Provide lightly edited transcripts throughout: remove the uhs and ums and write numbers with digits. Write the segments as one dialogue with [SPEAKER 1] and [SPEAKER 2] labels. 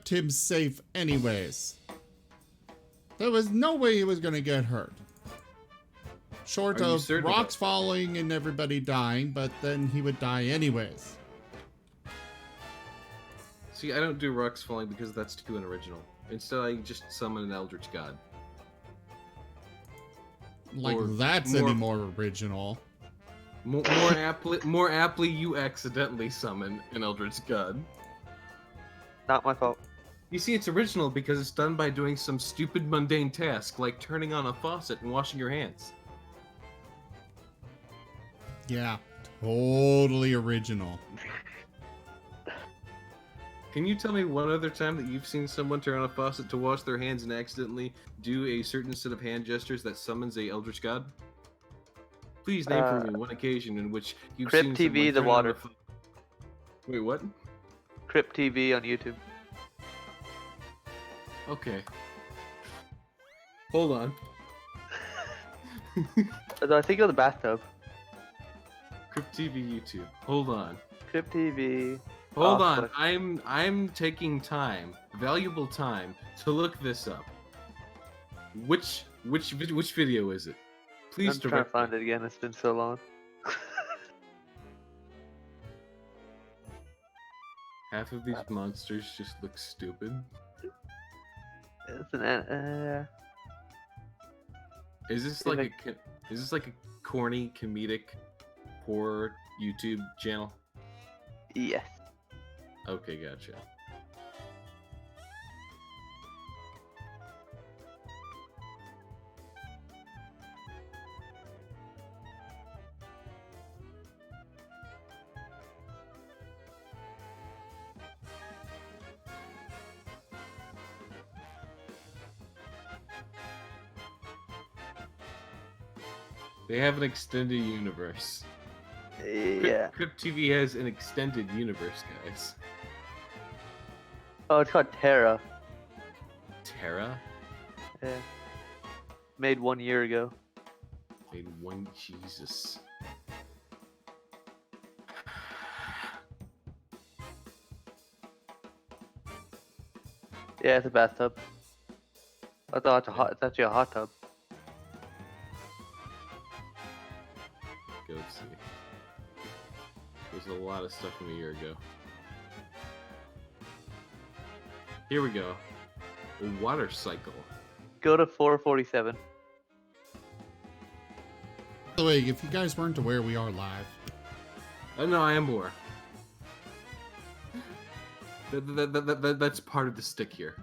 [SPEAKER 1] kept him safe anyways. There was no way he was going to get hurt. Short of rocks falling and everybody dying, but then he would die anyways.
[SPEAKER 2] See, I don't do rocks falling because that's too unoriginal. Instead, I just summon an Eldritch God.
[SPEAKER 1] Like, that's any more original.
[SPEAKER 2] More aptly, you accidentally summon an Eldritch God.
[SPEAKER 3] Not my fault.
[SPEAKER 2] You see, it's original because it's done by doing some stupid mundane task, like turning on a faucet and washing your hands.
[SPEAKER 1] Yeah, totally original.
[SPEAKER 2] Can you tell me one other time that you've seen someone turn on a faucet to wash their hands and accidentally do a certain set of hand gestures that summons a Eldritch God? Please name for me one occasion in which you've
[SPEAKER 3] Crypt
[SPEAKER 2] seen
[SPEAKER 3] TV, the water.
[SPEAKER 2] Wait, what?
[SPEAKER 3] Crypt TV on YouTube.
[SPEAKER 2] Okay. Hold on.
[SPEAKER 3] I think of the bathtub.
[SPEAKER 2] Crypt TV YouTube. Hold on.
[SPEAKER 3] Crypt TV.
[SPEAKER 2] Hold on. I'm taking time, valuable time, to look this up. Which video is it? Please
[SPEAKER 3] I'm trying to find it again. It's been so long.
[SPEAKER 2] Half of these monsters just look stupid.
[SPEAKER 3] It's an
[SPEAKER 2] Is this like a corny comedic horror YouTube channel?
[SPEAKER 3] Yes.
[SPEAKER 2] Okay, gotcha. They have an extended universe.
[SPEAKER 3] Yeah.
[SPEAKER 2] Crypt TV has an extended universe, guys.
[SPEAKER 3] Oh, it's called Terra.
[SPEAKER 2] Terra?
[SPEAKER 3] Yeah. Made 1 year ago.
[SPEAKER 2] Made one. Jesus.
[SPEAKER 3] Yeah, it's a bathtub. I thought it's actually a hot tub.
[SPEAKER 2] Go see. There's a lot of stuff from a year ago. Here we go. A water cycle.
[SPEAKER 3] Go to 447.
[SPEAKER 1] By the way, if you guys weren't aware, we are live.
[SPEAKER 2] Oh no, I am more. That's part of the stick here.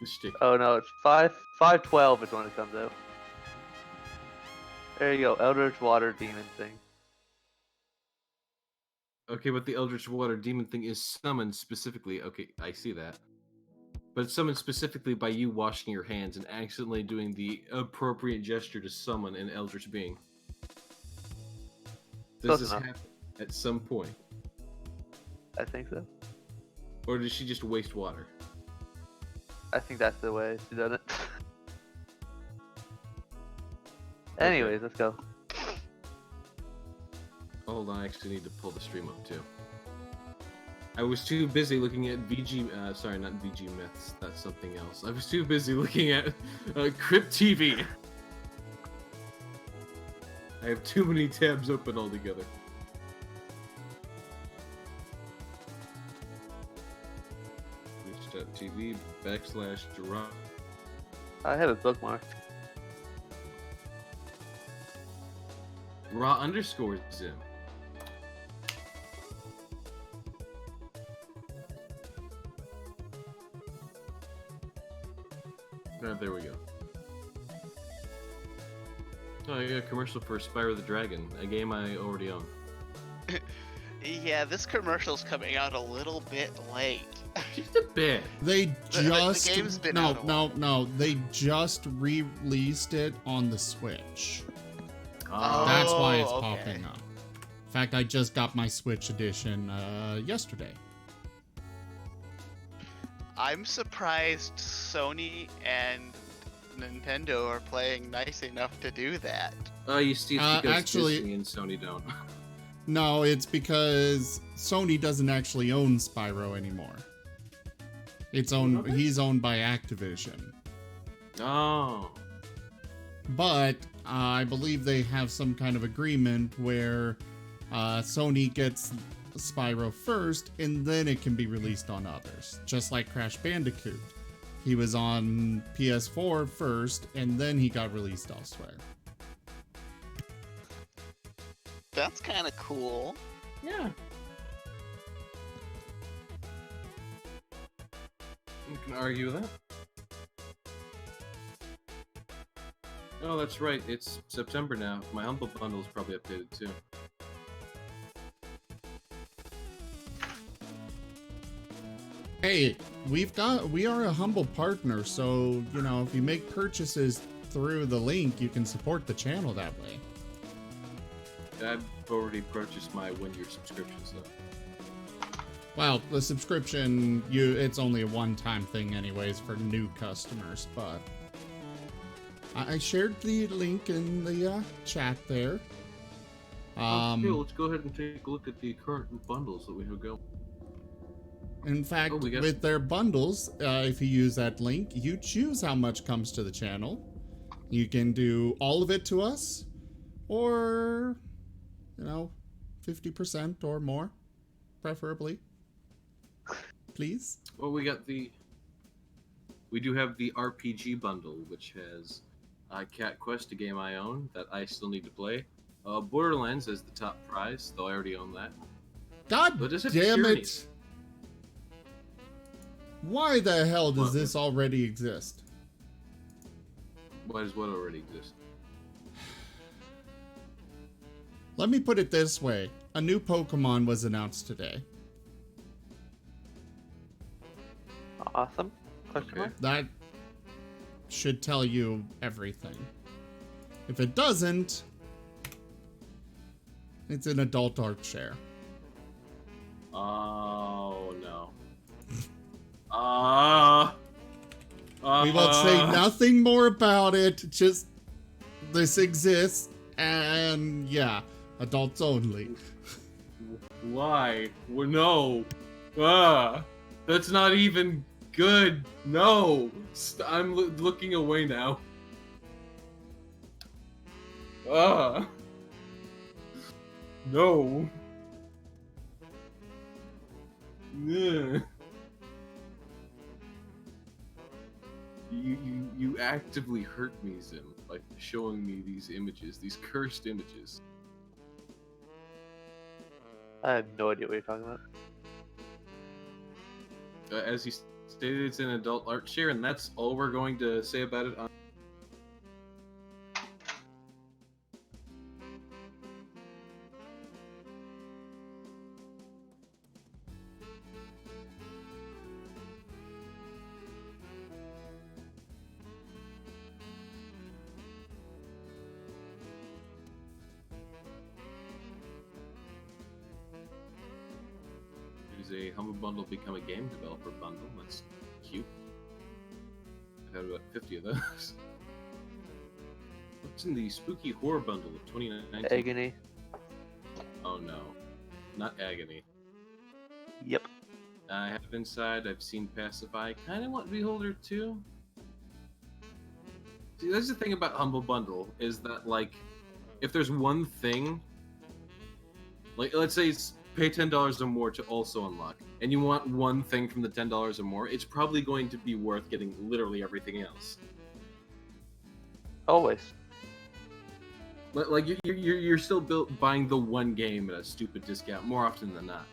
[SPEAKER 2] The stick.
[SPEAKER 3] Oh no, it's 512 is when it comes out. There you go, Eldritch Water Demon thing.
[SPEAKER 2] Okay, but the Eldritch Water Demon thing is summoned specifically. Okay, I see that. But it's summoned specifically by you washing your hands and accidentally doing the appropriate gesture to summon an Eldritch being. Does this happen at some point?
[SPEAKER 3] I think so.
[SPEAKER 2] Or does she just waste water?
[SPEAKER 3] I think that's the way she done it. Anyways, let's go.
[SPEAKER 2] Oh, hold on, I actually need to pull the stream up too. I was too busy looking at sorry, not VG Myths, that's something else. I was too busy looking at Crypt TV. I have too many tabs open altogether. Twitch.tv/Gerard.
[SPEAKER 3] I have it bookmarked.
[SPEAKER 2] Raw_Zim. Oh, there we go. Oh, I got a commercial for Spyro the Dragon, a game I already own.
[SPEAKER 4] Yeah, this commercial's coming out a little bit late.
[SPEAKER 2] Just a bit.
[SPEAKER 1] They just
[SPEAKER 4] the game's been out a while.
[SPEAKER 1] no. They just released it on the Switch.
[SPEAKER 2] Oh,
[SPEAKER 1] That's why it's
[SPEAKER 4] okay.
[SPEAKER 1] popping up. In fact, I just got my Switch edition yesterday.
[SPEAKER 4] I'm surprised Sony and Nintendo are playing nice enough to do that.
[SPEAKER 2] Oh, you see, it's because
[SPEAKER 1] actually-
[SPEAKER 2] Disney and Sony don't.
[SPEAKER 1] No, it's because Sony doesn't actually own Spyro anymore. He's owned by Activision.
[SPEAKER 2] Oh.
[SPEAKER 1] But I believe they have some kind of agreement where Sony gets Spyro first, and then it can be released on others. Just like Crash Bandicoot. He was on PS4 first, and then he got released elsewhere.
[SPEAKER 4] That's kind of cool.
[SPEAKER 2] Yeah. You can argue with that. Oh, that's right. It's September now. My Humble Bundle is probably updated too.
[SPEAKER 1] Hey, we are a Humble partner, so, you know, if you make purchases through the link, you can support the channel that way.
[SPEAKER 2] I've already purchased my 1-year subscription, so.
[SPEAKER 1] Well, the subscription, it's only a one-time thing anyways for new customers, but I shared the link in the chat there.
[SPEAKER 2] Okay, let's go ahead and take a look at the current bundles that we have going.
[SPEAKER 1] In fact, with their bundles, if you use that link, you choose how much comes to the channel. You can do all of it to us, or, you know, 50% or more, preferably. Please.
[SPEAKER 2] Well, we do have the RPG bundle, which has Cat Quest, a game I own that I still need to play. Borderlands as the top prize, though I already own that.
[SPEAKER 1] God damn it! Why the hell does this already exist?
[SPEAKER 2] Why does what already exist?
[SPEAKER 1] Let me put it this way. A new Pokemon was announced today.
[SPEAKER 3] Awesome. Question mark?
[SPEAKER 1] That should tell you everything. If it doesn't, it's an adult art share.
[SPEAKER 2] Oh no.
[SPEAKER 1] We will say nothing more about it. Just this exists, and yeah, adults only.
[SPEAKER 2] Why? Well, no. That's not even good. No. I'm looking away now. No. Yeah. You actively hurt me, Zim, by showing me these images, these cursed images.
[SPEAKER 3] I have no idea what you're talking about.
[SPEAKER 2] As you stated, it's an adult art share, and that's all we're going to say about it on. A Humble Bundle become a game developer bundle. That's cute. I've had about 50 of those. What's in the spooky horror bundle of 2019?
[SPEAKER 3] Agony.
[SPEAKER 2] Oh no, not Agony.
[SPEAKER 3] Yep.
[SPEAKER 2] I have Inside. I've seen Pacify. Kind of want Beholder too. See, that's the thing about Humble Bundle is that, like, if there's one thing, like, let's say it's pay $10 or more to also unlock, and you want one thing from the $10 or more, it's probably going to be worth getting literally everything else.
[SPEAKER 3] Always.
[SPEAKER 2] But, like, you're still buying the one game at a stupid discount more often than not.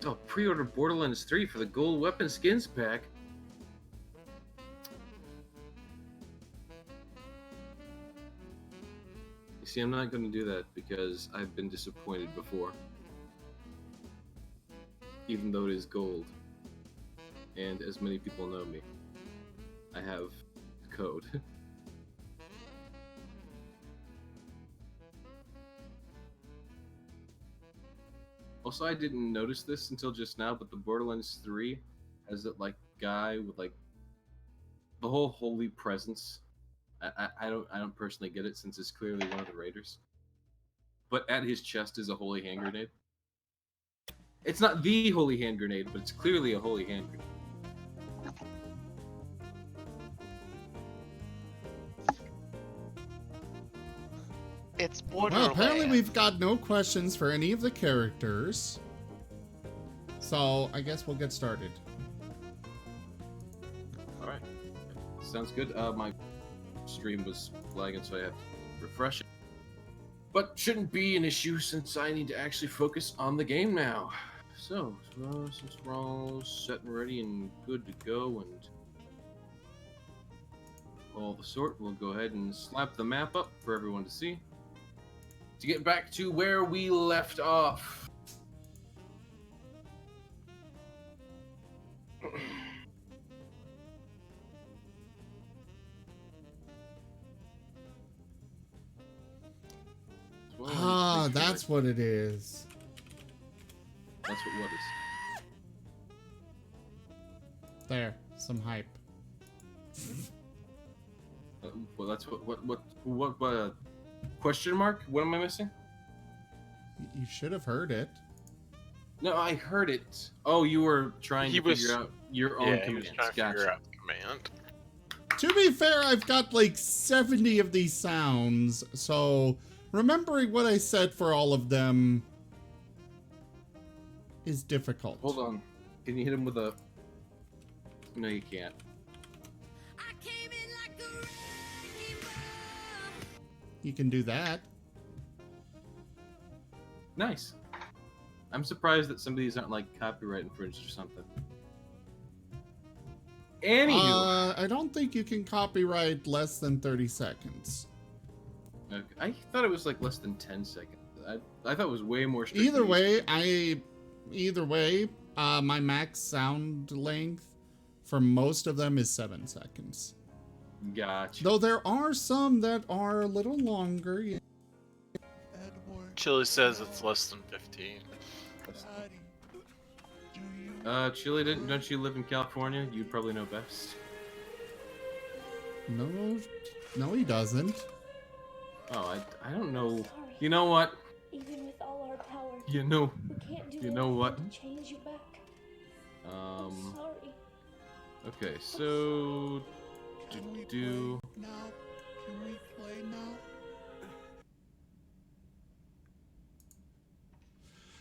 [SPEAKER 2] Oh, pre-order Borderlands 3 for the gold weapon skins pack. You see, I'm not going to do that because I've been disappointed before. Even though it is gold. And as many people know me, I have the code. Also, I didn't notice this until just now, but the Borderlands 3 has that like guy with like the whole holy presence. I don't personally get it since it's clearly one of the raiders. But at his chest is a holy hand grenade. It's not the holy hand grenade, but it's clearly a holy hand grenade.
[SPEAKER 4] It's Borderlands.
[SPEAKER 1] Well, apparently we've got no questions for any of the characters. So I guess we'll get started.
[SPEAKER 2] Alright. Sounds good. My stream was lagging, so I have to refresh it. But shouldn't be an issue since I need to actually focus on the game now. So, since we're all set and ready and good to go and all the sort, we'll go ahead and slap the map up for everyone to see. To get back to where we left off.
[SPEAKER 1] Ah, that's what it is.
[SPEAKER 2] That's what is.
[SPEAKER 1] There, some hype.
[SPEAKER 2] Well, that's what question mark? What am I missing?
[SPEAKER 1] You should have heard it.
[SPEAKER 2] No, I heard it. Oh, you were trying to figure out your own
[SPEAKER 5] He was
[SPEAKER 2] commands.
[SPEAKER 5] trying to
[SPEAKER 2] Gotcha.
[SPEAKER 5] figure out the command.
[SPEAKER 1] To be fair, I've got like 70 of these sounds, so remembering what I said for all of them is difficult.
[SPEAKER 2] Hold on. Can you hit him with a... No, you can't.
[SPEAKER 1] You can do that.
[SPEAKER 2] Nice. I'm surprised that some of these aren't like copyright infringed or something. Anywho.
[SPEAKER 1] I don't think you can copyright less than 30 seconds.
[SPEAKER 2] Okay. I thought it was like less than 10 seconds. I thought it was way more strict.
[SPEAKER 1] Either way, my max sound length for most of them is 7 seconds.
[SPEAKER 2] Gotcha.
[SPEAKER 1] Though there are some that are a little longer. Yeah.
[SPEAKER 5] Chili says it's less than 15.
[SPEAKER 2] Chili, don't you live in California? You'd probably know best.
[SPEAKER 1] No, he doesn't.
[SPEAKER 2] Oh, I don't know. You know what?
[SPEAKER 6] Even with all our power,
[SPEAKER 2] You know.
[SPEAKER 6] we can't do
[SPEAKER 2] You know what?
[SPEAKER 6] anything to change you back. I'm sorry.
[SPEAKER 2] Okay, so
[SPEAKER 7] Can we
[SPEAKER 2] do.
[SPEAKER 7] play now? Can we play now?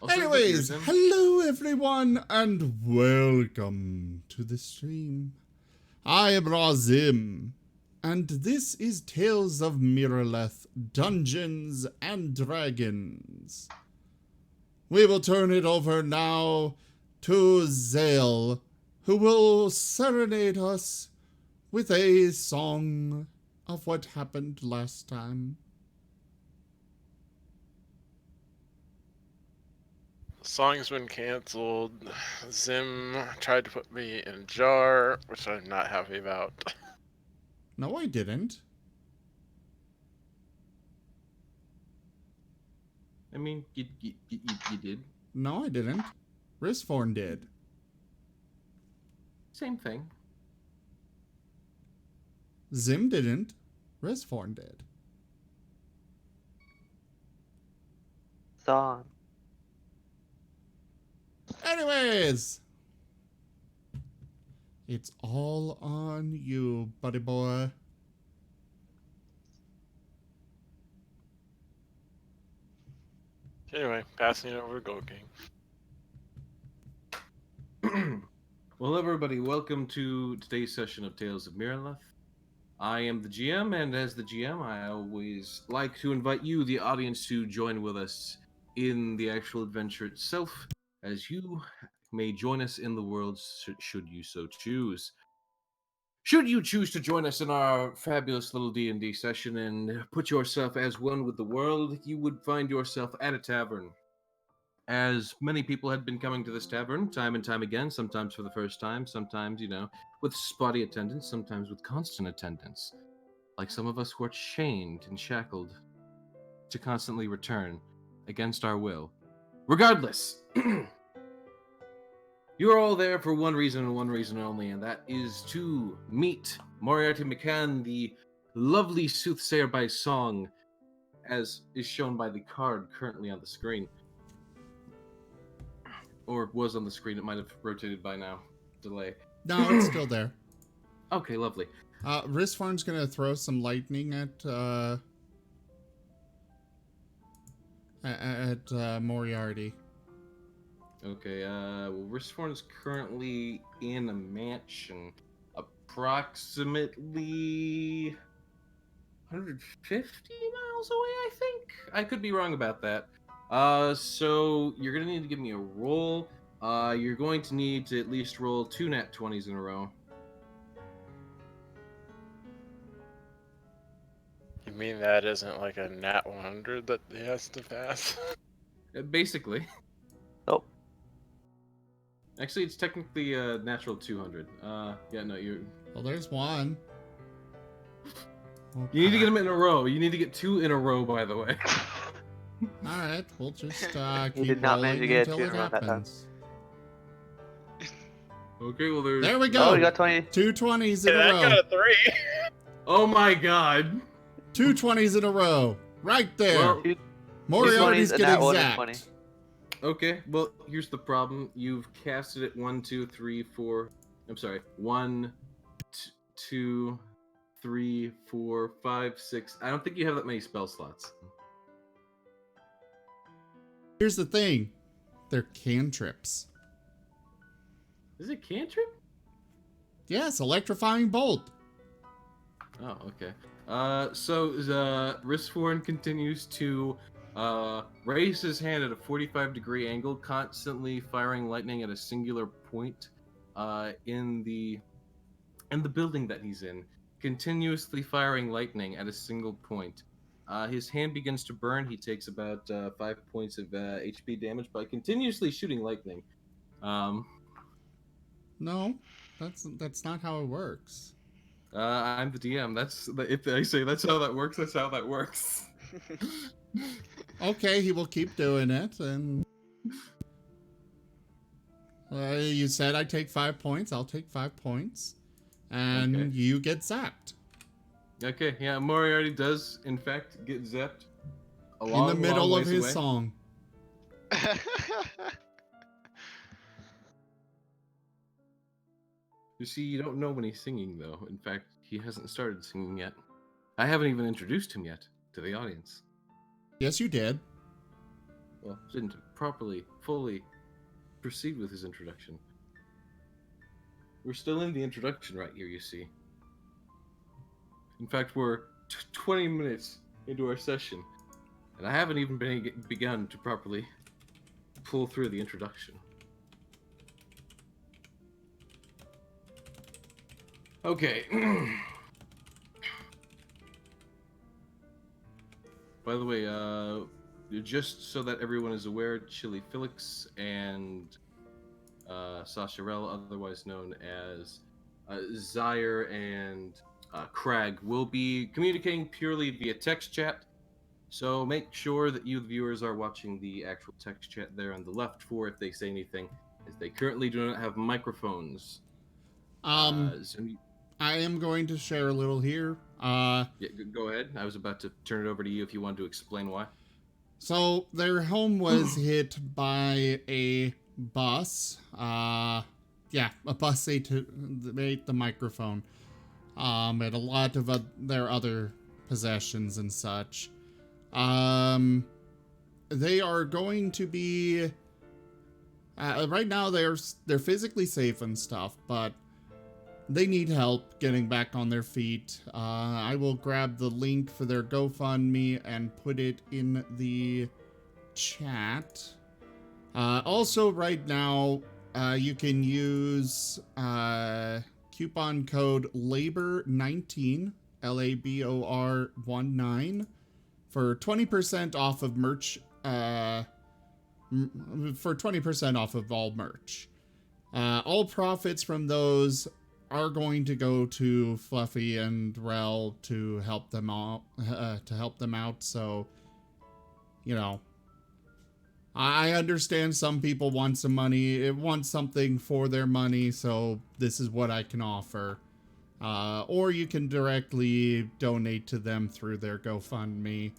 [SPEAKER 2] Also,
[SPEAKER 1] Anyways,
[SPEAKER 2] Zim.
[SPEAKER 1] hello everyone and welcome to the stream. I am Razim, and this is Tales of Miraleth, Dungeons and Dragons. We will turn it over now to Zale, who will serenade us with a song of what happened last time.
[SPEAKER 5] The song's been canceled. Zim tried to put me in a jar, which I'm not happy about.
[SPEAKER 1] No, I didn't.
[SPEAKER 2] I mean, you did.
[SPEAKER 1] No, I didn't. Risforn did.
[SPEAKER 2] Same thing.
[SPEAKER 1] Zim didn't. Risforn did.
[SPEAKER 3] Song.
[SPEAKER 1] Anyways, it's all on you, buddy boy.
[SPEAKER 5] Anyway, passing it over to Gold King.
[SPEAKER 2] Well, everybody, welcome to today's session of Tales of Miraleth. I am the GM, and as the GM, I always like to invite you, the audience, to join with us in the actual adventure itself, as you may join us in the world should you so choose. Should you choose to join us in our fabulous little D&D session and put yourself as one with the world, you would find yourself at a tavern. As many people had been coming to this tavern time and time again, sometimes for the first time, sometimes, with spotty attendance, sometimes with constant attendance. Like some of us who are chained and shackled to constantly return against our will Regardless, you're all there for one reason and one reason only, and that is to meet Moriarty McCann, the lovely soothsayer by song, as is shown by the card currently on the screen. Or was on the screen, it might have rotated by now. Delay.
[SPEAKER 1] No, it's still there.
[SPEAKER 2] Okay, lovely.
[SPEAKER 1] Wristform's gonna throw some lightning at Moriarty.
[SPEAKER 2] Okay, well, Riskforn is currently in a mansion approximately 150 miles away, I think? I could be wrong about that. So you're gonna need to give me a roll. You're going to need to at least roll 2 nat 20s in a row.
[SPEAKER 5] You mean that isn't like a nat 100 that he has to pass?
[SPEAKER 2] Basically.
[SPEAKER 3] Nope.
[SPEAKER 2] Actually, it's technically a natural 200. Yeah, no, you
[SPEAKER 1] Well, there's one.
[SPEAKER 2] You need to get them in a row. You need to get 2 in a row, by the way.
[SPEAKER 1] All right, we'll just
[SPEAKER 3] He
[SPEAKER 1] keep
[SPEAKER 3] did not manage
[SPEAKER 1] rolling
[SPEAKER 3] to get
[SPEAKER 1] until
[SPEAKER 3] two
[SPEAKER 1] it
[SPEAKER 3] in a row that time.
[SPEAKER 1] happens.
[SPEAKER 2] Okay, well, there's...
[SPEAKER 1] There we go.
[SPEAKER 3] Oh, you got 20.
[SPEAKER 1] 2 20s in
[SPEAKER 5] Yeah,
[SPEAKER 1] a
[SPEAKER 5] I
[SPEAKER 1] row.
[SPEAKER 5] got a 3.
[SPEAKER 2] Oh my god.
[SPEAKER 1] 2 20s in a row. Right there.
[SPEAKER 2] Well,
[SPEAKER 3] Two-
[SPEAKER 1] Moriarty's
[SPEAKER 3] 20s and
[SPEAKER 1] getting
[SPEAKER 3] that one is
[SPEAKER 1] zapped.
[SPEAKER 3] 20.
[SPEAKER 2] okay, well, here's the problem. You've casted it 1, 2, 3, 4... I'm sorry. 1, 2, 3, 4, 5, 6... I don't think you have that many spell slots.
[SPEAKER 1] Here's the thing. They're cantrips.
[SPEAKER 2] Is it cantrip?
[SPEAKER 1] Yes, electrifying bolt.
[SPEAKER 2] Oh, okay. So Risforn continues to raise his hand at a 45-degree angle, constantly firing lightning at a singular point in the building that he's in, continuously firing lightning at a single point. His hand begins to burn. He takes about 5 points of HP damage by continuously shooting lightning.
[SPEAKER 1] No, that's not how it works.
[SPEAKER 2] I'm the DM. If I say that's how that works, that's how that works.
[SPEAKER 1] Okay, he will keep doing it, and you said I take 5 points. I'll take 5 points, and
[SPEAKER 2] Okay.
[SPEAKER 1] you get zapped
[SPEAKER 2] Okay, yeah, Moriarty does in fact get zapped a
[SPEAKER 1] in
[SPEAKER 2] long,
[SPEAKER 1] the middle
[SPEAKER 2] long
[SPEAKER 1] of
[SPEAKER 2] ways
[SPEAKER 1] his
[SPEAKER 2] away.
[SPEAKER 1] song.
[SPEAKER 2] You see, you don't know when he's singing, though. In fact, he hasn't started singing yet. I haven't even introduced him yet to the audience.
[SPEAKER 1] Yes, you did.
[SPEAKER 2] Well, didn't properly, fully proceed with his introduction. We're still in the introduction right here, you see. In fact, we're 20 minutes into our session, and I haven't even begun to properly pull through the introduction. Okay. By the way, just so that everyone is aware, Chili Felix and Sasha Rell, otherwise known as Zyre and Crag, will be communicating purely via text chat. So make sure that you, the viewers, are watching the actual text chat there on the left for if they say anything, as they currently do not have microphones.
[SPEAKER 1] I am going to share a little here.
[SPEAKER 2] Yeah, go ahead. I was about to turn it over to you if you wanted to explain why.
[SPEAKER 1] So their home was hit by a bus. Yeah, a bus ate the microphone. And a lot of their other possessions and such. They are going to be right now. They're physically safe and stuff, but they need help getting back on their feet. I will grab the link for their GoFundMe and put it in the chat. Also, right now, you can use coupon code LABOR19, LABOR19, for 20% off of merch. For 20% off of all merch. All profits from those are going to go to Fluffy and Rel to help them out. So, you know, I understand some people want some money, want something for their money, so this is what I can offer. Or you can directly donate to them through their GoFundMe,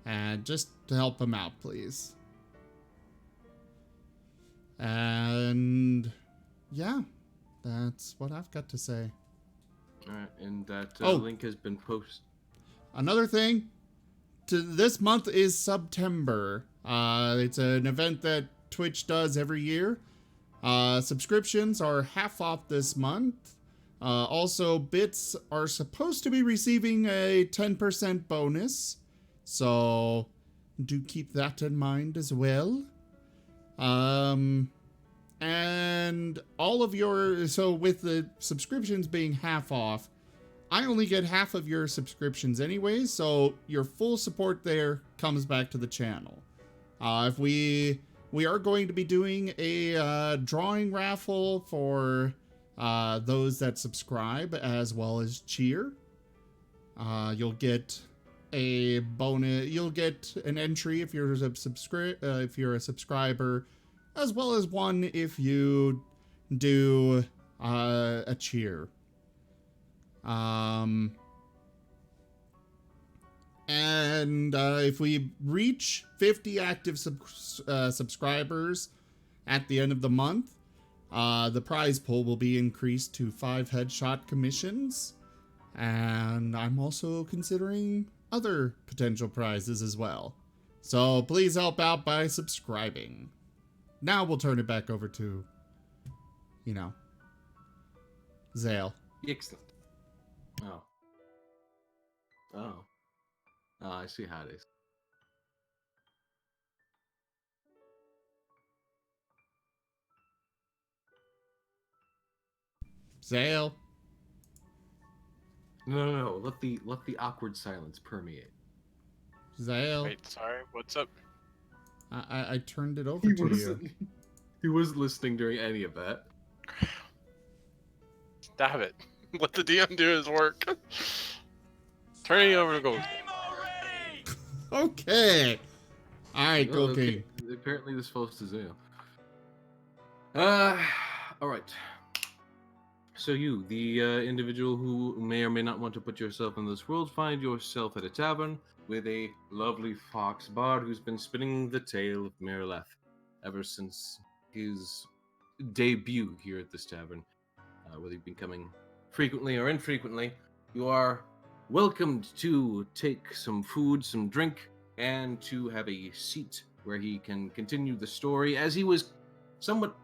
[SPEAKER 1] and just to help them out, please. And yeah, that's what I've got to say.
[SPEAKER 2] All right, and that
[SPEAKER 1] Oh.
[SPEAKER 2] link has been posted.
[SPEAKER 1] Another thing, this month is September. It's an event that Twitch does every year. Subscriptions are half off this month. Also, bits are supposed to be receiving a 10% bonus, so do keep that in mind as well. And all of your, so with the subscriptions being half off, I only get half of your subscriptions anyway, so your full support there comes back to the channel. If we are going to be doing a drawing raffle for those that subscribe as well as cheer. You'll get a bonus. You'll get an entry if you're a subscriber, as well as one if you do a cheer. And if we reach 50 active subscribers at the end of the month, the prize pool will be increased to 5 headshot commissions. And I'm also considering other potential prizes as well. So please help out by subscribing. Now we'll turn it back over to, Zale.
[SPEAKER 2] Excellent. Oh. Oh. Oh, I see how it is.
[SPEAKER 1] Zale.
[SPEAKER 2] No. Let the awkward silence permeate.
[SPEAKER 1] Zale.
[SPEAKER 5] Wait, sorry. What's up?
[SPEAKER 1] I turned it over to you.
[SPEAKER 2] He wasn't listening during any of that.
[SPEAKER 5] Stop it. Let the DM do his work. Turning it over to Gold.
[SPEAKER 1] Okay. All right, Gold King.
[SPEAKER 2] Apparently this falls to Zale. All right. So you, the individual who may or may not want to put yourself in this world, find yourself at a tavern with a lovely fox bard who's been spinning the tale of Miraleth ever since his debut here at this tavern. Whether you've been coming frequently or infrequently, you are welcomed to take some food, some drink, and to have a seat where he can continue the story, as he was somewhat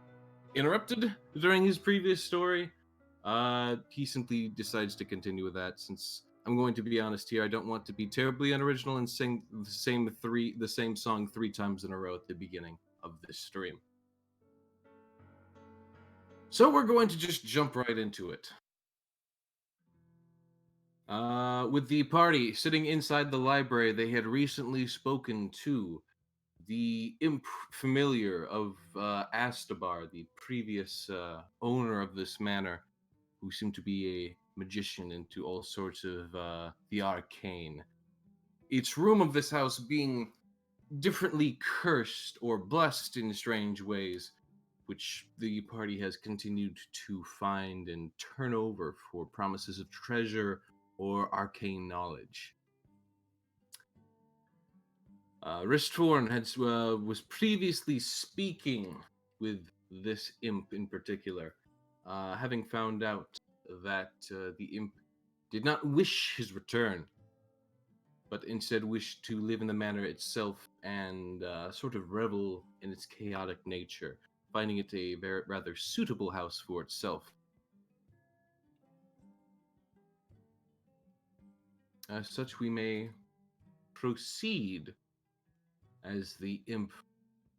[SPEAKER 2] interrupted during his previous story. He simply decides to continue with that, since I'm going to be honest here, I don't want to be terribly unoriginal and sing the same song 3 times in a row at the beginning of this stream. So we're going to just jump right into it. With the party sitting inside the library, they had recently spoken to the imp familiar of Astabar, the previous owner of this manor, who seemed to be a magician into all sorts of the arcane. Each room of this house being differently cursed or blessed in strange ways, which the party has continued to find and turn over for promises of treasure or arcane knowledge. Ristvorn was previously speaking with this imp in particular, having found out that the imp did not wish his return, but instead wished to live in the manor itself and sort of revel in its chaotic nature, finding it a rather suitable house for itself. As such, we may proceed as the imp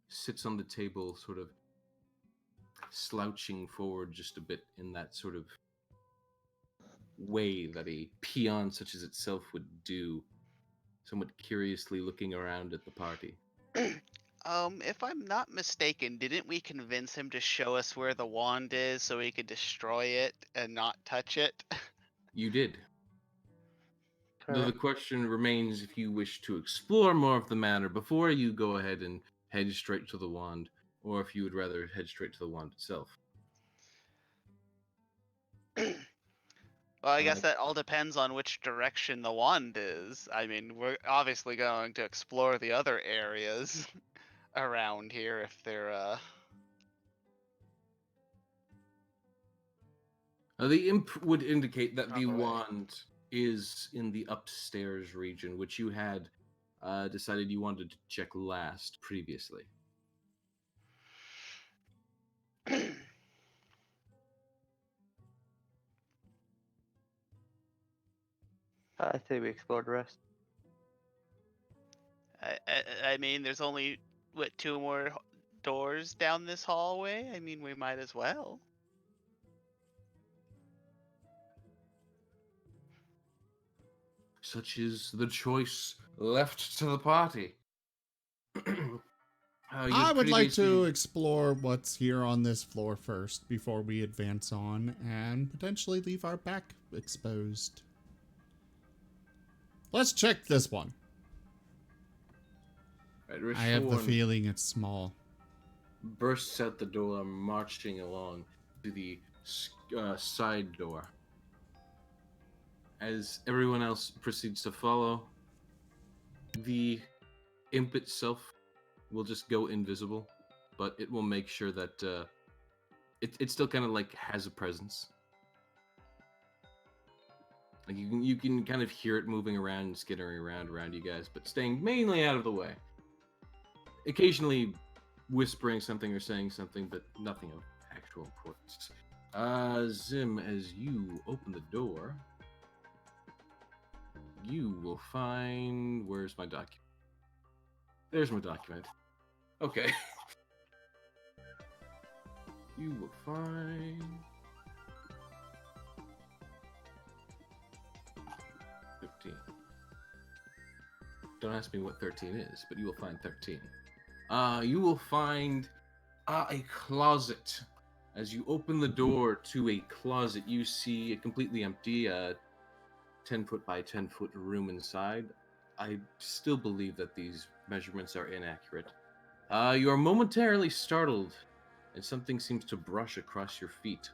[SPEAKER 2] sits on the table, sort of slouching forward just a bit in that sort of way that a peon such as itself would do, somewhat curiously looking around at the party.
[SPEAKER 4] If I'm not mistaken, didn't we convince him to show us where the wand is so we could destroy it and not touch it?
[SPEAKER 2] You did. Though the question remains if you wish to explore more of the manor before you go ahead and head straight to the wand, or if you would rather head straight to the wand itself.
[SPEAKER 4] Well, I guess that all depends on which direction the wand is. I mean, we're obviously going to explore the other areas around here if they're,
[SPEAKER 2] The imp would indicate that the
[SPEAKER 5] On the way.
[SPEAKER 2] wand is in the upstairs region, which you had decided you wanted to check last previously.
[SPEAKER 3] I say we explore the rest.
[SPEAKER 4] I mean, there's only, what, 2 more doors down this hallway? I mean, we might as well.
[SPEAKER 2] Such is the choice left to the party.
[SPEAKER 1] I would like to explore what's here on this floor first before we advance on and potentially leave our back exposed. Let's check this one.
[SPEAKER 2] Right,
[SPEAKER 1] I have the feeling it's small.
[SPEAKER 2] Bursts out the door, marching along to the side door. As everyone else proceeds to follow, the imp itself will just go invisible, but it will make sure that it still kind of like has a presence. Like you can kind of hear it moving around and skittering around you guys, but staying mainly out of the way. Occasionally whispering something or saying something, but nothing of actual importance. Zim, as you open the door, you will find... Where's my document? There's my document. Okay. You will find... 15. Don't ask me what 13 is, but you will find 13. You will find a closet. As you open the door to a closet, you see a completely empty 10-foot by 10-foot room inside. I still believe that these measurements are inaccurate. You are momentarily startled, and something seems to brush across your feet.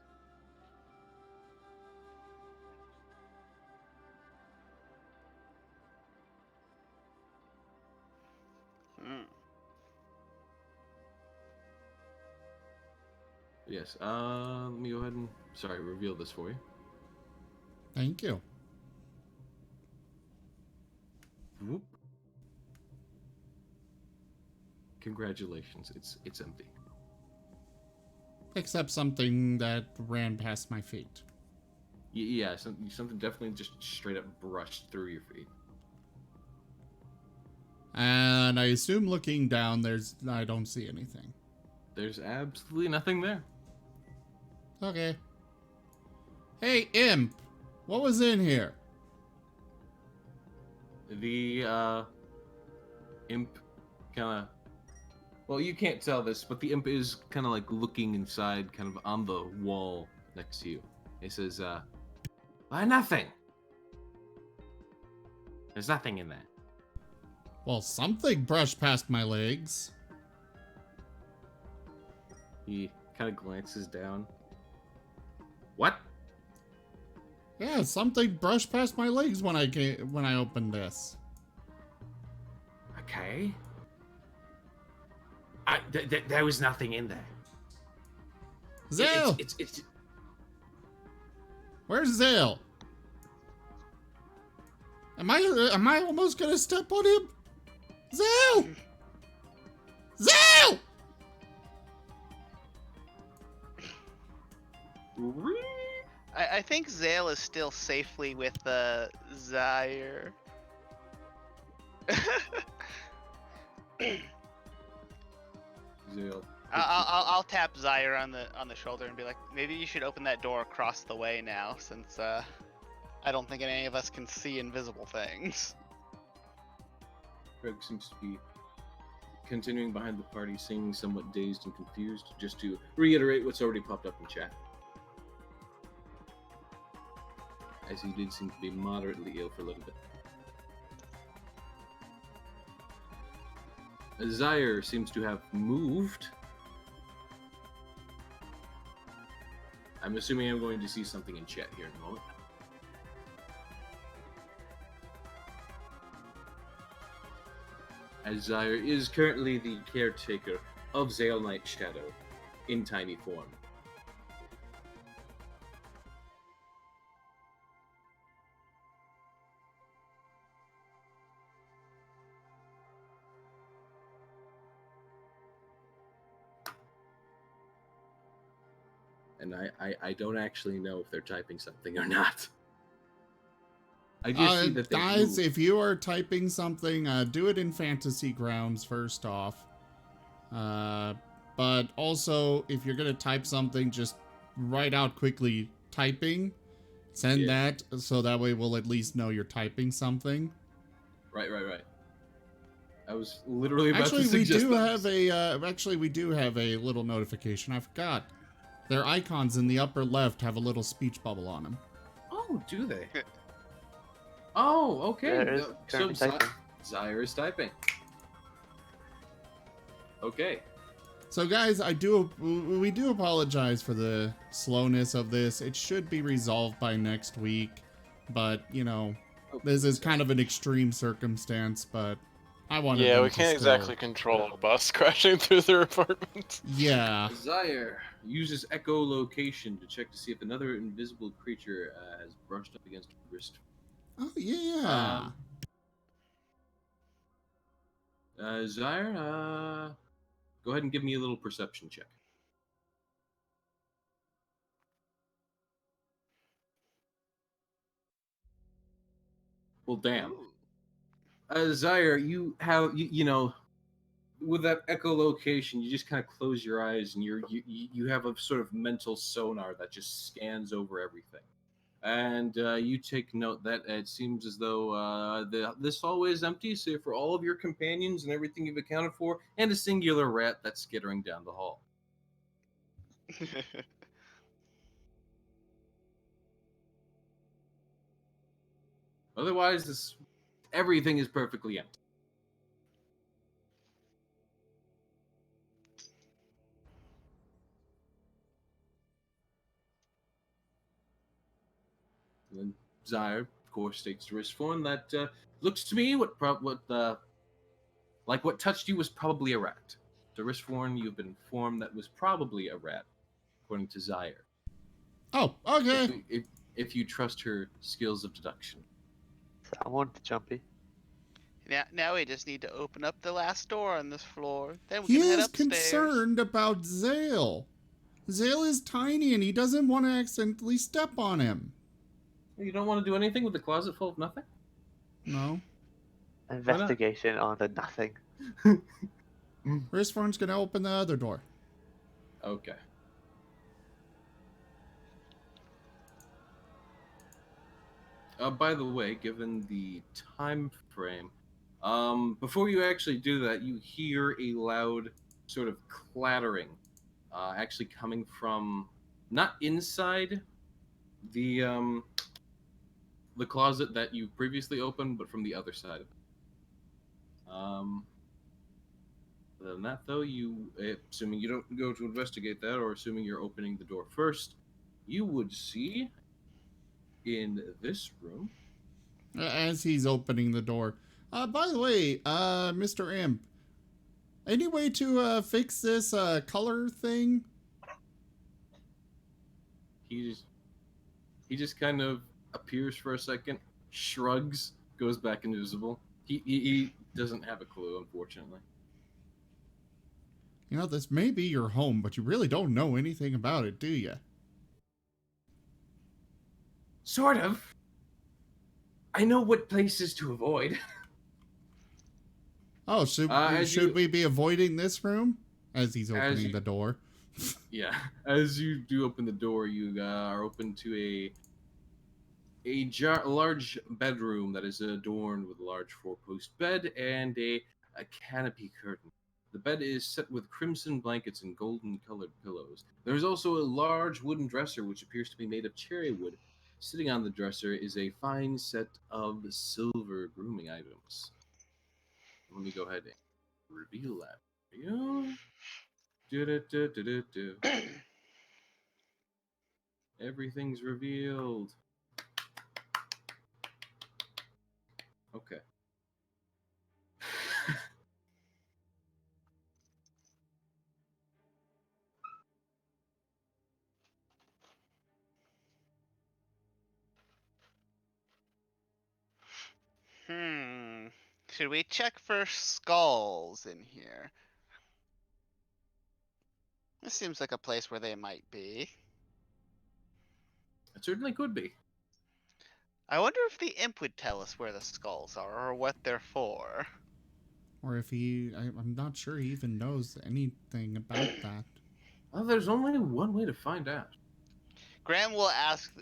[SPEAKER 2] Yes, let me go ahead and, reveal this for you.
[SPEAKER 1] Thank you.
[SPEAKER 2] Whoop. Congratulations, it's empty.
[SPEAKER 1] Except something that ran past my feet.
[SPEAKER 2] Yeah, something definitely just straight up brushed through your feet.
[SPEAKER 1] And I assume looking down, I don't see anything.
[SPEAKER 2] There's absolutely nothing there.
[SPEAKER 1] Okay. Hey, imp! What was in here?
[SPEAKER 2] The, imp kinda... Well, you can't tell this, but the imp is kind of like looking inside, kind of on the wall next to you. It says, nothing! There's nothing in there.
[SPEAKER 1] Well, something brushed past my legs.
[SPEAKER 2] He kind of glances down. What?
[SPEAKER 1] Yeah, something brushed past my legs when I opened this.
[SPEAKER 2] Okay. There was nothing in there.
[SPEAKER 1] Zale!
[SPEAKER 2] It's
[SPEAKER 1] Where's Zale? Am I almost gonna step on him? Zale! Zale!
[SPEAKER 4] I think Zale is still safely with Zaire.
[SPEAKER 2] Zale.
[SPEAKER 4] I'll tap Zaire on the shoulder and be like, maybe you should open that door across the way now, since I don't think any of us can see invisible things.
[SPEAKER 2] Greg seems to be continuing behind the party, seeming somewhat dazed and confused, just to reiterate what's already popped up in chat. As he did seem to be moderately ill for a little bit. Zaire seems to have moved. I'm assuming I'm going to see something in chat here in a moment. As Zaire is currently the caretaker of Zale Knight Shadow in tiny form. And I don't actually know if they're typing something or not. I just see that they
[SPEAKER 1] guys,
[SPEAKER 2] moved.
[SPEAKER 1] if you are typing something, do it in Fantasy Grounds first off. But also, if you're gonna type something, just write out quickly typing. Send that so that way we'll at least know you're typing something.
[SPEAKER 2] Right. I was literally about
[SPEAKER 1] Actually,
[SPEAKER 2] to suggest
[SPEAKER 1] we do have a little notification. I forgot. Their icons in the upper left have a little speech bubble on them.
[SPEAKER 2] Oh, do they? Oh, okay. So
[SPEAKER 3] typing.
[SPEAKER 2] Zaire is typing. Okay.
[SPEAKER 1] So guys, we do apologize for the slowness of this. It should be resolved by next week, but you know, this is kind of an extreme circumstance, but I wanted
[SPEAKER 5] Yeah,
[SPEAKER 1] them
[SPEAKER 5] we
[SPEAKER 1] to
[SPEAKER 5] can't
[SPEAKER 1] still...
[SPEAKER 5] exactly control a bus crashing through their apartment.
[SPEAKER 1] Yeah.
[SPEAKER 2] Zaire uses echolocation to check to see if another invisible creature has brushed up against her wrist.
[SPEAKER 1] Oh yeah.
[SPEAKER 2] Zaire, go ahead and give me a little perception check. Well, damn. Zaire, you have you know, with that echolocation, you just kind of close your eyes and you have a sort of mental sonar that just scans over everything. And you take note that it seems as though this hallway is empty, save for all of your companions and everything you've accounted for, and a singular rat that's skittering down the hall. Otherwise, everything is perfectly empty. And then Zaire, of course, takes the wrist form that looks to me what touched you was probably a rat. The wrist form you've been informed that was probably a rat, according to Zaire.
[SPEAKER 1] Oh, okay.
[SPEAKER 2] If you trust her skills of deduction.
[SPEAKER 3] Someone jumpy.
[SPEAKER 4] Now we just need to open up the last door on this floor. Then we
[SPEAKER 1] He
[SPEAKER 4] can head
[SPEAKER 1] is
[SPEAKER 4] upstairs.
[SPEAKER 1] concerned about Zale. Zale is tiny and he doesn't want to accidentally step on him.
[SPEAKER 2] You don't want to do anything with the closet full of nothing?
[SPEAKER 1] No.
[SPEAKER 3] Investigation on the nothing.
[SPEAKER 1] Wristform's gonna open the other door.
[SPEAKER 2] Okay. By the way, given the time frame, before you actually do that, you hear a loud sort of clattering, actually coming from not inside the closet that you previously opened, but from the other side of it. Other than that, though, assuming you don't go to investigate that, or assuming you're opening the door first, you would see in this room.
[SPEAKER 1] As he's opening the door. By the way, Mr. Imp, any way to fix this color thing?
[SPEAKER 2] He just kind of appears for a second, shrugs, goes back invisible. He doesn't have a clue, unfortunately.
[SPEAKER 1] You know, this may be your home, but you really don't know anything about it, do you?
[SPEAKER 2] Sort of. I know what places to avoid.
[SPEAKER 1] Oh, should we be avoiding this room? As he's opening the door.
[SPEAKER 2] Yeah. As you do open the door, you are open to a large bedroom that is adorned with a large four-post bed and a canopy curtain. The bed is set with crimson blankets and golden-colored pillows. There is also a large wooden dresser which appears to be made of cherry wood. Sitting on the dresser is a fine set of silver grooming items. Let me go ahead and Reveal that. You. Do. Everything's revealed. Okay.
[SPEAKER 4] Should we check for skulls in here? This seems like a place where they might be.
[SPEAKER 2] It certainly could be.
[SPEAKER 4] I wonder if the imp would tell us where the skulls are or what they're for.
[SPEAKER 1] Or if I'm not sure he even knows anything about that.
[SPEAKER 2] Well, there's only one way to find out.
[SPEAKER 4] Graham will ask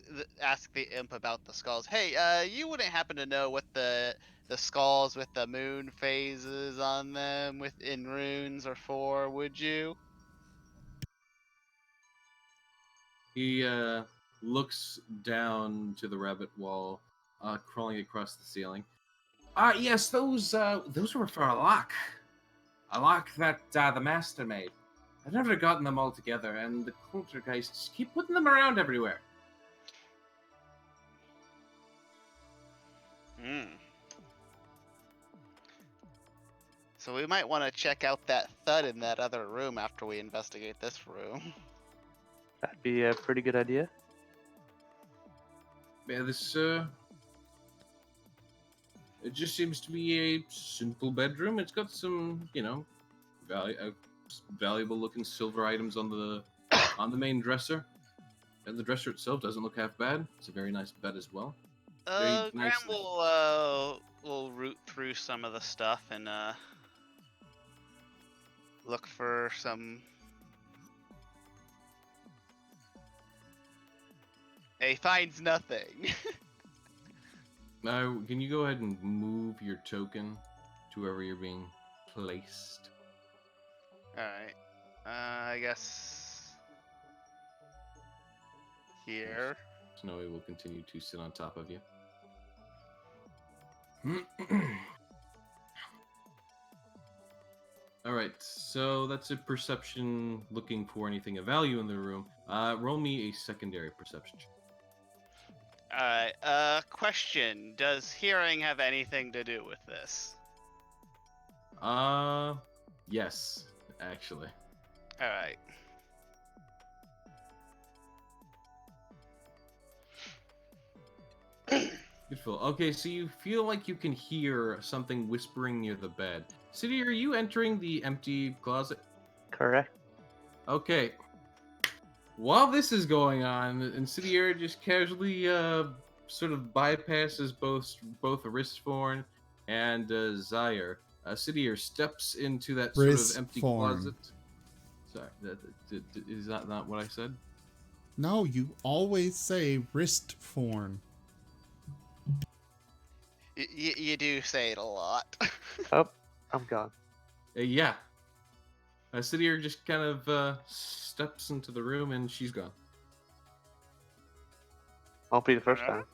[SPEAKER 4] the imp about the skulls. Hey, you wouldn't happen to know what the skulls with the moon phases on them within runes are for, would you?
[SPEAKER 2] He looks down to the rabbit wall, crawling across the ceiling. Yes, those were for a lock. A lock that the master made. I've never gotten them all together, and the poltergeists keep putting them around everywhere.
[SPEAKER 4] So we might want to check out that thud in that other room after we investigate this room.
[SPEAKER 3] That'd be a pretty good idea.
[SPEAKER 2] Yeah, this it just seems to be a simple bedroom. It's got some, valuable looking silver items on the main dresser. And the dresser itself doesn't look half bad. It's a very nice bed as well.
[SPEAKER 4] Graham will root through some of the stuff and look for some. He finds nothing.
[SPEAKER 2] Now, can you go ahead and move your token to wherever you're being placed?
[SPEAKER 4] Alright. I guess here.
[SPEAKER 2] Snowy will continue to sit on top of you. Alright, so that's a perception looking for anything of value in the room. Roll me a secondary perception.
[SPEAKER 4] Alright, question. Does hearing have anything to do with this?
[SPEAKER 2] Yes, actually.
[SPEAKER 4] Alright.
[SPEAKER 2] Beautiful. Okay, so you feel like you can hear something whispering near the bed. City, are you entering the empty closet?
[SPEAKER 3] Correct.
[SPEAKER 2] Okay. While this is going on, and Cidier just casually sort of bypasses both Ristforn and Zyre. Cidier steps into that sort of empty closet. Sorry, is that not what I said?
[SPEAKER 1] No, you always say Ristforn.
[SPEAKER 4] You do say it a lot.
[SPEAKER 3] Oh, I'm gone.
[SPEAKER 2] Yeah. Cidier just kind of steps into the room and she's gone.
[SPEAKER 3] Won't be the first time.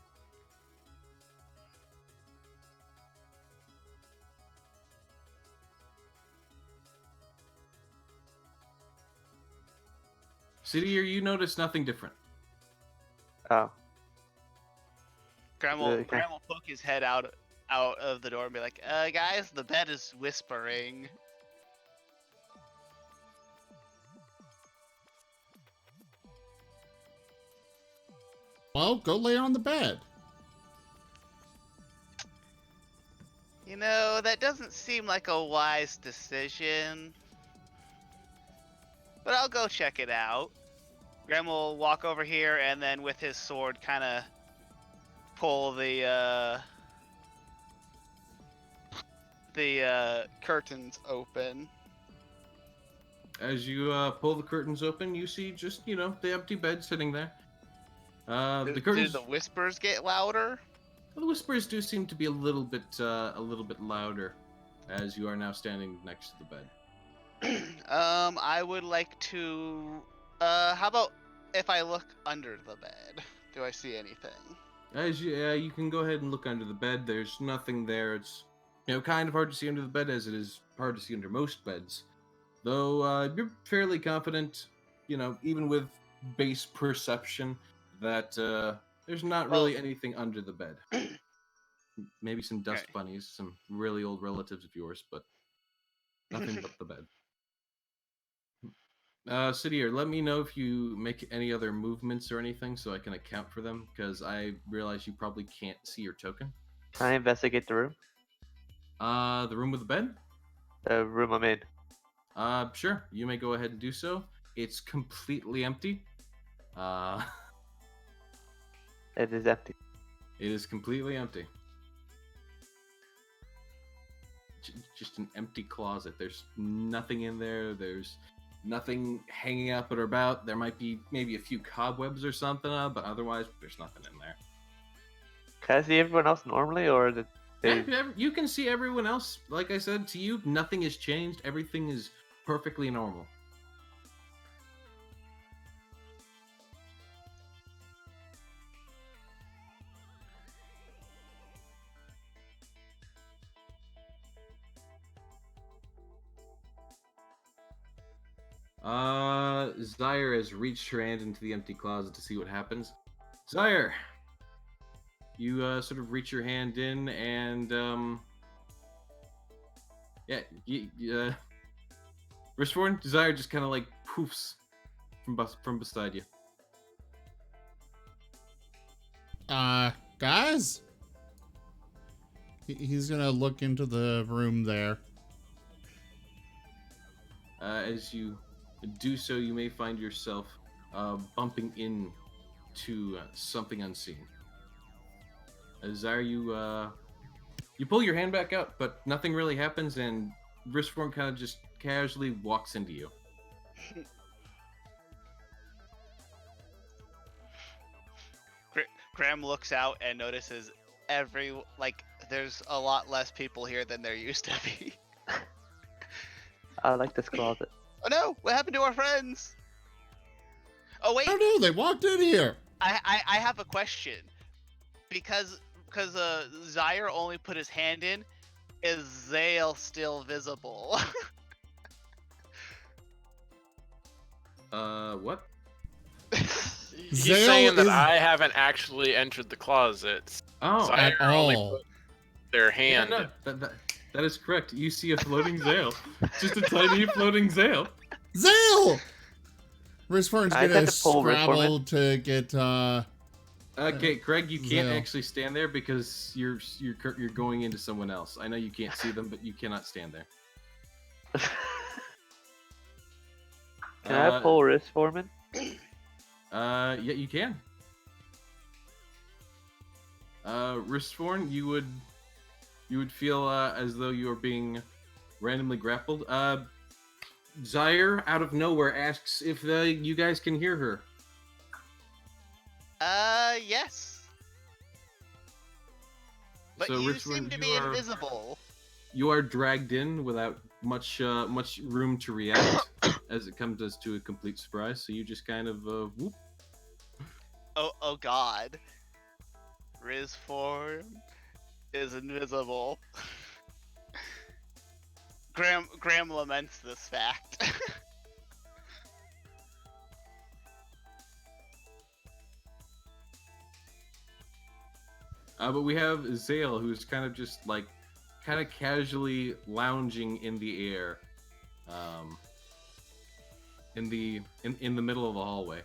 [SPEAKER 2] Cidier, you notice nothing different.
[SPEAKER 3] Oh.
[SPEAKER 4] Graham will poke his head out of the door and be like, guys, the bed is whispering.
[SPEAKER 1] Well, go lay on the bed.
[SPEAKER 4] You know, that doesn't seem like a wise decision. But I'll go check it out. Graham will walk over here and then with his sword kind of pull the curtains open.
[SPEAKER 2] As you pull the curtains open, you see just, the empty bed sitting there. The curtains.
[SPEAKER 4] Do the whispers get louder?
[SPEAKER 2] The whispers do seem to be a little bit louder, as you are now standing next to the bed.
[SPEAKER 4] I would like to. How about if I look under the bed? Do I see anything?
[SPEAKER 2] As you can go ahead and look under the bed. There's nothing there. It's kind of hard to see under the bed as it is hard to see under most beds. Though you're fairly confident, even with base perception, that there's not really anything under the bed. Maybe some dust bunnies, some really old relatives of yours, but nothing but the bed. Sidier, let me know if you make any other movements or anything so I can account for them, because I realize you probably can't see your token.
[SPEAKER 3] Can I investigate the room?
[SPEAKER 2] The room with the bed?
[SPEAKER 3] The room I'm in.
[SPEAKER 2] Sure. You may go ahead and do so. It's completely empty.
[SPEAKER 3] It is empty.
[SPEAKER 2] It is completely empty. Just an empty closet. There's nothing in there. There's nothing hanging up or about. There might be maybe a few cobwebs or something, but otherwise, there's nothing in there.
[SPEAKER 3] Can I see everyone else normally, or did they...
[SPEAKER 2] You can see everyone else. Like I said to you, nothing has changed. Everything is perfectly normal. Zyre has reached her hand into the empty closet to see what happens. Zyre! You sort of reach your hand in and Rishforn, Zyre just kind of like poofs from beside you.
[SPEAKER 1] Guys? He's gonna look into the room there.
[SPEAKER 2] As you do so, you may find yourself bumping into something unseen. Zyre, you pull your hand back out, but nothing really happens, and Rishform kind of just casually walks into you.
[SPEAKER 4] Graham looks out and notices there's a lot less people here than there used to be.
[SPEAKER 3] I like this closet.
[SPEAKER 4] Oh no! What happened to our friends? Oh wait!
[SPEAKER 1] Oh no, they walked in here!
[SPEAKER 4] I have a question. Because Zyre only put his hand in, is Zale still visible?
[SPEAKER 2] What?
[SPEAKER 5] He's
[SPEAKER 1] Zale
[SPEAKER 5] saying that
[SPEAKER 1] is-
[SPEAKER 5] I haven't actually entered the closet.
[SPEAKER 2] Oh,
[SPEAKER 5] So
[SPEAKER 1] at
[SPEAKER 5] I only
[SPEAKER 1] all.
[SPEAKER 5] put their hand.
[SPEAKER 2] Yeah, no, that is correct. You see a floating Zale. Just a tiny floating Zale.
[SPEAKER 1] Zale! Rishforn's
[SPEAKER 3] I
[SPEAKER 1] gonna
[SPEAKER 3] had to pull
[SPEAKER 1] scrabble to get,
[SPEAKER 2] Okay, Craig, you can't
[SPEAKER 1] Zale.
[SPEAKER 2] actually stand there because you're going into someone else. I know you can't see them, but you cannot stand there.
[SPEAKER 3] Can I pull wrist Foreman?
[SPEAKER 2] Yeah, you can. Wristform, you would feel as though you are being randomly grappled. Zyre, out of nowhere, asks if you guys can hear her.
[SPEAKER 4] Yes. But
[SPEAKER 2] So,
[SPEAKER 4] you
[SPEAKER 2] Richmond,
[SPEAKER 4] seem to be
[SPEAKER 2] you are-
[SPEAKER 4] invisible.
[SPEAKER 2] You are dragged in without much room to react, as it comes as to a complete surprise. So you just kind of whoop.
[SPEAKER 4] Oh god. Riz form is invisible. Graham laments this fact.
[SPEAKER 2] But we have Zale, who's kind of just kind of casually lounging in the air, in the middle of the hallway.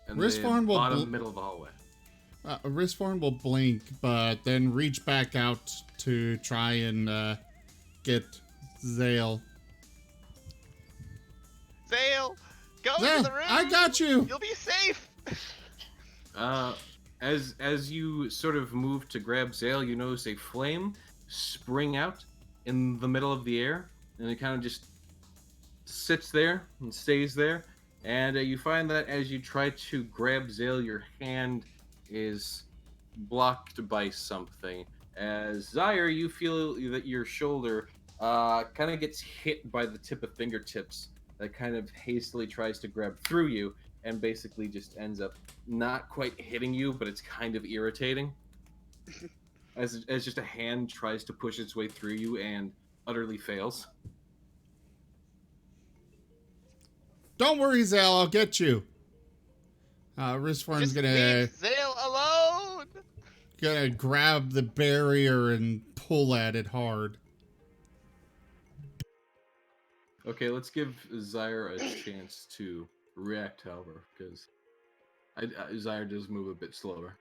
[SPEAKER 2] In
[SPEAKER 1] Wristform
[SPEAKER 2] the
[SPEAKER 1] will
[SPEAKER 2] bottom middle of the hallway.
[SPEAKER 1] Wristform will blink, but then reach back out to try and get Zale.
[SPEAKER 4] Zale, go
[SPEAKER 1] Zale,
[SPEAKER 4] to the room.
[SPEAKER 1] I got you.
[SPEAKER 4] You'll be safe.
[SPEAKER 2] As you sort of move to grab Zale, you notice a flame spring out in the middle of the air, and it kind of just sits there and stays there. And you find that as you try to grab Zale, your hand is blocked by something. As Zyre, you feel that your shoulder kind of gets hit by the tip of fingertips that kind of hastily tries to grab through you, and basically just ends up not quite hitting you, but it's kind of irritating. as just a hand tries to push its way through you and utterly fails.
[SPEAKER 1] Don't worry, Zale, I'll get you. Wristform's
[SPEAKER 4] Just
[SPEAKER 1] gonna
[SPEAKER 4] leave Zale alone.
[SPEAKER 1] grab the barrier and pull at it hard.
[SPEAKER 2] Okay, let's give Zyre a chance to react, however, because Zyre does move a bit slower.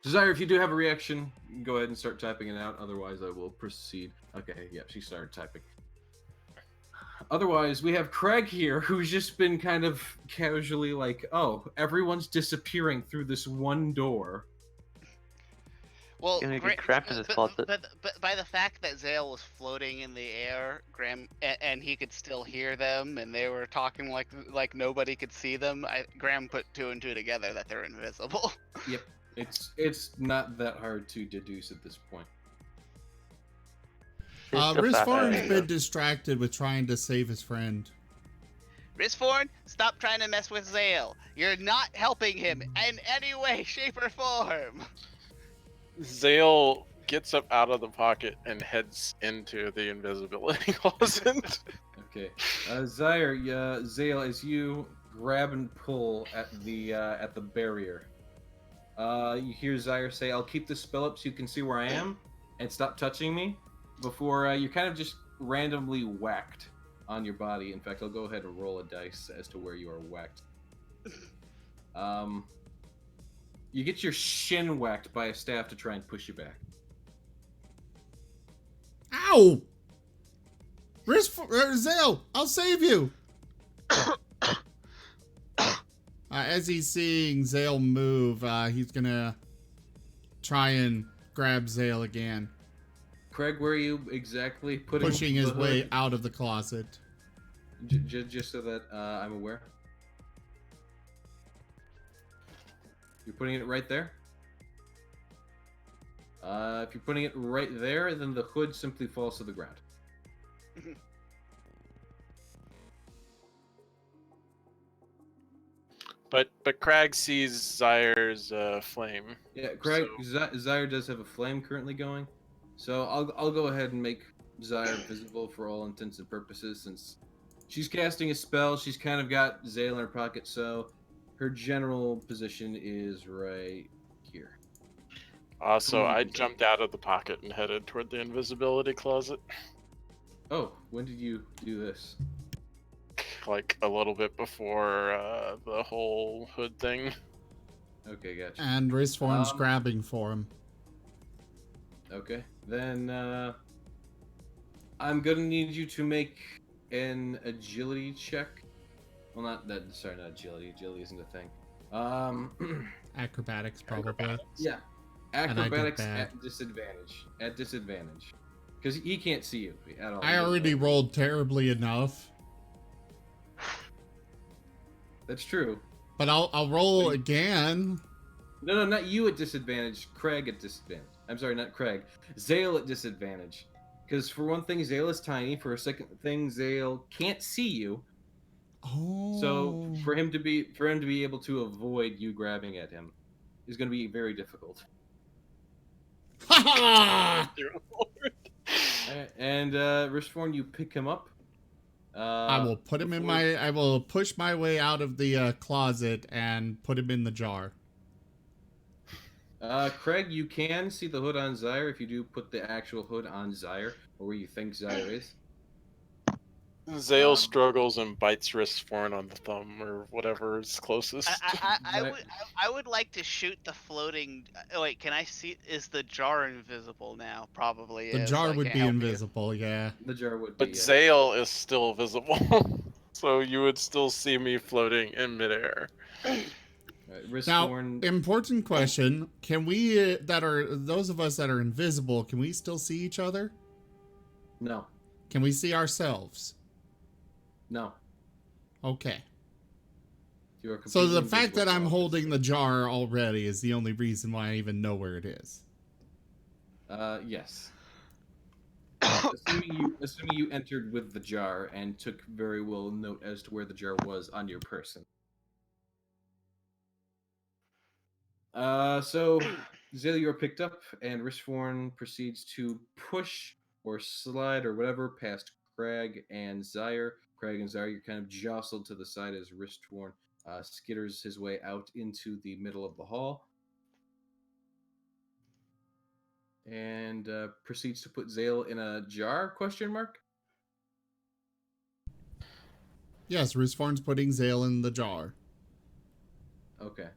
[SPEAKER 2] Zyre, if you do have a reaction, go ahead and start typing it out. Otherwise, I will proceed. Okay, yeah, she started typing. Otherwise, we have Craig here, who's just been kind of casually like, oh, everyone's disappearing through this one door.
[SPEAKER 4] Well,
[SPEAKER 3] Gonna get trapped in this closet.
[SPEAKER 4] but by the fact that Zale was floating in the air, Graham, and he could still hear them, and they were talking like nobody could see them, Graham put 2 and 2 together that they're invisible.
[SPEAKER 2] Yep, it's not that hard to deduce at this point.
[SPEAKER 1] Wristform's been distracted with trying to save his friend.
[SPEAKER 4] Risforn, stop trying to mess with Zale. You're not helping him in any way, shape, or form.
[SPEAKER 5] Zale gets up out of the pocket and heads into the invisibility closet.
[SPEAKER 2] Okay, Zyre, Zale, as you grab and pull at the barrier, you hear Zyre say, "I'll keep the spell up so you can see where I am, and stop touching me." Before you're kind of just randomly whacked on your body. In fact, I'll go ahead and roll a dice as to where you are whacked. You get your shin whacked by a staff to try and push you back.
[SPEAKER 1] Ow! Zale, I'll save you! As he's seeing Zale move, he's gonna try and grab Zale again.
[SPEAKER 2] Craig, where are you exactly
[SPEAKER 1] pushing his way out of the closet?
[SPEAKER 2] Just so that I'm aware. You're putting it right there? If you're putting it right there, then the hood simply falls to the ground.
[SPEAKER 5] But Crag sees Zyre's flame.
[SPEAKER 2] Yeah, Craig, so... Zyre does have a flame currently going. So I'll go ahead and make Zyre visible for all intents and purposes, since she's casting a spell. She's kind of got Zale in her pocket, so her general position is right here.
[SPEAKER 5] So I jumped out of the pocket and headed toward the invisibility closet.
[SPEAKER 2] Oh, when did you do this?
[SPEAKER 5] Like a little bit before the whole hood thing.
[SPEAKER 2] Okay, gotcha.
[SPEAKER 1] And Wristform's grabbing for him.
[SPEAKER 2] Okay, then I'm gonna need you to make an agility check. Well, not agility. Agility isn't a thing.
[SPEAKER 1] Acrobatics, probably.
[SPEAKER 5] Acrobatics.
[SPEAKER 2] Yeah, acrobatics at disadvantage. At disadvantage, because he can't see you at all.
[SPEAKER 1] I already rolled terribly enough.
[SPEAKER 2] That's true.
[SPEAKER 1] But I'll roll again.
[SPEAKER 2] No, not you at disadvantage. Craig at disadvantage. I'm sorry, not Craig. Zale at disadvantage. Because for one thing, Zale is tiny. For a second thing, Zale can't see you.
[SPEAKER 1] Oh.
[SPEAKER 2] So for him to be able to avoid you grabbing at him is going to be very difficult.
[SPEAKER 1] Ha ha!
[SPEAKER 2] And Rishforn, you pick him up.
[SPEAKER 1] I will put him in I will push my way out of the closet and put him in the jar.
[SPEAKER 2] Craig, you can see the hood on Zyre if you do put the actual hood on Zyre, or where you think Zyre is.
[SPEAKER 5] Zale struggles and bites Wristforn on the thumb or whatever is closest.
[SPEAKER 4] I would like to shoot the floating. Oh, wait, can I see? Is the jar invisible now? Probably.
[SPEAKER 1] The jar would be invisible, yeah.
[SPEAKER 2] The jar would
[SPEAKER 5] be. But Zale is still visible, so you would still see me floating in midair.
[SPEAKER 2] Now,
[SPEAKER 1] important question: can we those of us that are invisible? Can we still see each other?
[SPEAKER 2] No.
[SPEAKER 1] Can we see ourselves?
[SPEAKER 2] No.
[SPEAKER 1] Okay. So the fact that I'm holding the jar already is the only reason why I even know where it is.
[SPEAKER 2] Yes. Assuming you entered with the jar and took very well note as to where the jar was on your person. So Zale, you're picked up, and Rishforn proceeds to push or slide or whatever past Crag and Zyre. Crag and Zyre, you're kind of jostled to the side as Rishforn skitters his way out into the middle of the hall. And proceeds to put Zale in a jar, question mark?
[SPEAKER 1] Yes, Rusforn's putting Zale in the jar.
[SPEAKER 2] Okay.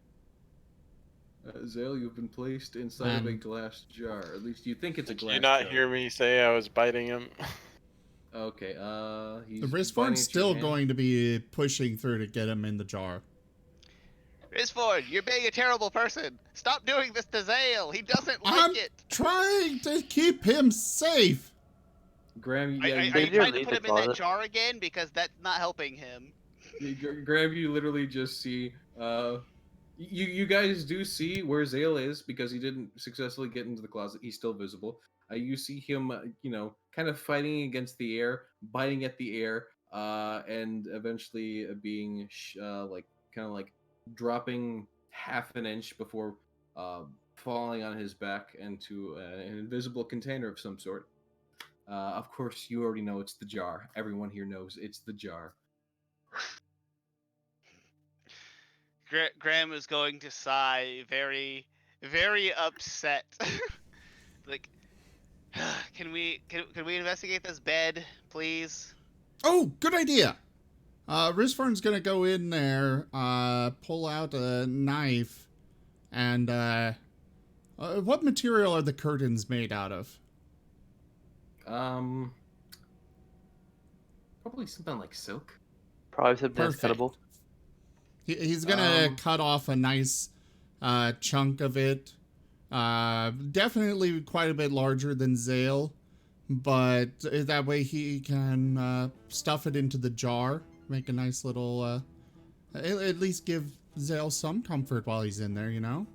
[SPEAKER 2] Zale, you've been placed inside of a glass jar. At least you think it's a
[SPEAKER 5] Did
[SPEAKER 2] glass
[SPEAKER 5] you not
[SPEAKER 2] jar.
[SPEAKER 5] hear me say I was biting him?
[SPEAKER 2] Okay, he's
[SPEAKER 1] Rusforn's still going to be pushing through to get him in the jar.
[SPEAKER 4] Risford, you're being a terrible person. Stop doing this to Zale. He doesn't like it.
[SPEAKER 1] Trying to keep him safe.
[SPEAKER 2] Graham,
[SPEAKER 4] Are you trying to put him in that jar again? Because that's not helping him.
[SPEAKER 2] Graham, you literally just see, you guys do see where Zale is because he didn't successfully get into the closet. He's still visible. You see him, kind of fighting against the air, biting at the air, and eventually being dropping half an inch before falling on his back into an invisible container of some sort. Of course, you already know it's the jar. Everyone here knows it's the jar.
[SPEAKER 4] Graham is going to sigh, very, very upset. Like, can we investigate this bed, please?
[SPEAKER 1] Oh, good idea. Risforn's gonna go in there, pull out a knife, and what material are the curtains made out of?
[SPEAKER 2] Probably something like silk.
[SPEAKER 3] Probably something that's cuttable.
[SPEAKER 1] He's gonna cut off a nice chunk of it. Definitely quite a bit larger than Zale, but that way he can stuff it into the jar. Make a nice little, at least give Zale some comfort while he's in there, you know?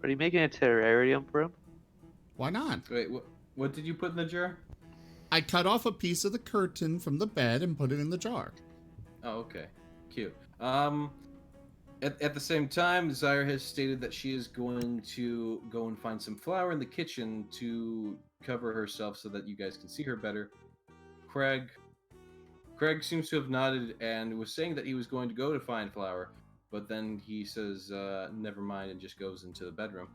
[SPEAKER 3] Are you making a terrarium for him?
[SPEAKER 1] Why not?
[SPEAKER 2] Wait, what did you put in the jar?
[SPEAKER 1] I cut off a piece of the curtain from the bed and put it in the jar.
[SPEAKER 2] Oh, okay. Cute. At the same time, Zyre has stated that she is going to go and find some flour in the kitchen to cover herself so that you guys can see her better. Craig seems to have nodded and was saying that he was going to go to find flour, but then he says, never mind, and just goes into the bedroom.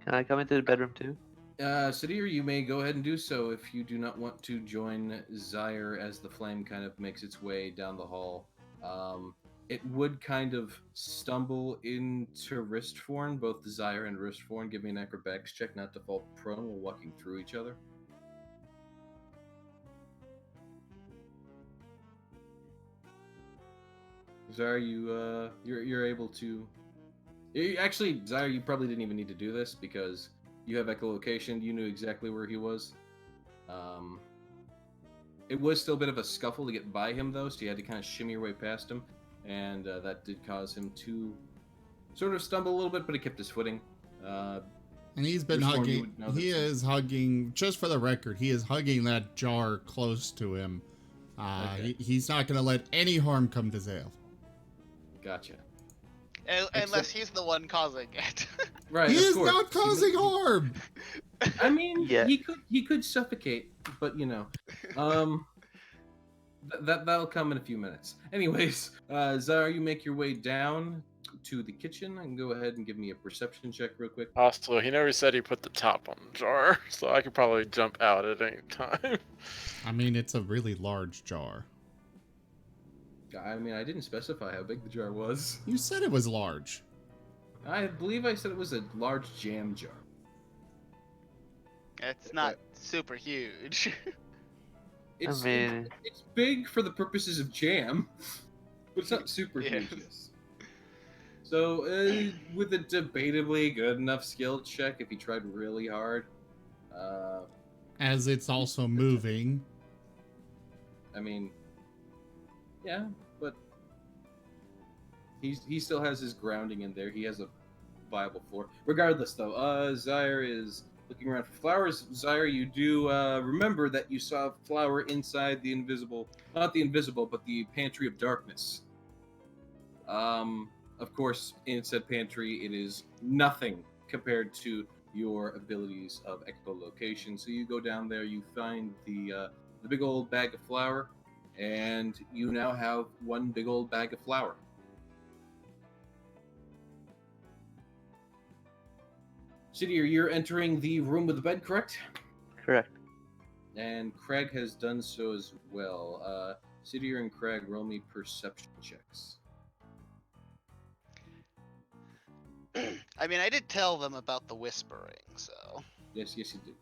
[SPEAKER 3] Can I come into the bedroom too?
[SPEAKER 2] Sadir, you may go ahead and do so if you do not want to join Zyre as the flame kind of makes its way down the hall. It would kind of stumble into Ristforn, both Zyre and Ristforn. Give me an acrobatics check not to fall prone while walking through each other. Zyre, you're able to. Actually, Zyre, you probably didn't even need to do this because you have echolocation. You knew exactly where he was. It was still a bit of a scuffle to get by him, though, so you had to kind of shimmy your way past him, and that did cause him to sort of stumble a little bit, but he kept his footing.
[SPEAKER 1] And he's been hugging. He is hugging. Just for the record, he is hugging that jar close to him.
[SPEAKER 2] Okay.
[SPEAKER 1] He's not going to let any harm come to Zale.
[SPEAKER 2] Gotcha.
[SPEAKER 4] Unless he's the one causing it.
[SPEAKER 2] Right.
[SPEAKER 1] He
[SPEAKER 2] of
[SPEAKER 1] is
[SPEAKER 2] course.
[SPEAKER 1] not causing harm.
[SPEAKER 2] I mean,
[SPEAKER 3] Yeah.
[SPEAKER 2] he could suffocate, but that'll come in a few minutes. Anyways, Zyre, you make your way down to the kitchen and go ahead and give me a perception check real quick.
[SPEAKER 5] Also, he never said he put the top on the jar, so I could probably jump out at any time.
[SPEAKER 1] I mean, it's a really large jar.
[SPEAKER 2] I mean, I didn't specify how big the jar was.
[SPEAKER 1] You said it was large.
[SPEAKER 2] I believe I said it was a large jam jar.
[SPEAKER 4] It's not super huge.
[SPEAKER 2] It's
[SPEAKER 3] mean-
[SPEAKER 2] it's big for the purposes of jam, but it's not super
[SPEAKER 4] Yeah.
[SPEAKER 2] huge. Yes. So, with a debatably good enough skill check, if he tried really hard,
[SPEAKER 1] As it's also moving.
[SPEAKER 2] I mean, yeah, but he still has his grounding in there. He has a viable floor. Regardless, though, Zyre is looking around for flowers. Zyre, you do remember that you saw a flower inside not the invisible, but the pantry of darkness. Of course, in said pantry, it is nothing compared to your abilities of echolocation. So you go down there, you find the big old bag of flour, and you now have one big old bag of flour. Sidier, you're entering the room with the bed, correct?
[SPEAKER 3] Correct.
[SPEAKER 2] And Craig has done so as well. Sidier and Craig, roll me perception checks.
[SPEAKER 4] I mean, I did tell them about the whispering, so.
[SPEAKER 2] Yes, you did.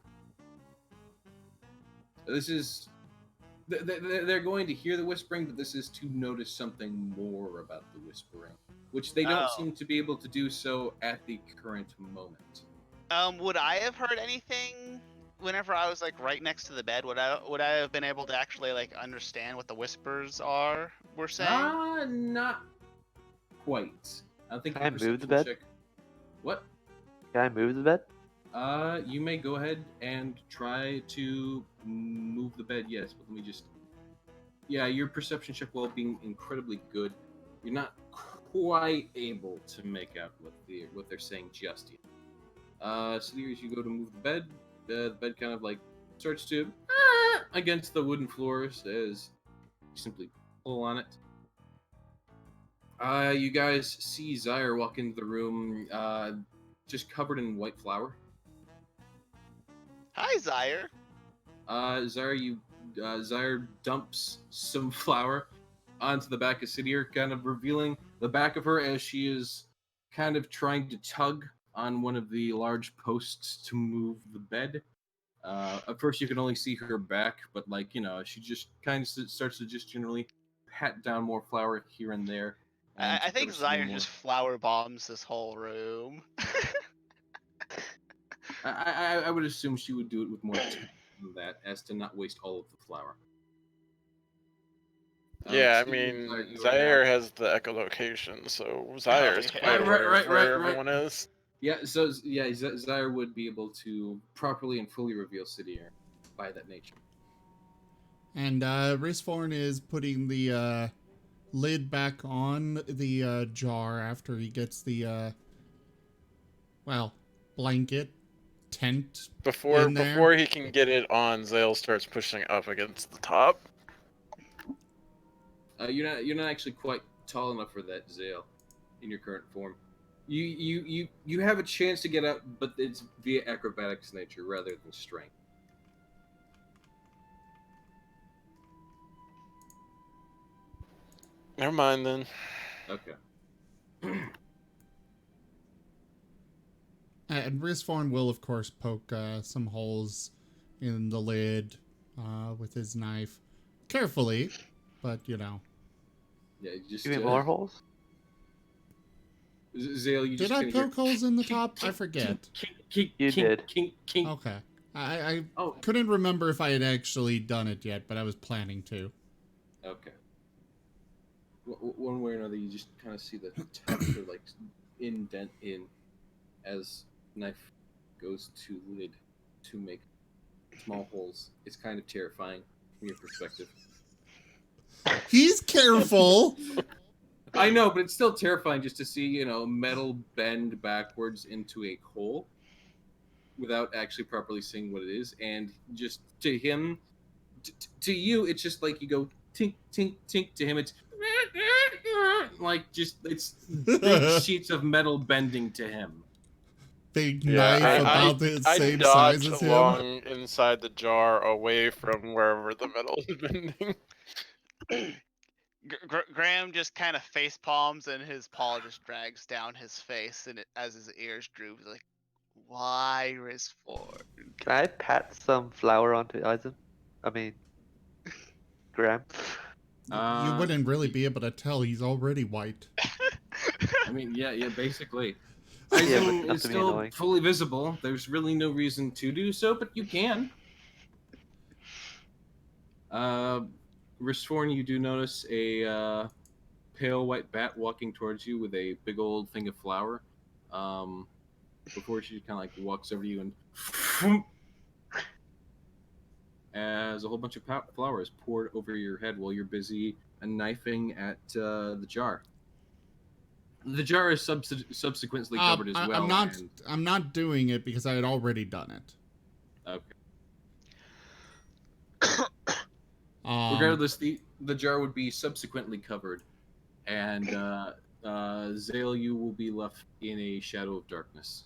[SPEAKER 2] This is... They're going to hear the whispering, but this is to notice something more about the whispering, which they don't seem to be able to do so at the current moment.
[SPEAKER 4] Would I have heard anything whenever I was like right next to the bed? Would I have been able to actually like understand what the whispers were saying?
[SPEAKER 2] Not quite. I think
[SPEAKER 3] Can I
[SPEAKER 2] your
[SPEAKER 3] move the
[SPEAKER 2] perception
[SPEAKER 3] bed?
[SPEAKER 2] check. What?
[SPEAKER 3] Can I move the bed?
[SPEAKER 2] You may go ahead and try to move the bed, yes, but let me just... Yeah, your perception check, while being incredibly good, you're not quite able to make out what they're saying just yet. So as you go to move the bed kind of like starts to against the wooden floors as you simply pull on it. You guys see Zyre walk into the room, just covered in white flour.
[SPEAKER 4] Hi, Zyre.
[SPEAKER 2] Zyre dumps some flour onto the back of Sidier, kind of revealing the back of her as she is kind of trying to tug on one of the large posts to move the bed. At first, you can only see her back, but she just kind of starts to just generally pat down more flour here and there. And
[SPEAKER 4] I think Zyre just flower bombs this whole room.
[SPEAKER 2] I would assume she would do it with more tact than that, as to not waste all of the flour.
[SPEAKER 5] Yeah, I mean, Zyre has the echolocation, so Zyre is quite aware of where everyone is.
[SPEAKER 2] Yeah, so Zyre would be able to properly and fully reveal Sidier by that nature.
[SPEAKER 1] And Raceforn is putting the lid back on the jar after he gets the blanket tent
[SPEAKER 5] before he can get it on. Zale starts pushing up against the top.
[SPEAKER 2] You're not actually quite tall enough for that, Zale, in your current form. You have a chance to get up, but it's via acrobatics nature rather than strength.
[SPEAKER 5] Never mind then.
[SPEAKER 2] Okay.
[SPEAKER 1] And Raceforn will, of course, poke some holes in the lid with his knife. Carefully, but
[SPEAKER 2] Yeah, just...
[SPEAKER 3] Give me more holes?
[SPEAKER 2] Zale, you
[SPEAKER 1] did
[SPEAKER 2] just...
[SPEAKER 1] I poke holes in the top? I forget.
[SPEAKER 3] You did.
[SPEAKER 1] Okay. I couldn't remember if I had actually done it yet, but I was planning to.
[SPEAKER 2] Okay. One way or another, you just kind of see the texture like indent in as knife goes to lid to make small holes. It's kind of terrifying from your perspective.
[SPEAKER 1] He's careful.
[SPEAKER 2] I know, but it's still terrifying just to see, metal bend backwards into a hole without actually properly seeing what it is. And just to him, to you, it's just like you go tink, tink, tink. To him, it's like it's big sheets of metal bending to him.
[SPEAKER 1] Big knife about the same size as him.
[SPEAKER 5] Along inside the jar, away from wherever the metal is bending.
[SPEAKER 4] Graham just kind of face palms and his paw just drags down his face, and as his ears droop, like, "Why, Raceforn?"
[SPEAKER 3] Can I pat some flour onto Graham?
[SPEAKER 1] You wouldn't really be able to tell. He's already white.
[SPEAKER 2] I mean, yeah, basically. Aizen is still fully visible. There's really no reason to do so, but you can. Raceforn, you do notice a pale white bat walking towards you with a big old thing of flour. Before she kind of like walks over to you and as a whole bunch of flour is poured over your head while you're busy knifing at the jar. The jar is subsequently covered as well.
[SPEAKER 1] I'm not doing it because I had already done it.
[SPEAKER 2] Okay. Regardless, the jar would be subsequently covered, and Zale, you will be left in a shadow of darkness.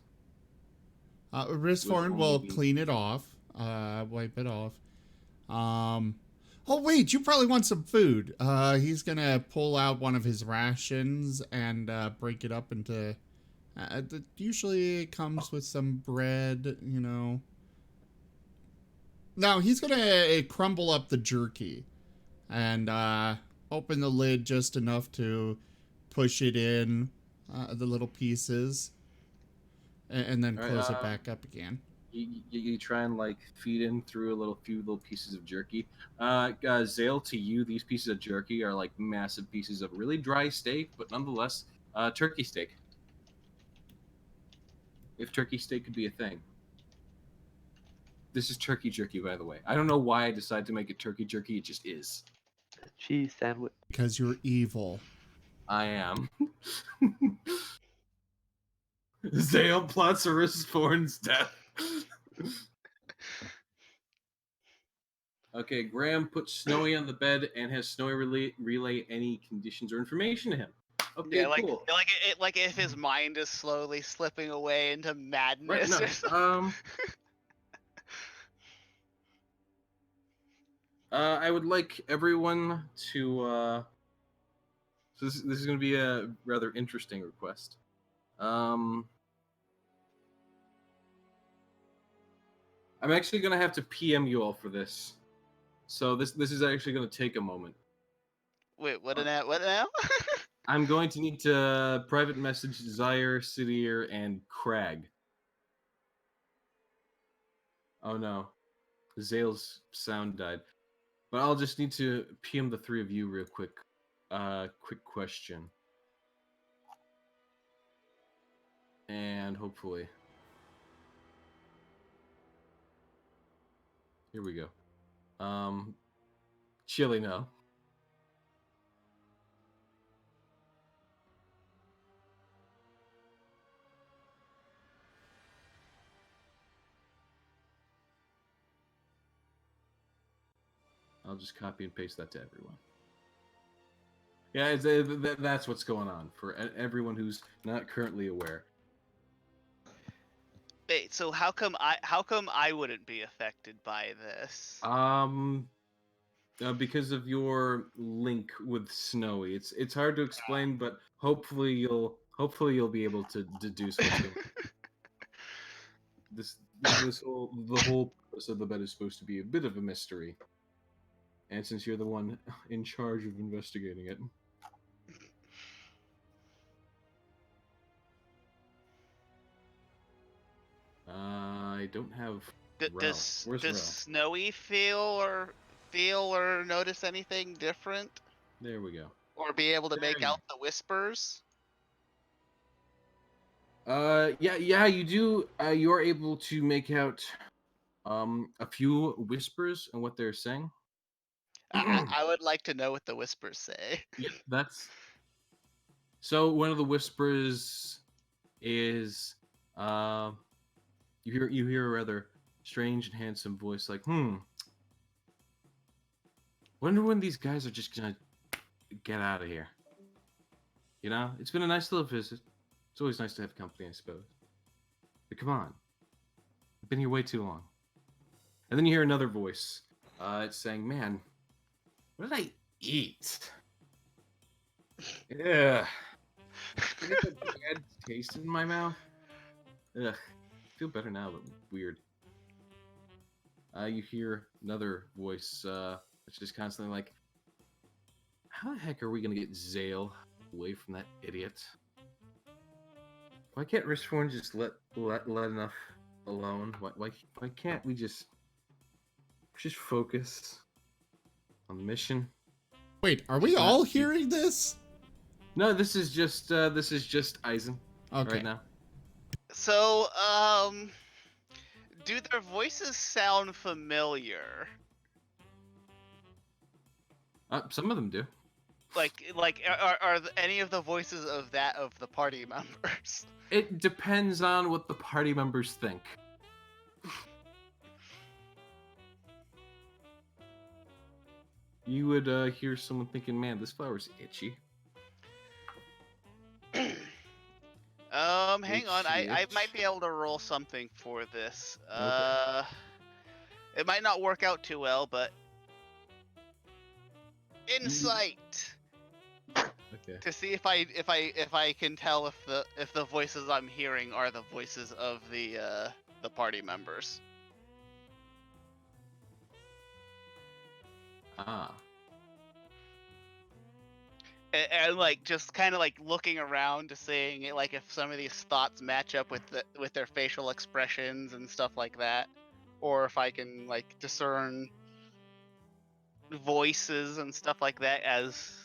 [SPEAKER 1] Risforn will clean it off, wipe it off. Oh wait, you probably want some food. He's gonna pull out one of his rations and break it up into. Usually it comes with some bread, you know. Now he's gonna crumble up the jerky and open the lid just enough to push it in the little pieces, and then close it back up again.
[SPEAKER 2] You try and like feed in through a few little pieces of jerky. Zale, to you, these pieces of jerky are like massive pieces of really dry steak, but nonetheless, turkey steak. If turkey steak could be a thing. This is turkey jerky, by the way. I don't know why I decided to make it turkey jerky. It just is.
[SPEAKER 3] Cheese sandwich.
[SPEAKER 1] Because you're evil.
[SPEAKER 2] I am. Zale plots Risforn's death. Okay, Graham puts Snowy on the bed and has Snowy relay any conditions or information to him. Okay,
[SPEAKER 4] yeah,
[SPEAKER 2] cool.
[SPEAKER 4] Like if his mind is slowly slipping away into madness.
[SPEAKER 2] Right,
[SPEAKER 4] Or something.
[SPEAKER 2] I would like everyone to. So this is going to be a rather interesting request. I'm actually going to have to PM you all for this. So this is actually going to take a moment.
[SPEAKER 4] Wait, what now?
[SPEAKER 2] I'm going to need to private message Zaire, Sidir, and Crag. Oh no. Zale's sound died. But I'll just need to PM the three of you real quick. Quick question. And hopefully. Here we go. Chili, no. I'll just copy and paste that to everyone. Yeah, that's what's going on for everyone who's not currently aware.
[SPEAKER 4] Wait, so how come I wouldn't be affected by this?
[SPEAKER 2] Because of your link with Snowy, it's hard to explain, but hopefully you'll be able to deduce what's going on. The whole purpose of the bed is supposed to be a bit of a mystery, and since you're the one in charge of investigating it. I don't have.
[SPEAKER 4] Does Snowy feel or notice anything different?
[SPEAKER 2] There we go.
[SPEAKER 4] Or be able to make out the whispers?
[SPEAKER 2] Yeah, you do. You're able to make out a few whispers and what they're saying.
[SPEAKER 4] I would like to know what the whispers say.
[SPEAKER 2] Yep, that's. So one of the whispers is, you hear a rather strange and handsome voice like, wonder when these guys are just gonna get out of here. You know, it's been a nice little visit. It's always nice to have company, I suppose. But come on, I've been here way too long. And then you hear another voice. It's saying, "Man, what did I eat? Yeah, I get that bad taste in my mouth. Ugh, I feel better now, but weird." You hear another voice, which is constantly like, "How the heck are we gonna get Zale away from that idiot? Why can't Risforn just let enough alone? Why can't we just focus on the mission?"
[SPEAKER 1] Wait, are we all hearing this?
[SPEAKER 2] No, this is just Eisen right now.
[SPEAKER 4] So, do their voices sound familiar?
[SPEAKER 2] Some of them do.
[SPEAKER 4] any of the voices of the party members?
[SPEAKER 2] It depends on what the party members think. You would hear someone thinking, "Man, this flower's itchy."
[SPEAKER 4] Hang on. I
[SPEAKER 2] Itch.
[SPEAKER 4] might be able to roll something for this.
[SPEAKER 2] Okay.
[SPEAKER 4] It might not work out too well, but insight
[SPEAKER 2] Okay.
[SPEAKER 4] to see if I can tell if the voices I'm hearing are the voices of the party members.
[SPEAKER 2] Ah.
[SPEAKER 4] And like just kind of like looking around to seeing like if some of these thoughts match up with their facial expressions and stuff like that, or if I can like discern voices and stuff like that as.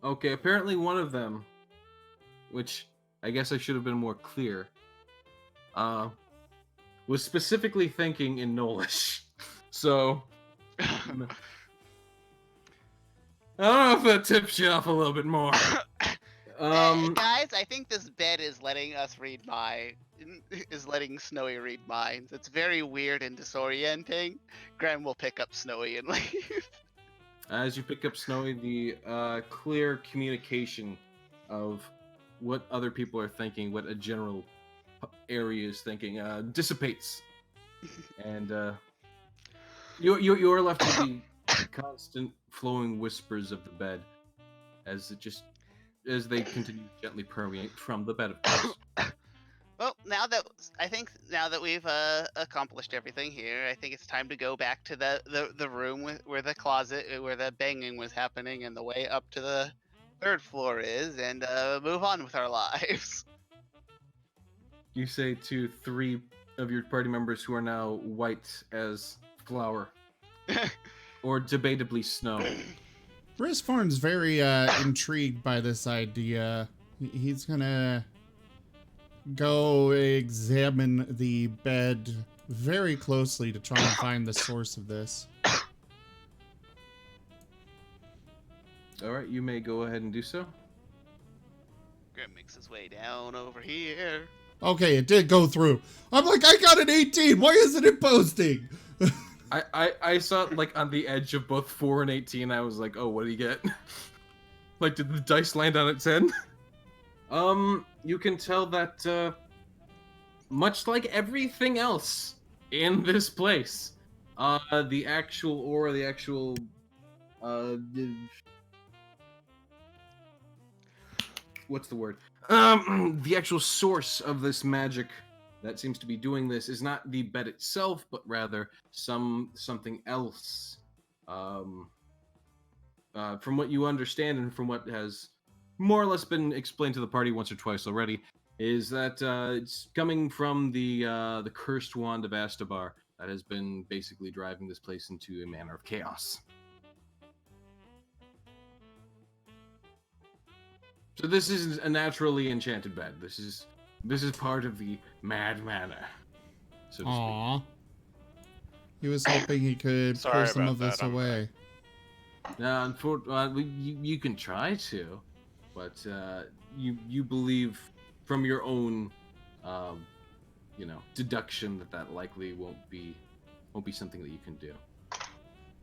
[SPEAKER 2] Okay, apparently one of them, which I guess I should have been more clear, was specifically thinking in Nolish. So, I don't know if that tips you off a little bit more.
[SPEAKER 4] Guys, I think this bed is letting Snowy read minds. It's very weird and disorienting. Graham will pick up Snowy and leave.
[SPEAKER 2] As you pick up Snowy, the clear communication of what other people are thinking, what a general area is thinking, dissipates, and you're left with the constant flowing whispers of the bed as they continue to gently permeate from the bed, of course.
[SPEAKER 4] Well, now that we've accomplished everything here, I think it's time to go back to the room where the closet, where the banging was happening, and the way up to the 3rd floor is, and move on with our lives.
[SPEAKER 2] You say to 3 of your party members who are now white as flour, or debatably snow.
[SPEAKER 1] Risforn's very intrigued by this idea. He's gonna go examine the bed very closely to try and find the source of this.
[SPEAKER 2] Alright, you may go ahead and do so.
[SPEAKER 4] Graham makes his way down over here.
[SPEAKER 1] Okay, it did go through. I'm like, I got an 18. Why isn't it posting?
[SPEAKER 2] I saw it like on the edge of both 4 and 18. I was like, oh, what did he get? Like, did the dice land on its head? You can tell that, much like everything else in this place, the actual aura, what's the word? The actual source of this magic that seems to be doing this is not the bed itself, but rather something else. From what you understand and from what has more or less been explained to the party once or twice already, is that it's coming from the cursed wand of Astabar that has been basically driving this place into a manner of chaos. So this is a naturally enchanted bed. This is part of the Mad Manor, so to speak.
[SPEAKER 1] Aww. He was hoping he could pull
[SPEAKER 5] Sorry
[SPEAKER 1] some
[SPEAKER 5] about
[SPEAKER 1] of this
[SPEAKER 5] that, I'm
[SPEAKER 1] away.
[SPEAKER 2] Now, unfortunately, you can try to, but you believe from your own, deduction that likely won't be something that you can do.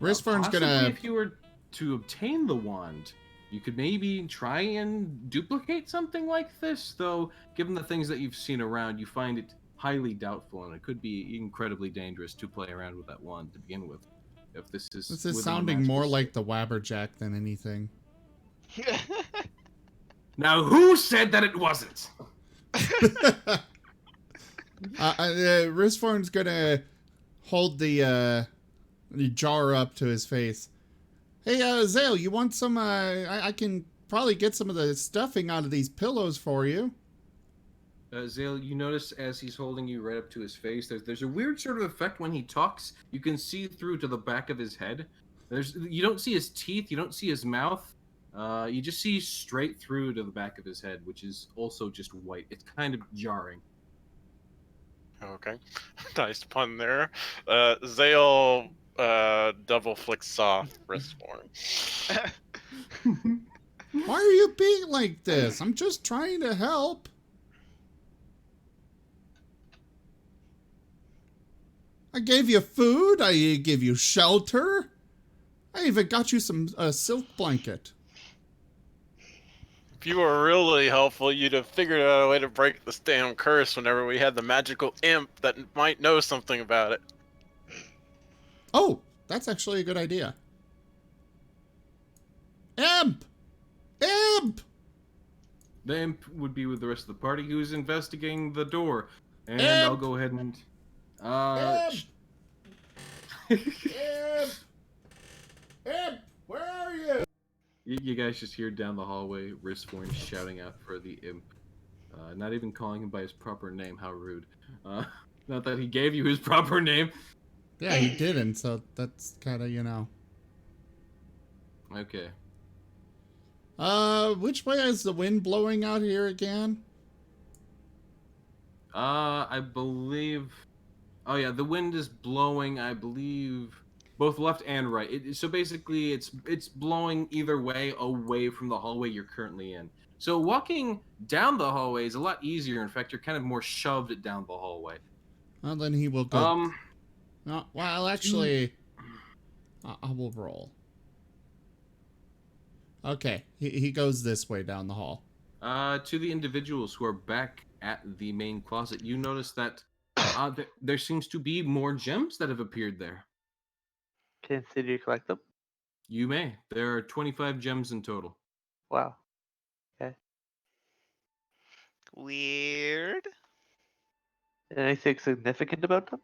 [SPEAKER 1] Risforn's
[SPEAKER 2] Possibly
[SPEAKER 1] gonna.
[SPEAKER 2] if you were to obtain the wand, you could maybe try and duplicate something like this, though given the things that you've seen around, you find it highly doubtful, and it could be incredibly dangerous to play around with that wand to begin with. If this is
[SPEAKER 1] Sounding more like the Wabberjack than anything.
[SPEAKER 2] Now, who said that it wasn't?
[SPEAKER 1] Risforn's gonna hold the jar up to his face. Hey, Zale, you want some, I can probably get some of the stuffing out of these pillows for you.
[SPEAKER 2] Zale, you notice as he's holding you right up to his face, there's a weird sort of effect when he talks. You can see through to the back of his head. You don't see his teeth, you don't see his mouth. You just see straight through to the back of his head, which is also just white. It's kind of jarring.
[SPEAKER 5] Okay. Nice pun there. Zale double flicks off Risforn.
[SPEAKER 1] Why are you being like this? I'm just trying to help. I gave you food. I gave you shelter. I even got you some silk blanket.
[SPEAKER 5] If you were really helpful, you'd have figured out a way to break this damn curse whenever we had the magical imp that might know something about it.
[SPEAKER 1] Oh, that's actually a good idea. Imp! Imp!
[SPEAKER 2] The imp would be with the rest of the party who's investigating the door. And
[SPEAKER 1] Imp!
[SPEAKER 2] I'll go ahead and...
[SPEAKER 1] Imp! Imp! Imp! Where are you?
[SPEAKER 2] You guys just hear down the hallway Ristforn shouting out for the imp. Not even calling him by his proper name. How rude. Not that he gave you his proper name.
[SPEAKER 1] Yeah, he didn't, so that's kind of, you know.
[SPEAKER 2] Okay.
[SPEAKER 1] Which way is the wind blowing out here again?
[SPEAKER 2] I believe... Oh yeah, the wind is blowing, I believe, both left and right. So basically, it's blowing either way away from the hallway you're currently in. So walking down the hallway is a lot easier. In fact, you're kind of more shoved down the hallway.
[SPEAKER 1] Well, then he will go... well, actually, I will roll. Okay, he goes this way down the hall.
[SPEAKER 2] To the individuals who are back at the main closet, you notice that there seems to be more gems that have appeared there.
[SPEAKER 3] Consider you collect them?
[SPEAKER 2] You may. There are 25 gems in total.
[SPEAKER 3] Wow. Okay.
[SPEAKER 4] Weird.
[SPEAKER 3] Anything significant about them?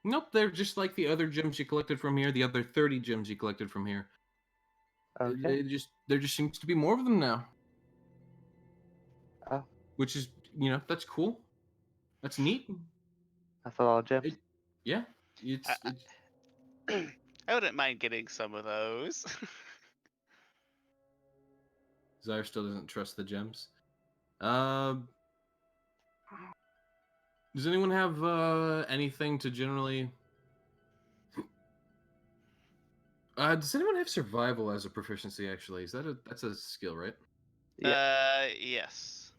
[SPEAKER 2] Nope, they're just like the other gems you collected from here, the other 30 gems you collected from here.
[SPEAKER 3] Okay.
[SPEAKER 2] There just seems to be more of them now.
[SPEAKER 3] Oh.
[SPEAKER 2] Which is, that's cool. That's neat.
[SPEAKER 3] That's a lot of gems.
[SPEAKER 2] Yeah. It's
[SPEAKER 4] I wouldn't mind getting some of those.
[SPEAKER 2] Zyre still doesn't trust the gems. Does anyone have anything to generally... does anyone have survival as a proficiency, actually? That's a skill, right?
[SPEAKER 3] Yeah.
[SPEAKER 4] Yes.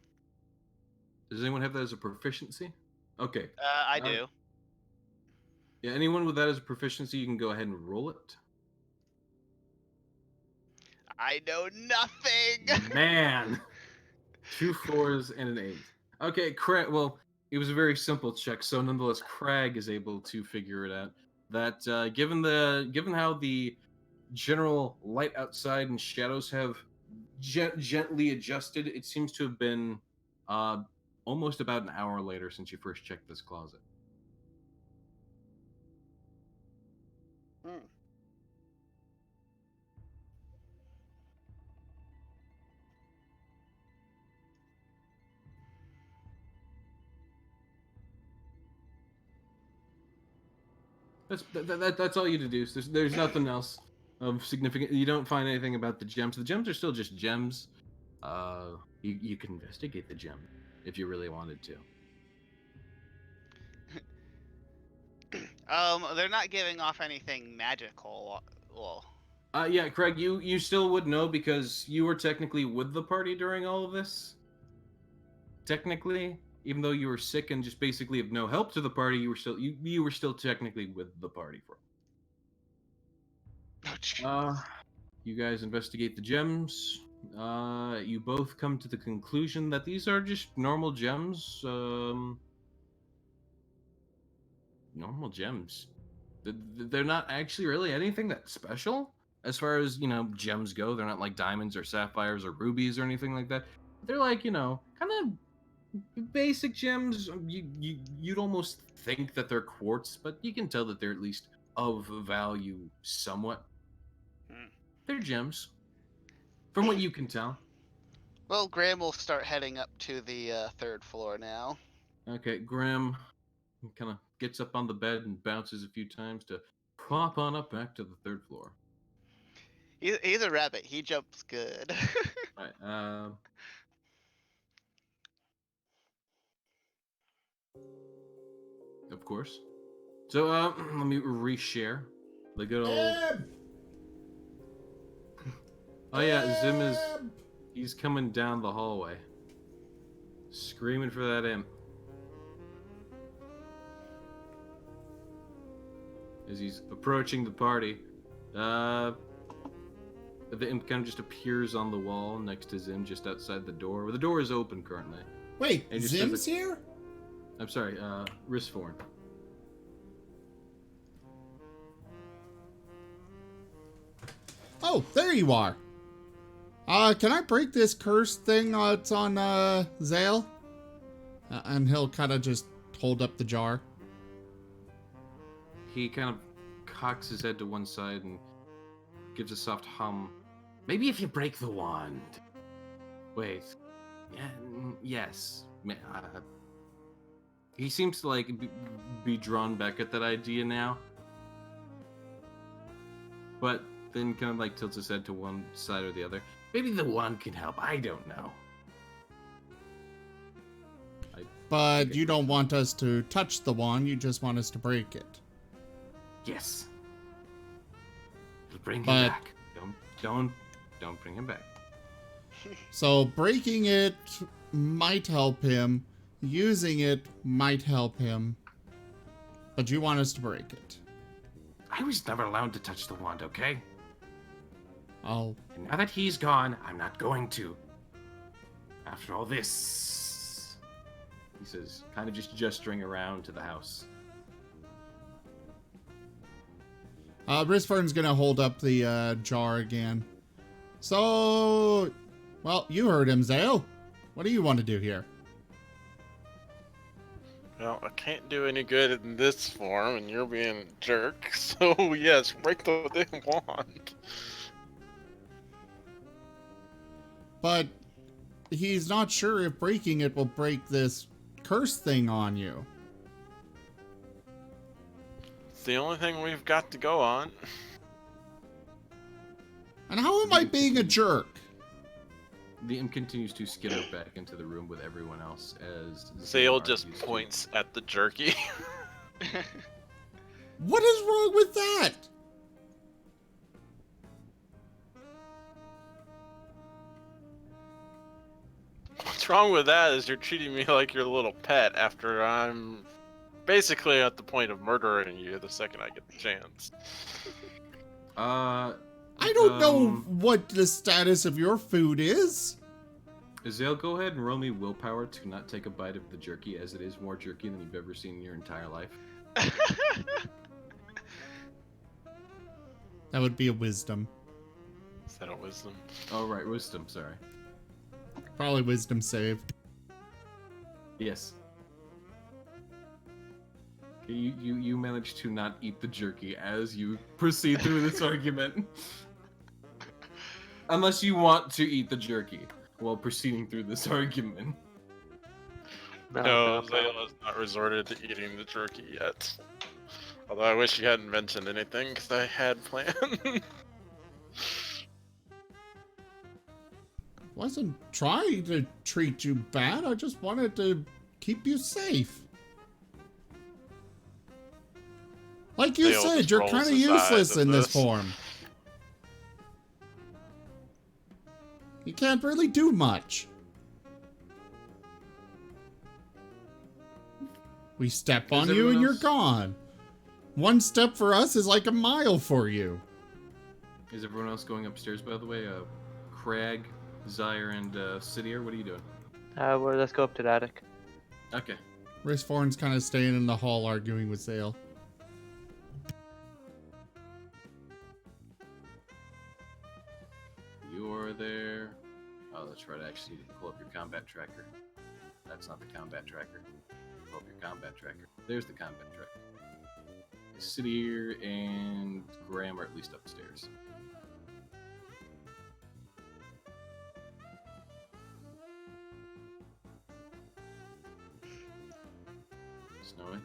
[SPEAKER 2] Does anyone have that as a proficiency? Okay.
[SPEAKER 4] I do.
[SPEAKER 2] Yeah, anyone with that as a proficiency, you can go ahead and roll it.
[SPEAKER 4] I know nothing.
[SPEAKER 2] Man! 2 4s and an 8. Okay, well, it was a very simple check, so nonetheless, Crag is able to figure it out. That given how the general light outside and shadows have gently adjusted, it seems to have been almost about an hour later since you first checked this closet. That's all you deduce. There's nothing else of significant. You don't find anything about the gems. The gems are still just gems. You can investigate the gem if you really wanted to.
[SPEAKER 4] They're not giving off anything magical. Well,
[SPEAKER 2] Yeah, Craig, you still would know because you were technically with the party during all of this. Technically, even though you were sick and just basically of no help to the party, you were still technically with the party for. You guys investigate the gems. You both come to the conclusion that these are just normal gems. Normal gems. They're not actually really anything that special as far as gems go. They're not like diamonds or sapphires or rubies or anything like that. They're like kind of basic gems. You'd almost think that they're quartz, but you can tell that they're at least of value somewhat. They're gems, from what you can tell.
[SPEAKER 4] well, Graham will start heading up to the 3rd floor now.
[SPEAKER 2] Okay, Graham kind of gets up on the bed and bounces a few times to pop on up back to the 3rd floor.
[SPEAKER 4] He's a rabbit. He jumps good.
[SPEAKER 2] Right. Of course. So let me reshare the good old. Oh yeah, Zim is... He's coming down the hallway. Screaming for that imp. As he's approaching the party, the imp kind of just appears on the wall next to Zim, just outside the door. Well, the door is open currently.
[SPEAKER 1] Wait,
[SPEAKER 2] And just
[SPEAKER 1] Zim's here?
[SPEAKER 2] I'm sorry, Risforn.
[SPEAKER 1] Oh, there you are. Can I break this cursed thing that's on, Zale? And he'll kind of just hold up the jar.
[SPEAKER 2] He kind of cocks his head to one side and gives a soft hum. Maybe if you break the wand. Wait. Yeah, yes. He seems to, like, be drawn back at that idea now. But then kind of, like, tilts his head to one side or the other. Maybe the wand can help. I don't know.
[SPEAKER 1] But you don't want us to touch the wand, you just want us to break it.
[SPEAKER 2] Yes. It'll bring him
[SPEAKER 1] But-
[SPEAKER 2] back. Don't bring him back.
[SPEAKER 1] So breaking it might help him, using it might help him, but you want us to break it.
[SPEAKER 2] I was never allowed to touch the wand, okay?
[SPEAKER 1] Oh,
[SPEAKER 2] And now that he's gone, I'm not going to. After all this, he says, kind of just gesturing around to the house.
[SPEAKER 1] Risfern's gonna hold up the jar again. So, well, you heard him, Zale. What do you want to do here?
[SPEAKER 5] Well, I can't do any good in this form, and you're being a jerk. So yes, break the damn wand.
[SPEAKER 1] But he's not sure if breaking it will break this curse thing on you.
[SPEAKER 5] It's the only thing we've got to go on.
[SPEAKER 1] And how am I being a jerk?
[SPEAKER 2] The imp continues to skitter back into the room with everyone else as
[SPEAKER 5] Zale
[SPEAKER 2] Zimar
[SPEAKER 5] just
[SPEAKER 2] argues to-
[SPEAKER 5] points at the jerky.
[SPEAKER 1] What is wrong with that?
[SPEAKER 5] What's wrong with that is you're treating me like your little pet after I'm basically at the point of murdering you the second I get the chance.
[SPEAKER 1] I don't know what the status of your food is.
[SPEAKER 2] Zale, go ahead and roll me willpower to not take a bite of the jerky, as it is more jerky than you've ever seen in your entire life.
[SPEAKER 1] That would be a wisdom.
[SPEAKER 5] Is that a wisdom?
[SPEAKER 2] Oh, right, wisdom, sorry.
[SPEAKER 1] Probably wisdom save.
[SPEAKER 2] Yes. You managed to not eat the jerky as you proceed through this argument. Unless you want to eat the jerky while proceeding through this argument.
[SPEAKER 5] No, Zale has not resorted to eating the jerky yet. Although I wish you hadn't mentioned anything, because I had planned.
[SPEAKER 1] Wasn't trying to treat you bad. I just wanted to keep you safe. Like you
[SPEAKER 5] Zale
[SPEAKER 1] said,
[SPEAKER 5] just
[SPEAKER 1] you're
[SPEAKER 5] rolls
[SPEAKER 1] kind of
[SPEAKER 5] his
[SPEAKER 1] useless
[SPEAKER 5] eyes at
[SPEAKER 1] in this
[SPEAKER 5] this.
[SPEAKER 1] form. You can't really do much. We step on you and you're gone. One step for us is like a mile for you.
[SPEAKER 2] Is everyone else going upstairs, by the way? Crag, Zyre, and Sidier, what are you doing?
[SPEAKER 3] Let's go up to the attic.
[SPEAKER 2] Okay.
[SPEAKER 1] Risforn's kind of staying in the hall arguing with Zale.
[SPEAKER 2] You're there. Oh, that's right. I actually need to pull up your combat tracker. That's not the combat tracker. Pull up your combat tracker. There's the combat tracker. Sidier and Graham are at least upstairs. Snowy,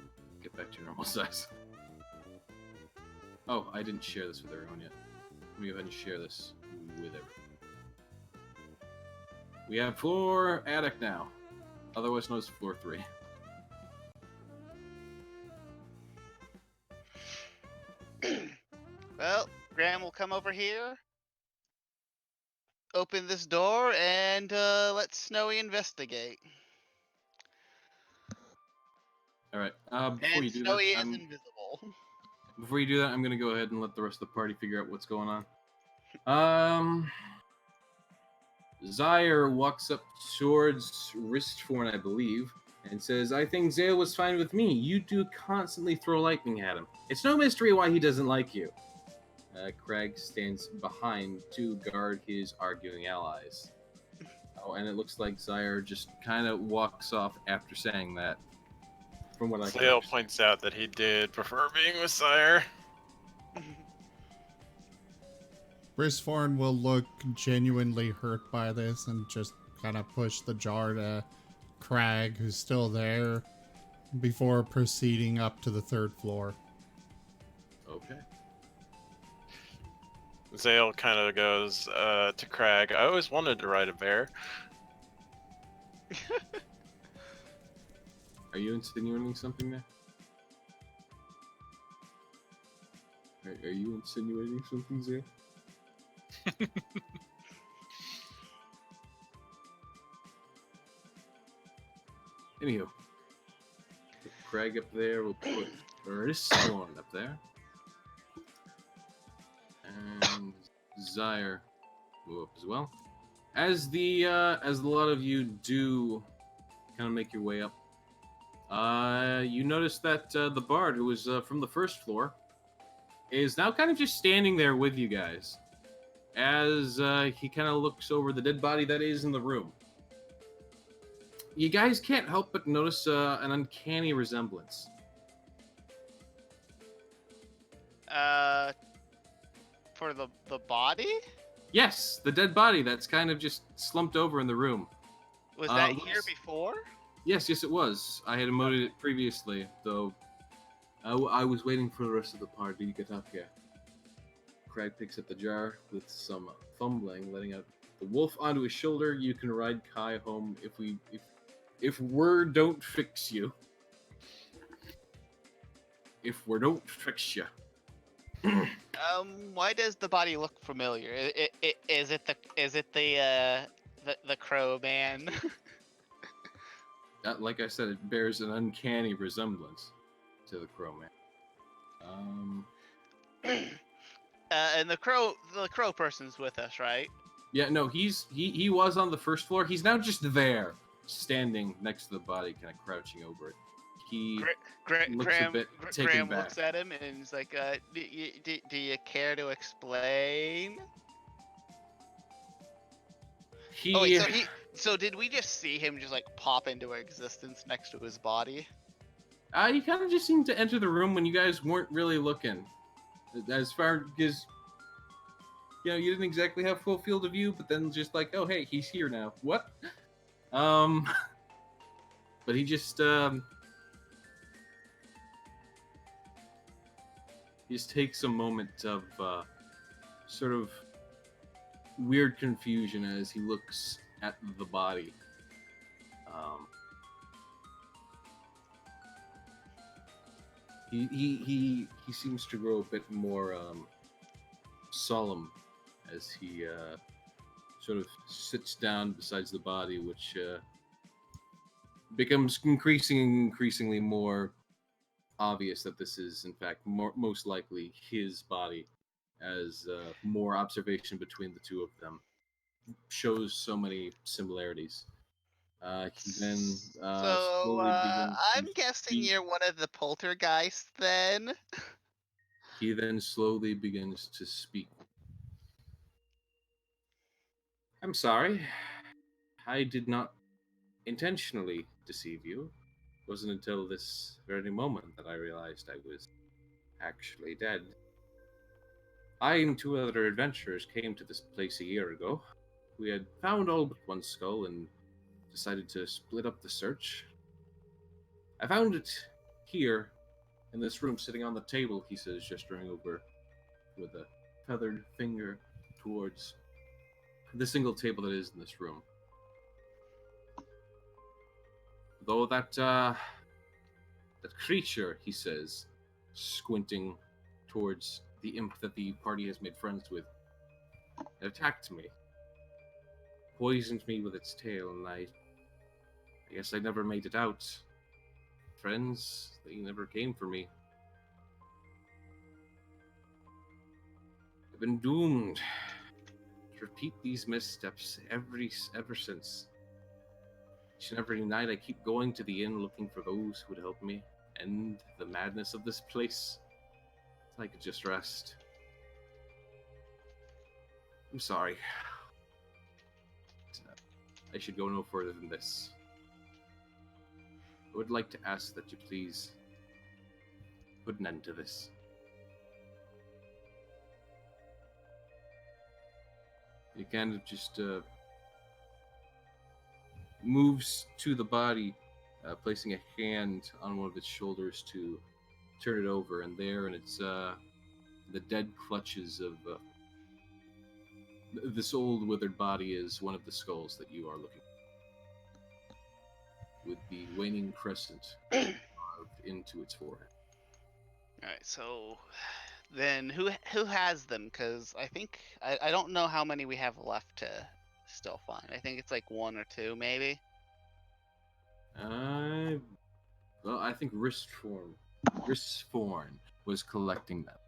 [SPEAKER 2] get back to your normal size. Oh, I didn't share this with everyone yet. Let me go ahead and share this with everyone. We have floor attic now, otherwise known as floor 3.
[SPEAKER 4] Well, Graham will come over here. open this door and let Snowy investigate.
[SPEAKER 2] All right. Before
[SPEAKER 4] And
[SPEAKER 2] you do
[SPEAKER 4] Snowy
[SPEAKER 2] that,
[SPEAKER 4] is invisible.
[SPEAKER 2] before you do that, I'm gonna go ahead and let the rest of the party figure out what's going on. Zyre walks up towards Wristforn, I believe, and says, "I think Zale was fine with me. You do constantly throw lightning at him. It's no mystery why he doesn't like you." Craig stands behind to guard his arguing allies. Oh, and it looks like Zyre just kind of walks off after saying that. From what I can
[SPEAKER 5] Zale
[SPEAKER 2] understand.
[SPEAKER 5] points out that he did prefer being with Sire.
[SPEAKER 1] Brisforn will look genuinely hurt by this and just kind of push the jar to Crag, who's still there, before proceeding up to the 3rd floor.
[SPEAKER 2] Okay.
[SPEAKER 5] Zale kind of goes to Crag, "I always wanted to ride a bear."
[SPEAKER 2] Are you insinuating something there? Are you insinuating something, Zale? Anywho, put Craig up there. We'll put Wristforn up there, and Zyre will up as well. As a lot of you do kind of make your way up, you notice that the bard, who was from the 1st floor, is now kind of just standing there with you guys, as he kind of looks over the dead body that is in the room. You guys can't help but notice an uncanny resemblance.
[SPEAKER 4] For the body?
[SPEAKER 2] Yes, the dead body that's kind of just slumped over in the room.
[SPEAKER 4] Was that here before?
[SPEAKER 2] Yes, it was. I had emoted it previously, though I was waiting for the rest of the party to get up here. Craig picks up the jar with some fumbling, letting out the wolf onto his shoulder. "You can ride Kai home if word don't fix you. If we don't fix you."
[SPEAKER 4] Why does the body look familiar? Is it the crow man?
[SPEAKER 2] Like I said, it bears an uncanny resemblance to the crow man.
[SPEAKER 4] And the crow person's with us, right?
[SPEAKER 2] Yeah, no, he was on the 1st floor. He's now just there, standing next to the body, kind of crouching over it. He looks a bit taken
[SPEAKER 4] Graham
[SPEAKER 2] back.
[SPEAKER 4] looks at him and he's like, do you care to explain? So did we just see him just like pop into existence next to his body?
[SPEAKER 2] He kind of just seemed to enter the room when you guys weren't really looking. As far as, you didn't exactly have full field of view, but then just like, oh, hey, he's here now. What? But he just takes a moment of sort of weird confusion as he looks at the body. He seems to grow a bit more solemn as he sort of sits down beside the body, which becomes increasingly more obvious that this is, in fact, most likely his body, as more observation between the two of them shows so many similarities. He then slowly begins
[SPEAKER 4] I'm
[SPEAKER 2] to
[SPEAKER 4] guessing
[SPEAKER 2] speak.
[SPEAKER 4] you're one of the poltergeists then?
[SPEAKER 2] He then slowly begins to speak. "I'm sorry. I did not intentionally deceive you. It wasn't until this very moment that I realized I was actually dead. I and 2 other adventurers came to this place a year ago. We had found all but one skull and decided to split up the search. I found it here, in this room, sitting on the table," he says, gesturing over with a feathered finger towards the single table that is in this room. "Though that creature," he says, squinting towards the imp that the party has made friends with, "it attacked me. poisoned me with its tail, and I guess I never made it out. Friends, they never came for me. I've been doomed to repeat these missteps ever since. Each and every night I keep going to the inn looking for those who would help me end the madness of this place. So I could just rest. I'm sorry. I should go no further than this. I would like to ask that you please put an end to this. He kind of just moves to the body, placing a hand on one of its shoulders to turn it over, and there in its the dead clutches of this old withered body is one of the skulls that you are looking for, with the waning crescent carved into its forehead.
[SPEAKER 4] All right, so then who has them? Because I think I don't know how many we have left to still find. I think it's like 1 or 2, maybe.
[SPEAKER 2] Well, I think Ristforn was collecting them.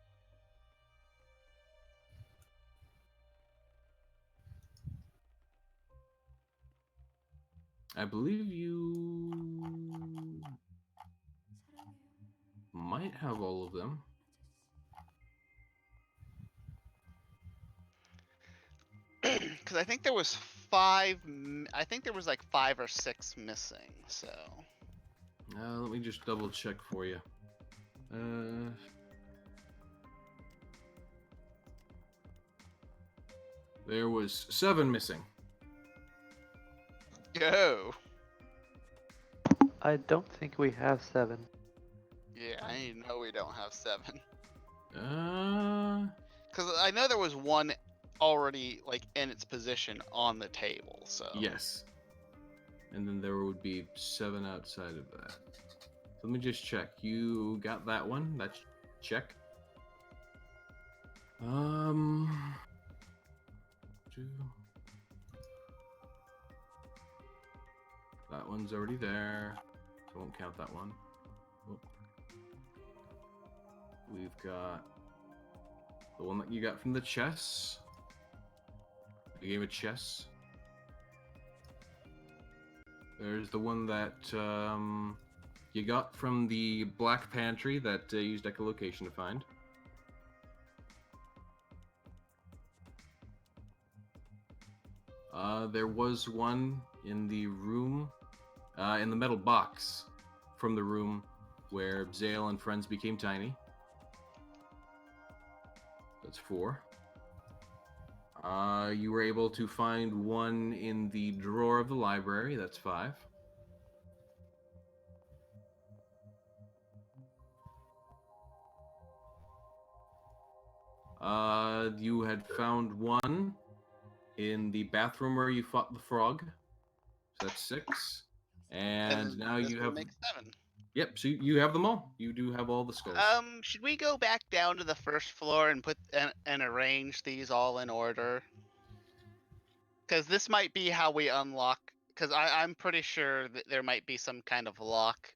[SPEAKER 2] I believe you might have all of them.
[SPEAKER 4] Because I think there was 5. I think there was like 5 or 6 missing. So.
[SPEAKER 2] Let me just double check for you. There was 7 missing.
[SPEAKER 4] Go.
[SPEAKER 3] I don't think we have 7.
[SPEAKER 4] Yeah, I know we don't have 7.
[SPEAKER 2] Uh,
[SPEAKER 4] Because I know there was 1 already like in its position on the table. So.
[SPEAKER 2] yes. And then there would be 7 outside of that. Let me just check. You got that one? That's check. 2. That one's already there. So I won't count that one. Oh. We've got the one that you got from the chess. The game of chess. There's the one that you got from the black pantry that used echolocation to find. There was one in the room, in the metal box from the room where Zale and friends became tiny. That's 4. You were able to find one in the drawer of the library. That's 5. You had found one in the bathroom where you fought the frog. So that's 6. And now
[SPEAKER 4] this
[SPEAKER 2] you
[SPEAKER 4] will
[SPEAKER 2] have...
[SPEAKER 4] make 7.
[SPEAKER 2] Yep, so you have them all. You do have all the skulls.
[SPEAKER 4] Should we go back down to the first floor and put and arrange these all in order? Because this might be how we unlock. Because I'm pretty sure that there might be some kind of lock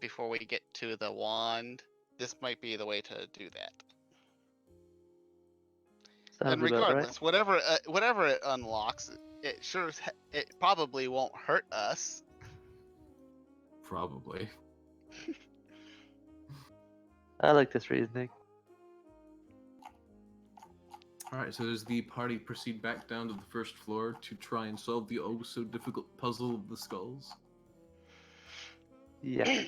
[SPEAKER 4] before we get to the wand. This might be the way to do that.
[SPEAKER 3] Sounds
[SPEAKER 4] And
[SPEAKER 3] about
[SPEAKER 4] regardless, whatever it unlocks, it probably won't hurt us.
[SPEAKER 2] Probably.
[SPEAKER 3] I like this reasoning.
[SPEAKER 2] Alright, so does the party proceed back down to the first floor to try and solve the oh-so-difficult puzzle of the skulls?
[SPEAKER 3] Yeah.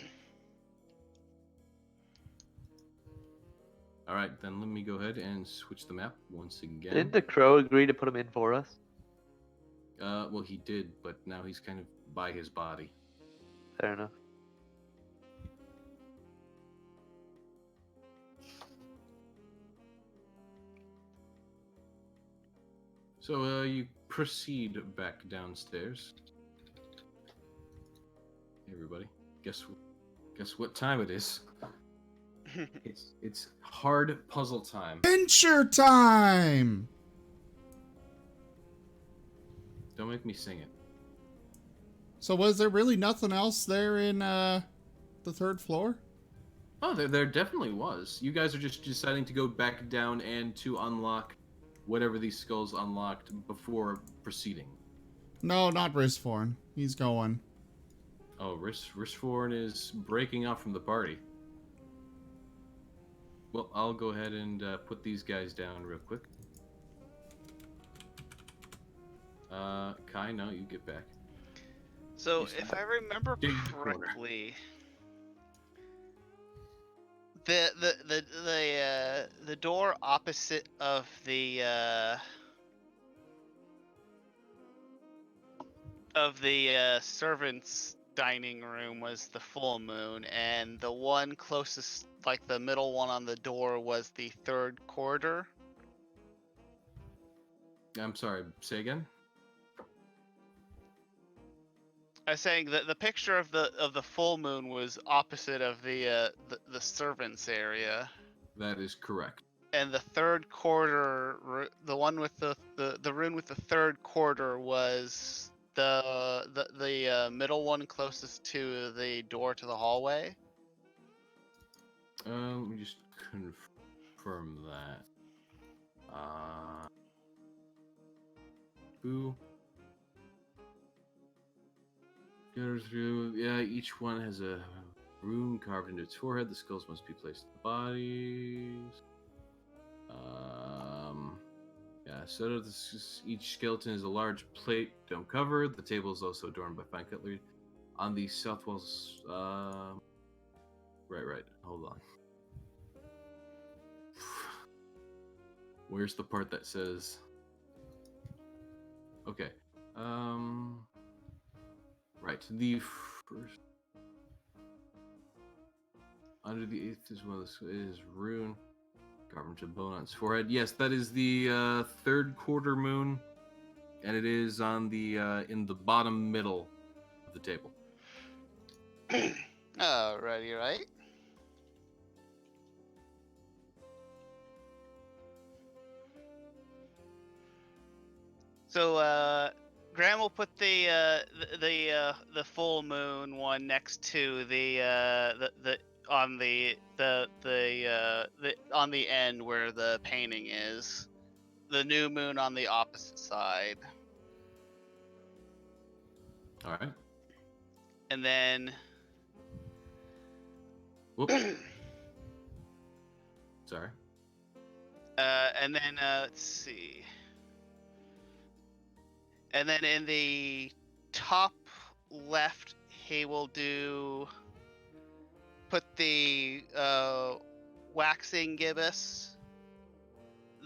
[SPEAKER 2] Alright, then let me go ahead and switch the map once again.
[SPEAKER 3] Didn't the crow agree to put him in for us?
[SPEAKER 2] Well, he did, but now he's kind of by his body.
[SPEAKER 3] Fair enough.
[SPEAKER 2] So, you proceed back downstairs. Hey, everybody. Guess what time it is? It's hard puzzle time.
[SPEAKER 1] Adventure time!
[SPEAKER 2] Don't make me sing it.
[SPEAKER 1] So was there really nothing else there in the 3rd floor?
[SPEAKER 2] Oh, there definitely was. You guys are just deciding to go back down and to unlock whatever these skulls unlocked before proceeding.
[SPEAKER 1] No, not Risforn. He's going.
[SPEAKER 2] Oh, Rishforn is breaking off from the party. Well, I'll go ahead and put these guys down real quick. Kai, no, you get back.
[SPEAKER 4] So, if I remember
[SPEAKER 2] Dig corner.
[SPEAKER 4] correctly, the door opposite of the servants' dining room was the full moon, and the one closest, like the middle one on the door, was the 3rd quarter.
[SPEAKER 2] I'm sorry, say again?
[SPEAKER 4] I was saying that the picture of the full moon was opposite of the servants area,
[SPEAKER 2] That is correct.
[SPEAKER 4] and the 3rd quarter, the one with the rune with the 3rd quarter was the middle one closest to the door to the hallway.
[SPEAKER 2] Let me just confirm that. Boo. Go through. Yeah, each one has a rune carved into its forehead. The skulls must be placed in the bodies. Yeah, so each skeleton is a large plate dome covered. The table is also adorned by fine cutlery. On the south walls, right. Hold on. Where's the part that says? Okay. Right. The first under the 8th is one of the is rune. Carved into bone on its forehead. Yes, that is the 3rd quarter moon, and it is on the in the bottom middle of the table.
[SPEAKER 4] Alrighty, right. So Graham will put the full moon one next to the on the on the end where the painting is. The new moon on the opposite side.
[SPEAKER 2] All right.
[SPEAKER 4] And then
[SPEAKER 2] Whoop. Sorry.
[SPEAKER 4] and then let's see. And then in the top left, he will put the waxing gibbous.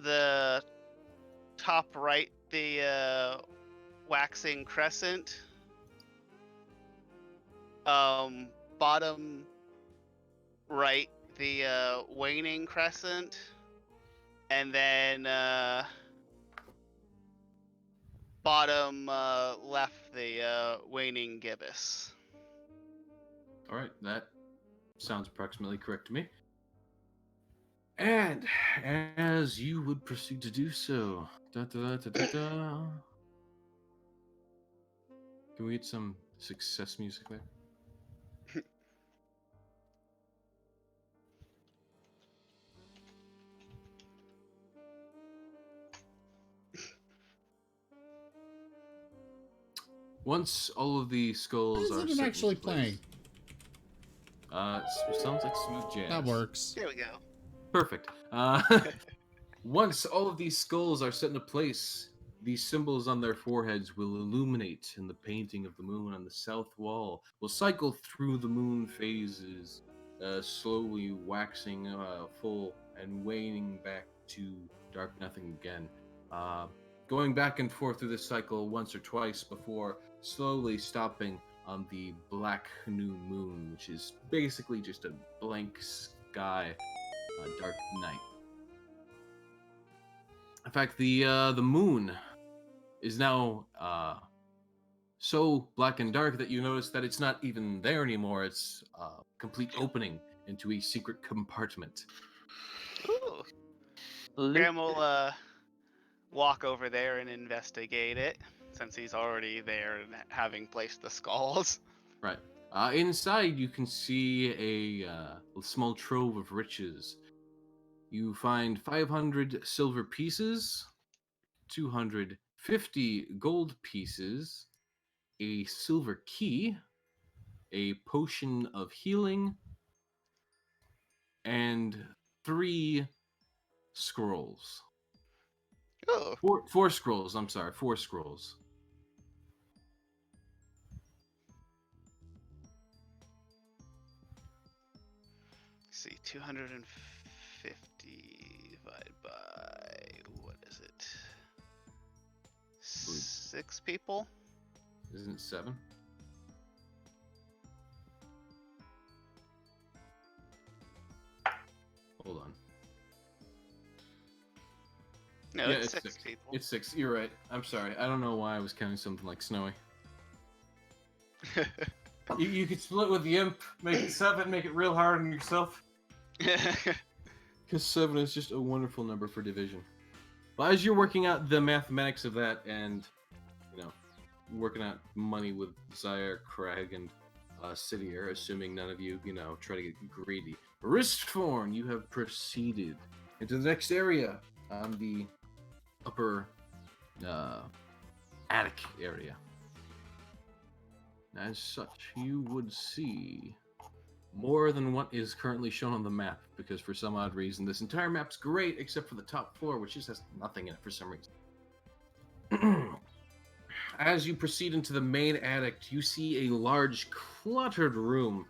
[SPEAKER 4] The top right, the waxing crescent. Bottom right, the waning crescent. And then bottom left, the waning gibbous.
[SPEAKER 2] All right, that sounds approximately correct to me. And as you would proceed to do so, can we get some success music there? Once all of the skulls
[SPEAKER 1] Why
[SPEAKER 2] are
[SPEAKER 1] isn't it actually playing?
[SPEAKER 2] Sounds like smooth jazz.
[SPEAKER 1] That works.
[SPEAKER 4] There we go.
[SPEAKER 2] Perfect. Once all of these skulls are set into place, the symbols on their foreheads will illuminate, and the painting of the moon on the south wall will cycle through the moon phases, slowly waxing full and waning back to dark nothing again. Going back and forth through this cycle once or twice before slowly stopping on the black new moon, which is basically just a blank sky, dark night. In fact, the moon is now so black and dark that you notice that it's not even there anymore. It's a complete opening into a secret compartment.
[SPEAKER 4] Ooh. Graham will walk over there and investigate it. since he's already there and having placed the skulls.
[SPEAKER 2] Right. Inside, you can see a small trove of riches. You find 500 silver pieces, 250 gold pieces, a silver key, a potion of healing, and 3 scrolls.
[SPEAKER 4] Oh.
[SPEAKER 2] Four scrolls, I'm sorry, 4 scrolls.
[SPEAKER 4] Let's see, 250 divided by, what is it? 6 people?
[SPEAKER 2] Isn't it 7? Hold on.
[SPEAKER 4] No,
[SPEAKER 2] Yeah,
[SPEAKER 4] it's
[SPEAKER 2] it's
[SPEAKER 4] 6 people.
[SPEAKER 2] It's 6. You're right. I'm sorry. I don't know why I was counting something like Snowy. You could split with the imp, make it 7, make it real hard on yourself. Because 7 is just a wonderful number for division. Well, as you're working out the mathematics of that and, working out money with Zaire, Craig, and Sidier, assuming none of you, try to get greedy. Wristforn, you have proceeded into the next area on the upper attic area. As such, you would see more than what is currently shown on the map, because for some odd reason, this entire map's great except for the top floor, which just has nothing in it for some reason. As you proceed into the main attic, you see a large, cluttered room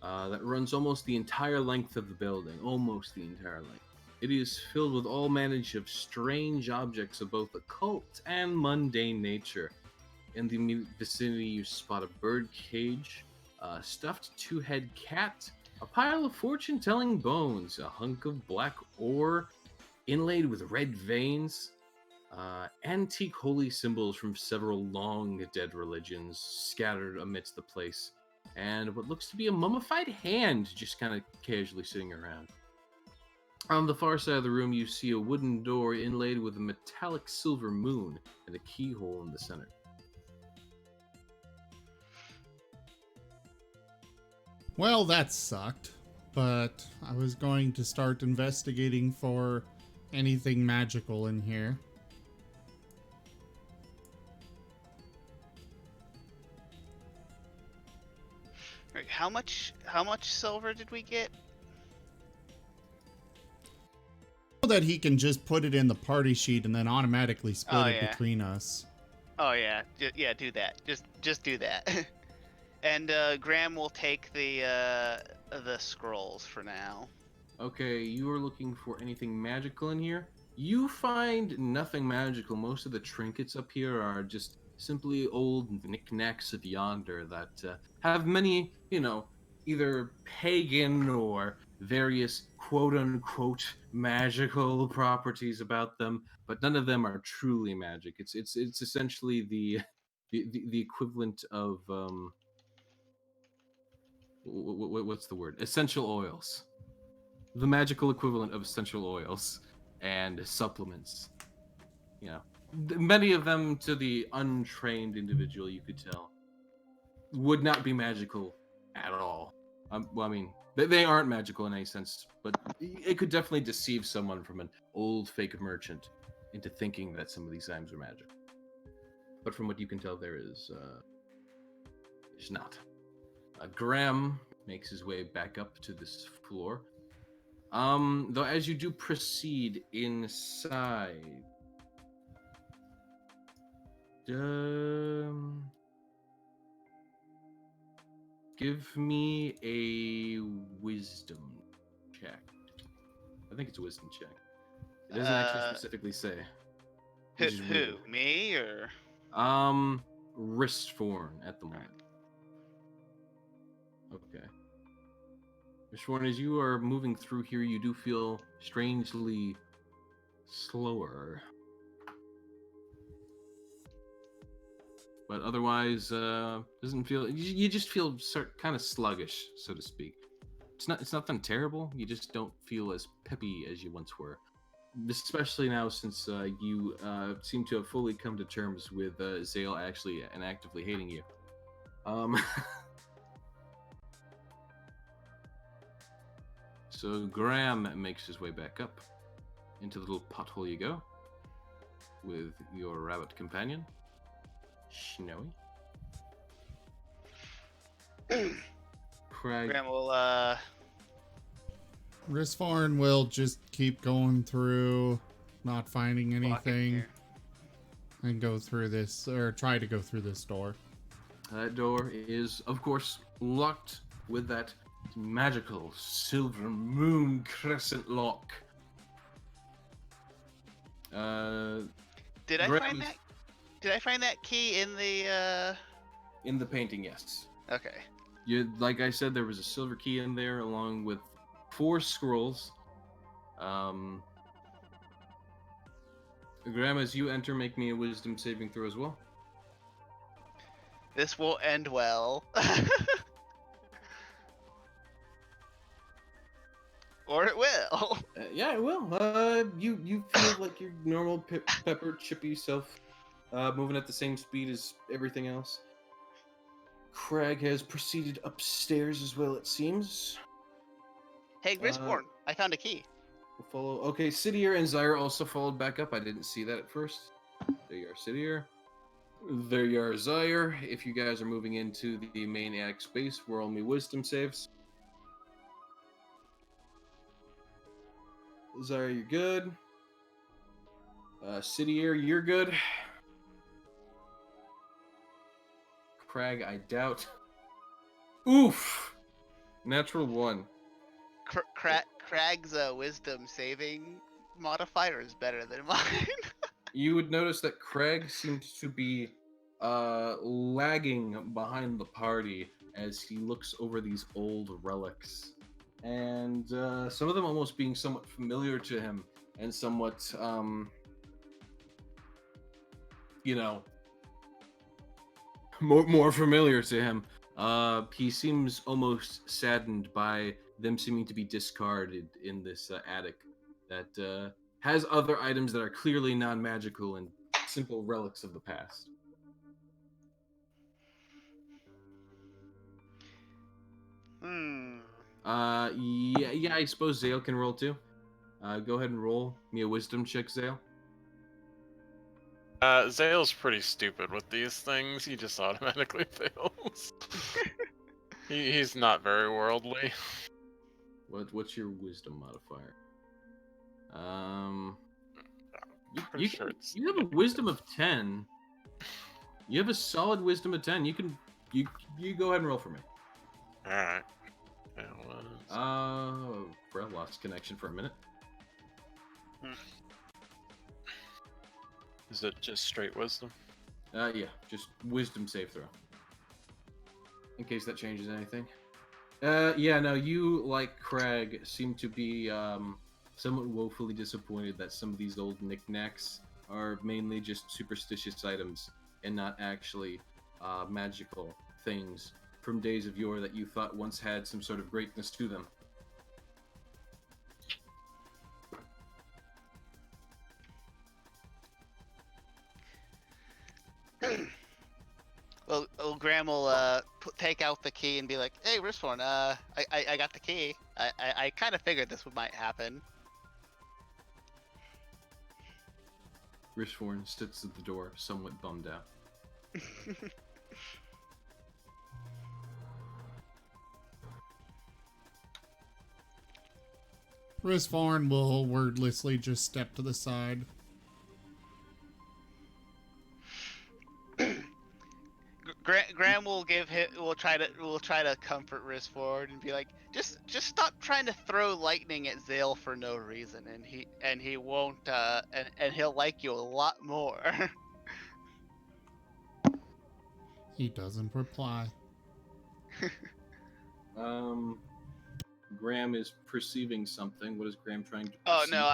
[SPEAKER 2] that runs almost the entire length of the building. Almost the entire length. It is filled with all manner of strange objects of both occult and mundane nature. In the immediate vicinity, you spot a bird cage, a stuffed 2-head cat, a pile of fortune-telling bones, a hunk of black ore inlaid with red veins, antique holy symbols from several long-dead religions scattered amidst the place, and what looks to be a mummified hand just kind of casually sitting around. On the far side of the room, you see a wooden door inlaid with a metallic silver moon and a keyhole in the center.
[SPEAKER 1] Well, that sucked, but I was going to start investigating for anything magical in here.
[SPEAKER 4] Right, how much silver did we get?
[SPEAKER 1] That he can just put it in the party sheet and then automatically split it between us.
[SPEAKER 4] Oh yeah, yeah, do that. Just do that. And Graham will take the scrolls for now.
[SPEAKER 2] Okay, you are looking for anything magical in here? You find nothing magical. Most of the trinkets up here are just simply old knickknacks of yonder that have many, either pagan or various quote-unquote magical properties about them, but none of them are truly magic. It's essentially the equivalent of what's the word? Essential oils. The magical equivalent of essential oils and supplements. Many of them, to the untrained individual, you could tell, would not be magical at all. Well, I mean, they aren't magical in any sense, but it could definitely deceive someone from an old fake merchant into thinking that some of these items are magic. But from what you can tell, there's not. Graham makes his way back up to this floor. Though as you do proceed inside, give me a wisdom check. I think it's a wisdom check. It doesn't actually specifically say.
[SPEAKER 4] Who? Me or?
[SPEAKER 2] Wristforn at the moment. Okay. Wristforn, as you are moving through here, you do feel strangely slower. But otherwise, doesn't feel. You just feel kind of sluggish, so to speak. It's nothing terrible. You just don't feel as peppy as you once were. especially now since you seem to have fully come to terms with Zale actually and actively hating you. So Graham makes his way back up. Into the little pothole you go. With your rabbit companion, Snowy. Craig.
[SPEAKER 4] Graham will,
[SPEAKER 1] Risforn will just keep going through, not finding
[SPEAKER 4] walk in
[SPEAKER 1] anything,
[SPEAKER 4] here.
[SPEAKER 1] and go through this, or try to go through this door.
[SPEAKER 2] That door is, of course, locked with that magical silver moon crescent lock.
[SPEAKER 4] Did I
[SPEAKER 2] Graham
[SPEAKER 4] find
[SPEAKER 2] is-
[SPEAKER 4] that? Did I find that key in the?
[SPEAKER 2] In the painting, yes.
[SPEAKER 4] Okay.
[SPEAKER 2] You, like I said, there was a silver key in there along with 4 scrolls. Graham, as you enter, make me a wisdom saving throw as well.
[SPEAKER 4] This will end well. Or it will.
[SPEAKER 2] Yeah, it will. You feel like your normal pepper chippy self, moving at the same speed as everything else. Craig has proceeded upstairs as well, it seems.
[SPEAKER 4] Hey, Grisborn, I found a key.
[SPEAKER 2] We'll follow. Okay, Sidier and Zyre also followed back up. I didn't see that at first. There you are, Sidier. There you are, Zyre. If you guys are moving into the main attic space, roll me wisdom saves. Zyre, you're good. Sidier, you're good. Craig, I doubt. Oof! Natural 1.
[SPEAKER 4] Crag's wisdom saving modifier is better than mine.
[SPEAKER 2] You would notice that Craig seems to be lagging behind the party as he looks over these old relics. And some of them almost being somewhat familiar to him and somewhat, more familiar to him. He seems almost saddened by them seeming to be discarded in this attic that has other items that are clearly non-magical and simple relics of the past. Yeah, I suppose Zale can roll too. Go ahead and roll me a wisdom check, Zale.
[SPEAKER 5] Zale's pretty stupid with these things. He just automatically fails. He's not very worldly.
[SPEAKER 2] What's your wisdom modifier? You have a wisdom of 10. You have a solid wisdom of 10. You go ahead and roll for me.
[SPEAKER 5] All right.
[SPEAKER 2] Brett lost connection for a minute.
[SPEAKER 5] Is it just straight wisdom?
[SPEAKER 2] Yeah, just wisdom save throw. In case that changes anything. Yeah, no, you, like Craig, seem to be somewhat woefully disappointed that some of these old knickknacks are mainly just superstitious items and not actually magical things from days of yore that you thought once had some sort of greatness to them.
[SPEAKER 4] Well, Graham will take out the key and be like, "Hey, Risforn, I got the key. I kind of figured this might happen."
[SPEAKER 2] Rishforn sits at the door, somewhat bummed out.
[SPEAKER 1] Risforn will wordlessly just step to the side.
[SPEAKER 4] Graham will try to comfort Risford and be like, just stop trying to throw lightning at Zale for no reason, and he won't and he'll like you a lot more.
[SPEAKER 1] He doesn't reply.
[SPEAKER 2] Graham is perceiving something. What is Graham trying to perceive?
[SPEAKER 4] Oh no,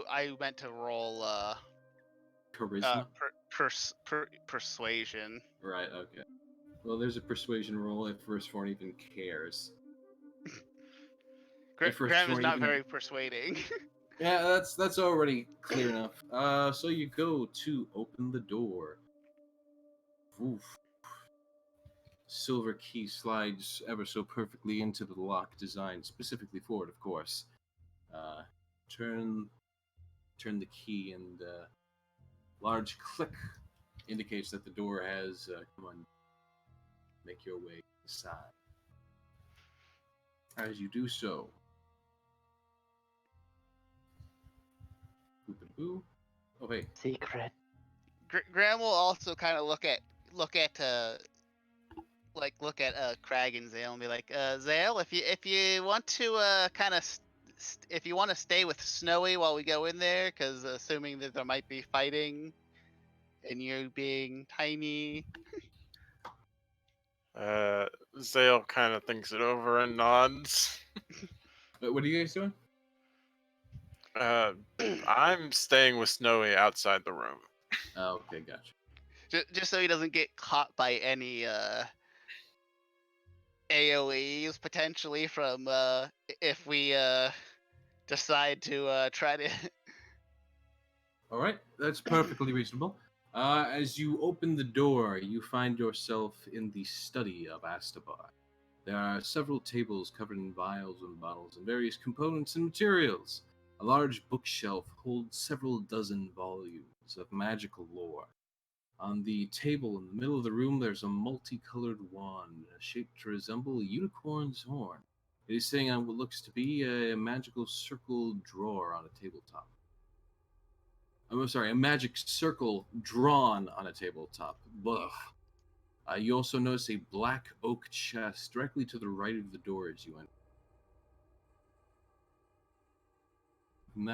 [SPEAKER 4] I meant to roll
[SPEAKER 2] Charisma?
[SPEAKER 4] persuasion.
[SPEAKER 2] Right, okay. Well, there's a persuasion roll if Rishforn even cares.
[SPEAKER 4] Graham is not very persuading.
[SPEAKER 2] Yeah, that's already clear enough. So you go to open the door. Oof. Silver key slides ever so perfectly into the lock, designed specifically for it, of course. Turn the key, and large click indicates that the door has come on. Make your way inside. As you do so, boop and boo. Oh hey,
[SPEAKER 3] Secret.
[SPEAKER 4] Graham will also kind of look at Crag and Zale and be like, Zale, if you want to kind of if you want to stay with Snowy while we go in there, because assuming that there might be fighting, and you being tiny.
[SPEAKER 5] Zale kind of thinks it over and nods.
[SPEAKER 2] what are you guys doing?
[SPEAKER 5] I'm staying with Snowy outside the room.
[SPEAKER 2] Oh, okay, gotcha.
[SPEAKER 4] Just so he doesn't get caught by any AoEs potentially from if we decide to try to.
[SPEAKER 2] All right, that's perfectly reasonable. As you open the door, you find yourself in the study of Astabar. There are several tables covered in vials and bottles and various components and materials. A large bookshelf holds several dozen volumes of magical lore. On the table in the middle of the room, there's a multicolored wand shaped to resemble a unicorn's horn. It is sitting on what looks to be a magical circle drawer on a tabletop. I'm sorry, a magic circle drawn on a tabletop. Ugh. You also notice a black oak chest directly to the right of the door as you enter. And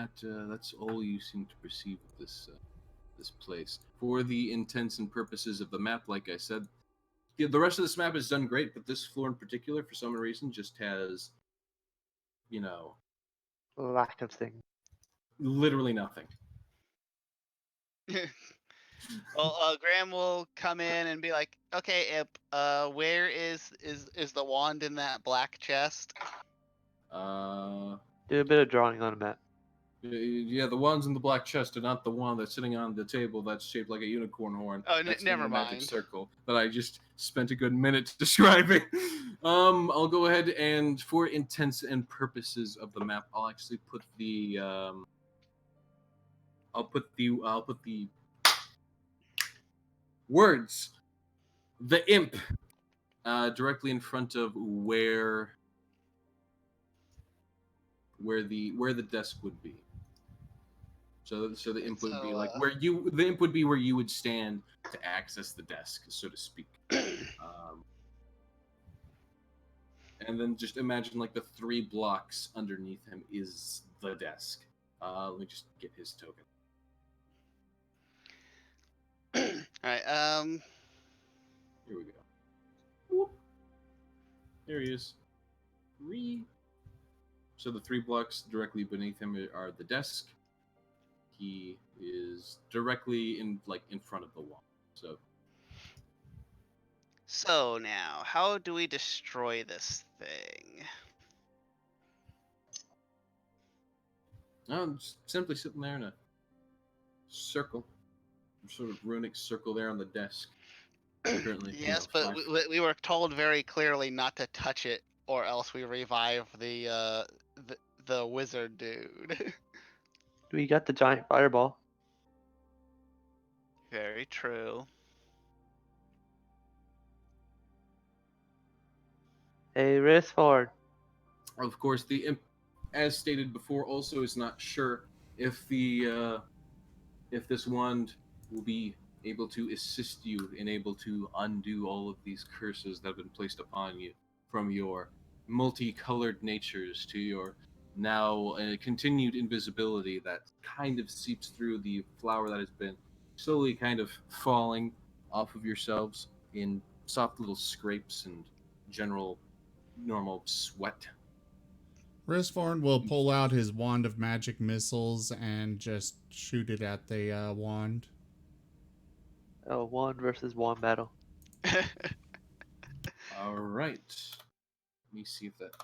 [SPEAKER 2] that's all you seem to perceive of this place. For the intents and purposes of the map, like I said, the rest of this map is done great, but this floor in particular, for some reason, just has,
[SPEAKER 3] Lack of things.
[SPEAKER 2] literally nothing.
[SPEAKER 4] Well, Graham will come in and be like, "Okay, Imp, where is the wand in that black chest?"
[SPEAKER 3] Do a bit of drawing on a map.
[SPEAKER 2] Yeah, the ones in the black chest are not the one that's sitting on the table that's shaped like a unicorn horn.
[SPEAKER 4] Oh,
[SPEAKER 2] That's
[SPEAKER 4] never
[SPEAKER 2] the magic
[SPEAKER 4] mind.
[SPEAKER 2] circle that I just spent a good minute describing. I'll go ahead and, for intents and purposes of the map, I'll actually put the I'll put the words "the imp" directly in front of where the desk would be. So the imp would be like the imp would be where you would stand to access the desk, so to speak. And then just imagine like the 3 blocks underneath him is the desk. Let me just get his token.
[SPEAKER 4] All right.
[SPEAKER 2] Here we go. Whoop. There he is. So the 3 blocks directly beneath him are the desk. He is directly in front of the wall.
[SPEAKER 4] So now, how do we destroy this thing?
[SPEAKER 2] I'm just simply sitting there in a circle, some sort of runic circle there on the desk. Currently,
[SPEAKER 4] Yes, but we were told very clearly not to touch it, or else we revive the wizard dude.
[SPEAKER 3] We got the giant fireball.
[SPEAKER 4] Very true.
[SPEAKER 3] A wrist forward.
[SPEAKER 2] Of course, the imp, as stated before, also is not sure if this wand will be able to assist you and able to undo all of these curses that have been placed upon you, from your multicolored natures to your now continued invisibility that kind of seeps through the flower that has been slowly kind of falling off of yourselves in soft little scrapes and general normal sweat.
[SPEAKER 1] Risthorn will pull out his wand of magic missiles and just shoot it at the wand.
[SPEAKER 3] Oh, wand versus wand battle.
[SPEAKER 2] All right. Let me see if that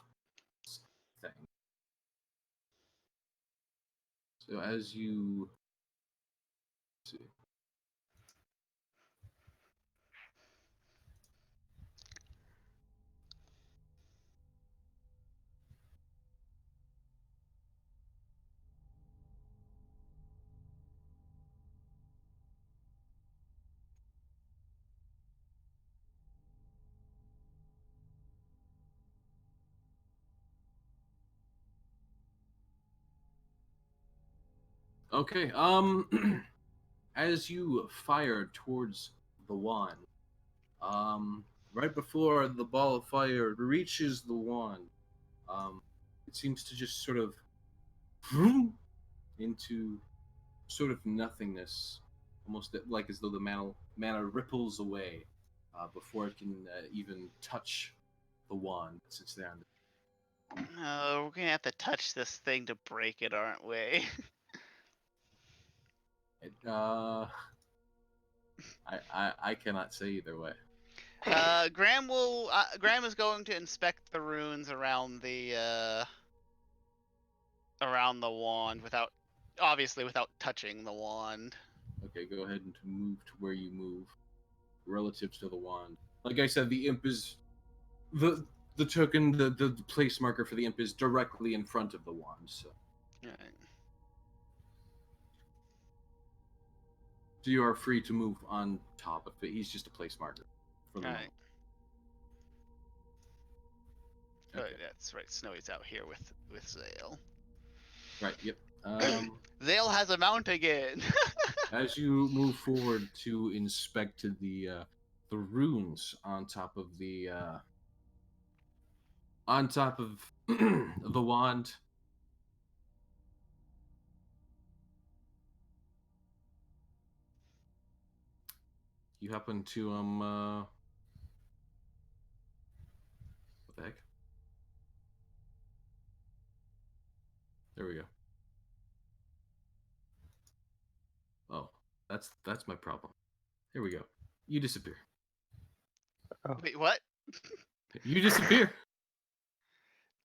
[SPEAKER 2] thing. So as you let's see. Okay, as you fire towards the wand, right before the ball of fire reaches the wand, it seems to just sort of vroom into sort of nothingness, almost like as though the mana ripples away before it can even touch the wand that sits there.
[SPEAKER 4] We're gonna have to touch this thing to break it, aren't we?
[SPEAKER 2] It, I cannot say either way.
[SPEAKER 4] Graham is going to inspect the runes around the wand without touching the wand.
[SPEAKER 2] Okay, go ahead and move to where you move relative to the wand. Like I said, the imp is the token, the place marker for the imp is directly in front of the wand. So,
[SPEAKER 4] Alright.
[SPEAKER 2] so you are free to move on top of it. He's just a place marker for the
[SPEAKER 4] Alright.
[SPEAKER 2] Okay.
[SPEAKER 4] Oh, that's right. Snowy's out here with Zale.
[SPEAKER 2] Right. Yep.
[SPEAKER 4] Zale has a mount again.
[SPEAKER 2] As you move forward to inspect the runes on top of the the wand, you happen to what the heck? There we go. Oh, that's my problem. Here we go. You disappear.
[SPEAKER 4] Wait, what?
[SPEAKER 2] You disappear.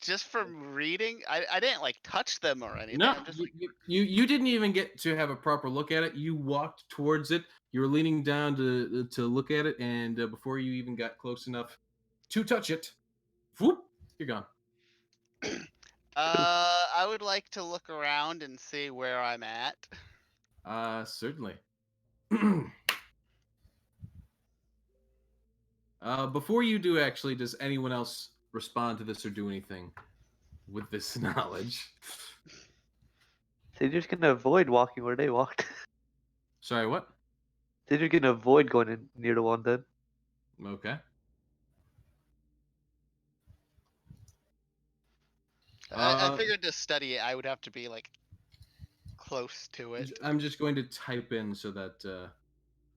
[SPEAKER 4] Just from reading? I didn't like touch them or anything.
[SPEAKER 2] No,
[SPEAKER 4] I'm just like,
[SPEAKER 2] you didn't even get to have a proper look at it. You walked towards it. You were leaning down to look at it, and before you even got close enough to touch it, whoop, you're gone.
[SPEAKER 4] I would like to look around and see where I'm at.
[SPEAKER 2] Certainly. Before you do, actually, does anyone else respond to this or do anything with this knowledge?
[SPEAKER 3] So you're just gonna avoid walking where they walked.
[SPEAKER 2] Sorry, what?
[SPEAKER 3] So you're gonna avoid going in near the one then.
[SPEAKER 2] Okay.
[SPEAKER 4] I figured to study it, I would have to be like close to it.
[SPEAKER 2] I'm just going to type in so that.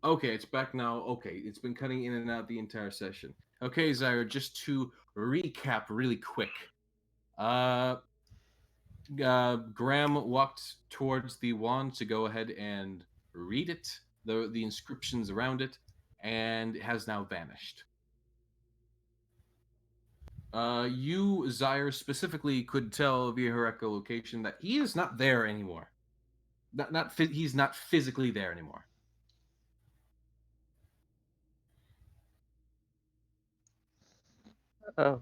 [SPEAKER 2] Okay, it's back now. Okay, it's been cutting in and out the entire session. Okay, Zyra, just to recap really quick. Graham walked towards the wand to go ahead and read it, the inscriptions around it, and it has now vanished. You, Zyre, specifically could tell via her echolocation that he is not there anymore. He's not physically there anymore.
[SPEAKER 3] Oh.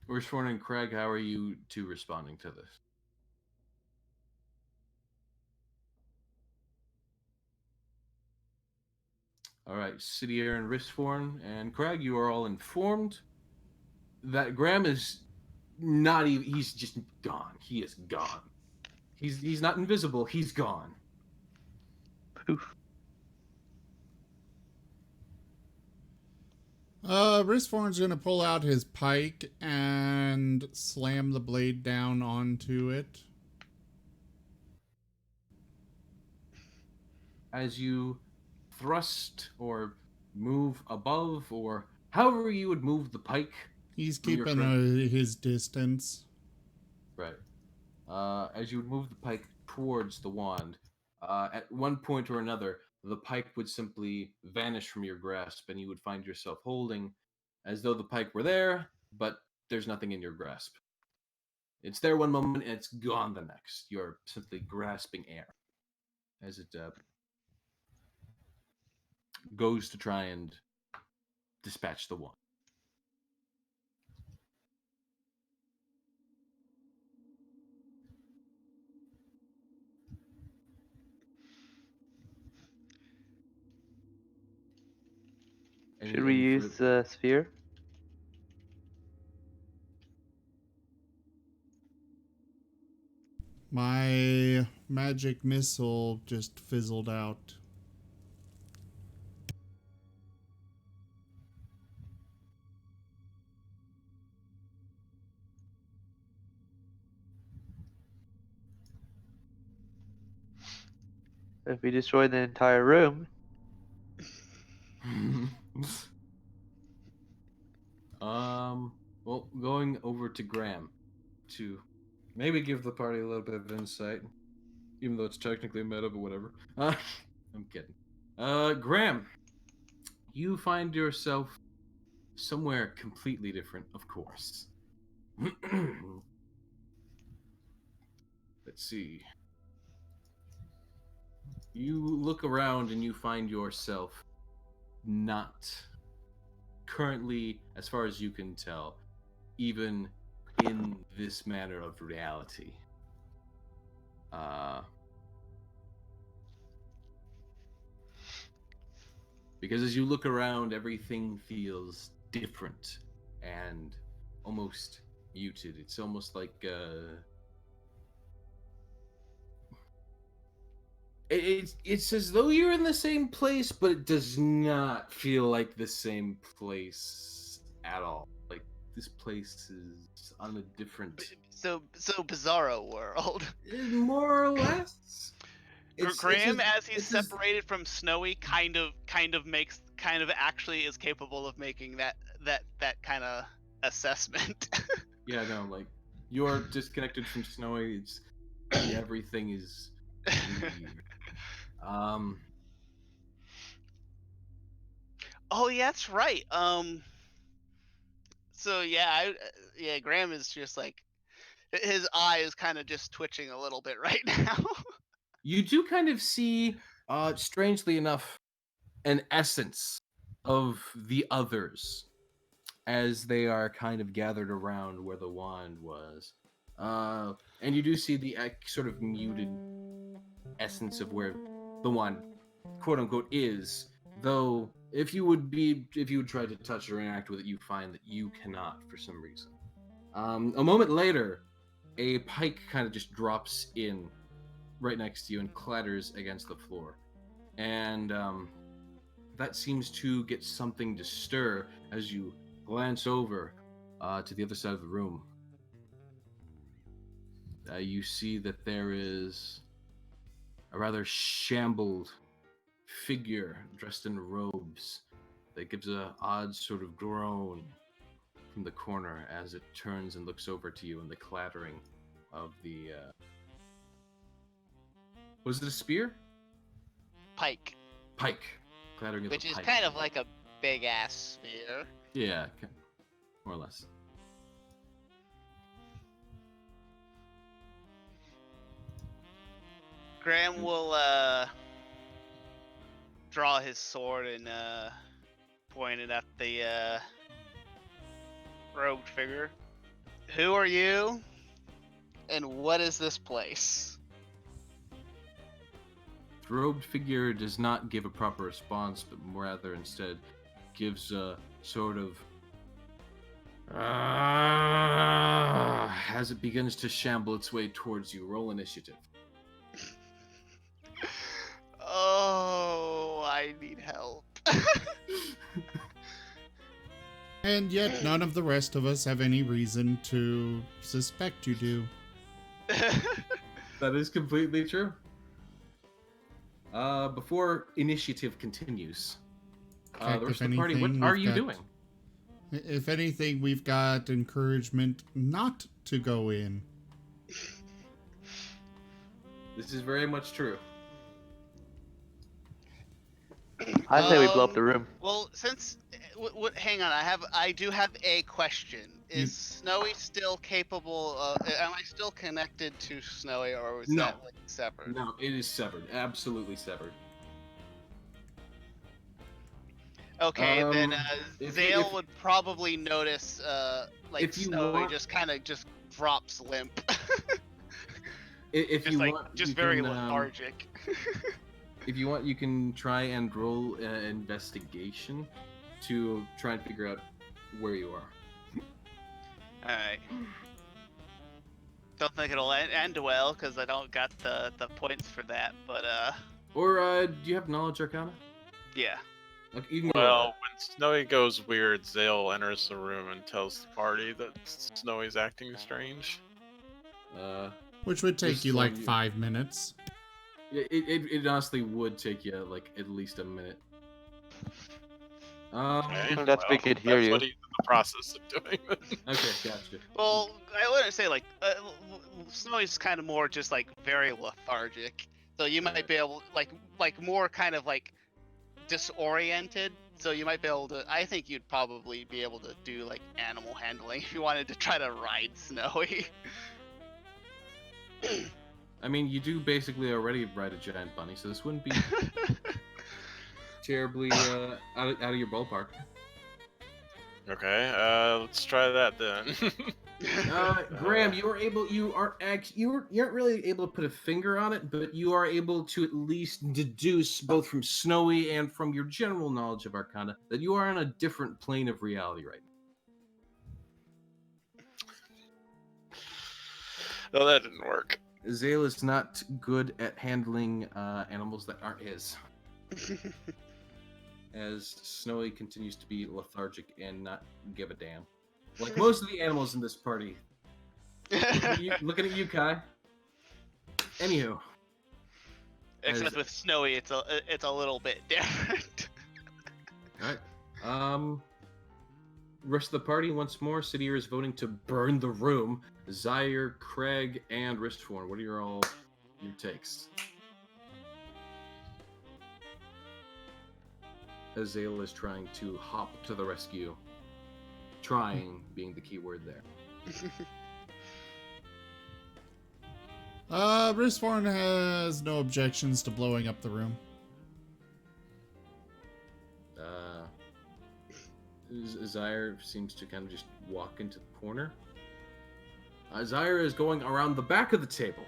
[SPEAKER 2] Wishforn and Craig, how are you two responding to this? All right, City Air and Ristforn and Craig, you are all informed that Graham is not even. He's just gone. He is gone. He's not invisible. He's gone.
[SPEAKER 3] Poof.
[SPEAKER 1] Wristform's gonna pull out his pike and slam the blade down onto it.
[SPEAKER 2] As you thrust or move above, or however you would move the pike.
[SPEAKER 1] He's
[SPEAKER 2] from your
[SPEAKER 1] keeping his distance.
[SPEAKER 2] Right. As you would move the pike towards the wand, at one point or another, the pike would simply vanish from your grasp, and you would find yourself holding as though the pike were there, but there's nothing in your grasp. It's there one moment, and it's gone the next. You're simply grasping air as it goes to try and dispatch the one.
[SPEAKER 3] Should we use the sphere?
[SPEAKER 1] My magic missile just fizzled out.
[SPEAKER 3] If we destroy the entire room.
[SPEAKER 2] Well, going over to Graham to maybe give the party a little bit of insight, even though it's technically meta, but whatever. I'm kidding. Graham, you find yourself somewhere completely different, of course. Let's see. You look around and you find yourself not currently, as far as you can tell, even in this manner of reality. Because as you look around, everything feels different and almost muted. It's almost like it's as though you're in the same place, but it does not feel like the same place at all. Like this place is on a different,
[SPEAKER 4] So Bizarro world.
[SPEAKER 2] more or less.
[SPEAKER 4] Graham, as he's separated from Snowy, kind of actually is capable of making that kind of assessment.
[SPEAKER 2] Yeah, no, like you're disconnected from Snowy. It's everything is weird.
[SPEAKER 4] Oh yeah, that's right. So yeah, Graham is just like, his eye is kind of just twitching a little bit right now.
[SPEAKER 2] You do kind of see, strangely enough, an essence of the others as they are kind of gathered around where the wand was. And you do see the sort of muted essence of where the wand, quote unquote, is. Though, if you would try to touch or interact with it, you find that you cannot for some reason. A moment later, a pike kind of just drops in right next to you and clatters against the floor. And that seems to get something to stir as you glance over to the other side of the room. You see that there is a rather shambled figure dressed in robes that gives an odd sort of groan from the corner as it turns and looks over to you in the clattering of the... Was it a spear?
[SPEAKER 4] Pike.
[SPEAKER 2] Pike. Clattering of the
[SPEAKER 4] Which is
[SPEAKER 2] pike.
[SPEAKER 4] kind of like a big ass spear.
[SPEAKER 2] Yeah, more or less.
[SPEAKER 4] Graham will draw his sword and point it at the robed figure. Who are you? And what is this place?
[SPEAKER 2] The robed figure does not give a proper response, but rather instead gives a sort of as it begins to shamble its way towards you. Roll initiative.
[SPEAKER 4] Oh, I need help.
[SPEAKER 1] And yet none of the rest of us have any reason to suspect you do.
[SPEAKER 2] That is completely true. Before initiative continues, the rest of the party, what are you doing?
[SPEAKER 1] If anything, we've got encouragement not to go in.
[SPEAKER 2] This is very much true.
[SPEAKER 3] I say we blow up the room.
[SPEAKER 4] Well, since hang on, I do have a question. Is Snowy still capable? Am I still connected to Snowy, or was
[SPEAKER 2] No.
[SPEAKER 4] that like severed?
[SPEAKER 2] No, it is severed. Absolutely severed.
[SPEAKER 4] Okay, then
[SPEAKER 2] if
[SPEAKER 4] Zale
[SPEAKER 2] if-
[SPEAKER 4] would probably notice like
[SPEAKER 2] if you
[SPEAKER 4] Snowy
[SPEAKER 2] want-
[SPEAKER 4] just kind of just drops limp.
[SPEAKER 2] If
[SPEAKER 4] just
[SPEAKER 2] you
[SPEAKER 4] like
[SPEAKER 2] want,
[SPEAKER 4] just
[SPEAKER 2] you
[SPEAKER 4] very
[SPEAKER 2] can,
[SPEAKER 4] lethargic.
[SPEAKER 2] if you want, you can try and roll investigation to try and figure out where you are.
[SPEAKER 4] Alright. Don't think it'll end well because I don't got the points for that, but
[SPEAKER 2] Or do you have knowledge arcana?
[SPEAKER 4] yeah.
[SPEAKER 2] Like, you can go
[SPEAKER 5] Well,
[SPEAKER 2] over.
[SPEAKER 5] when Snowy goes weird, Zale enters the room and tells the party that Snowy's acting strange.
[SPEAKER 1] Which would take
[SPEAKER 2] Just
[SPEAKER 1] you like
[SPEAKER 2] so you-
[SPEAKER 1] 5 minutes.
[SPEAKER 2] It honestly would take you like at least a minute.
[SPEAKER 5] Okay,
[SPEAKER 3] That's we could hear
[SPEAKER 5] that's
[SPEAKER 3] you.
[SPEAKER 5] what he's in the process of doing.
[SPEAKER 2] Okay, gotcha.
[SPEAKER 4] Well, I wouldn't say like Snowy's kind of more just like very lethargic, so you might be able like more kind of like disoriented. So you might be able to. I think you'd probably be able to do like animal handling if you wanted to try to ride Snowy.
[SPEAKER 2] I mean, you do basically already ride a giant bunny, so this wouldn't be terribly out of your ballpark.
[SPEAKER 5] Okay, let's try that then.
[SPEAKER 2] Graham, you aren't really able to put a finger on it, but you are able to at least deduce both from Snowy and from your general knowledge of Arcana that you are on a different plane of reality right now.
[SPEAKER 5] No, that didn't work.
[SPEAKER 2] Zale is not good at handling animals that aren't his. As Snowy continues to be lethargic and not give a damn. Like most of the animals in this party. Looking at you, Kai. Anywho.
[SPEAKER 4] Except with Snowy, it's a little bit different.
[SPEAKER 2] Alright. Rest of the party once more. Cityr is voting to burn the room. Zaire, Craig, and Ristforn. What are your takes? Azale is trying to hop to the rescue. Trying being the key word there.
[SPEAKER 1] Bruceforn has no objections to blowing up the room.
[SPEAKER 2] Zaire seems to kind of just walk into the corner. Zaire is going around the back of the table.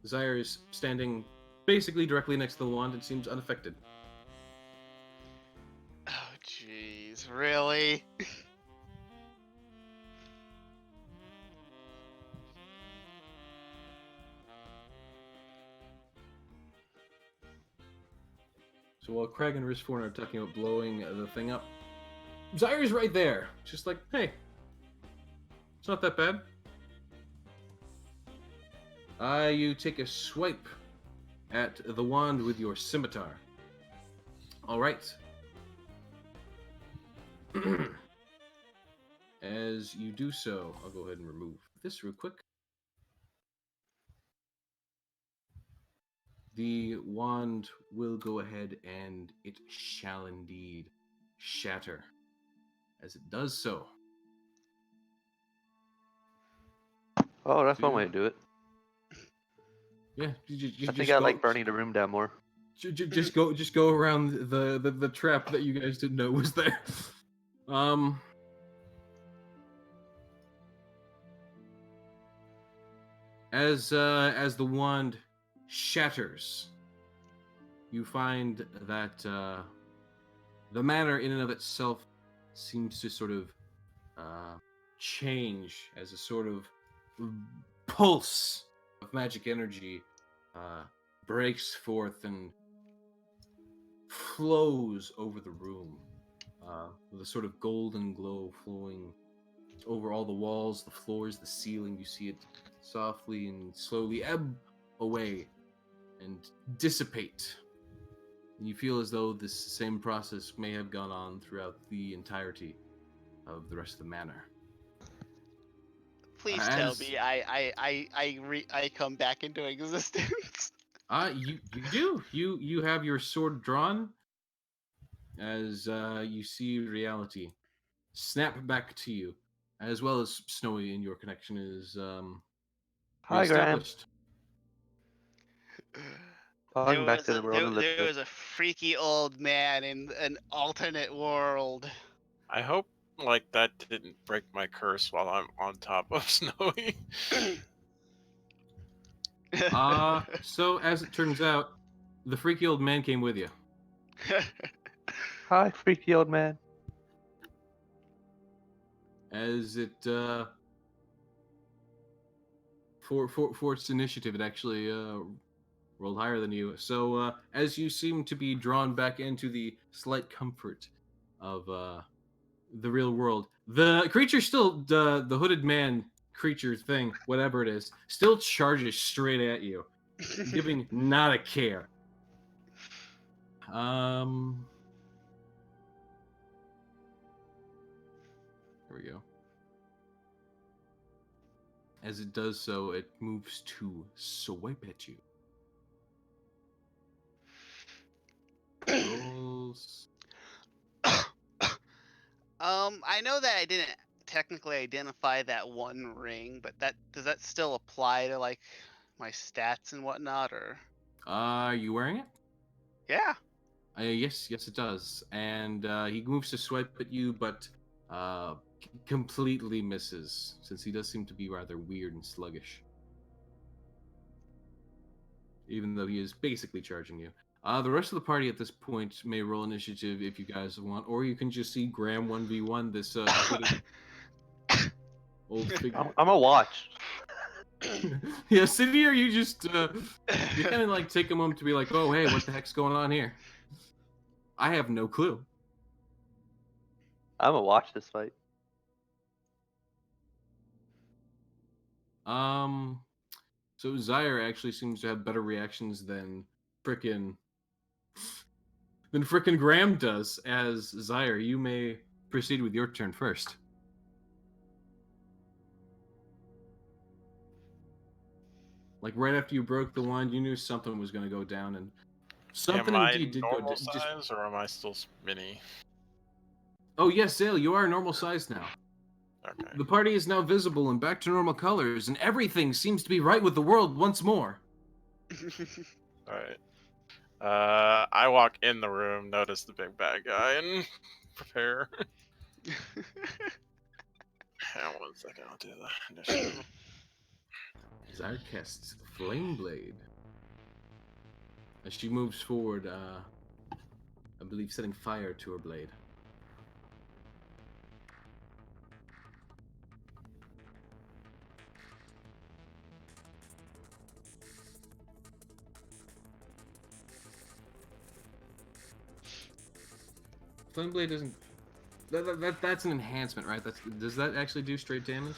[SPEAKER 2] Zaire is standing basically directly next to the wand and seems unaffected.
[SPEAKER 4] Oh, jeez, really?
[SPEAKER 2] So while Craig and Ristforn are talking about blowing the thing up, Zaire's right there. Just like, hey, it's not that bad. You take a swipe at the wand with your scimitar. All right. As you do so, I'll go ahead and remove this real quick. The wand will go ahead and it shall indeed shatter. As it does so.
[SPEAKER 3] Oh, that's one way to do it.
[SPEAKER 2] Yeah,
[SPEAKER 3] I think I like burning the room down more.
[SPEAKER 2] Just go around the trap that you guys didn't know was there. As the wand shatters, you find that the manor in and of itself seems to sort of change as a sort of pulse of magic energy breaks forth and flows over the room with a sort of golden glow flowing over all the walls, the floors, the ceiling. You see it softly and slowly ebb away and dissipate. And you feel as though this same process may have gone on throughout the entirety of the rest of the manor.
[SPEAKER 4] Please tell me I come back into existence.
[SPEAKER 2] You do. You have your sword drawn as you see reality snap back to you, as well as Snowy, and your connection is
[SPEAKER 3] Hi, Graham.
[SPEAKER 2] reestablished.
[SPEAKER 3] Going back to the world a little
[SPEAKER 4] there
[SPEAKER 3] bit.
[SPEAKER 4] was a freaky old man in an alternate world.
[SPEAKER 5] I hope like that didn't break my curse while I'm on top of Snowy.
[SPEAKER 2] So as it turns out, the freaky old man came with you.
[SPEAKER 3] Hi, freaky old man.
[SPEAKER 2] As it for its initiative, it actually rolled higher than you. So as you seem to be drawn back into the slight comfort of the real world, the creature still the hooded man creature thing, whatever it is, still charges straight at you, giving not a care. Here we go. As it does so, it moves to swipe at you. Rolls.
[SPEAKER 4] I know that I didn't technically identify that one ring, but does that still apply to like my stats and whatnot, or?
[SPEAKER 2] Are you wearing it?
[SPEAKER 4] Yeah.
[SPEAKER 2] Yes, it does. And he moves to swipe at you, but completely misses, since he does seem to be rather weird and sluggish. Even though he is basically charging you. The rest of the party at this point may roll initiative if you guys want, or you can just see Graham 1v1 this old figure.
[SPEAKER 3] I'm a watch.
[SPEAKER 2] Yeah, sit here. You just you kind of like take a moment to be like, oh hey, what the heck's going on here? I have no clue.
[SPEAKER 3] I'm a watch this fight.
[SPEAKER 2] So Zyre actually seems to have better reactions than frickin' Graham does. As Zyre, you may proceed with your turn first. Like right after you broke the wand, you knew something was going to go down, and something
[SPEAKER 5] am I
[SPEAKER 2] indeed did go
[SPEAKER 5] normal
[SPEAKER 2] down.
[SPEAKER 5] size, or am I still mini?
[SPEAKER 2] Oh yes, Zale, you are normal size now.
[SPEAKER 5] Okay.
[SPEAKER 2] The party is now visible and back to normal colors, and everything seems to be right with the world once more.
[SPEAKER 5] All right. I walk in the room, notice the big bad guy, and prepare. Hang on 1 second, I'll do the initiative.
[SPEAKER 2] Zyre casts Flame Blade. As she moves forward, I believe setting fire to her blade. Flame Blade doesn't... That's an enhancement, right? Does that actually do straight damage?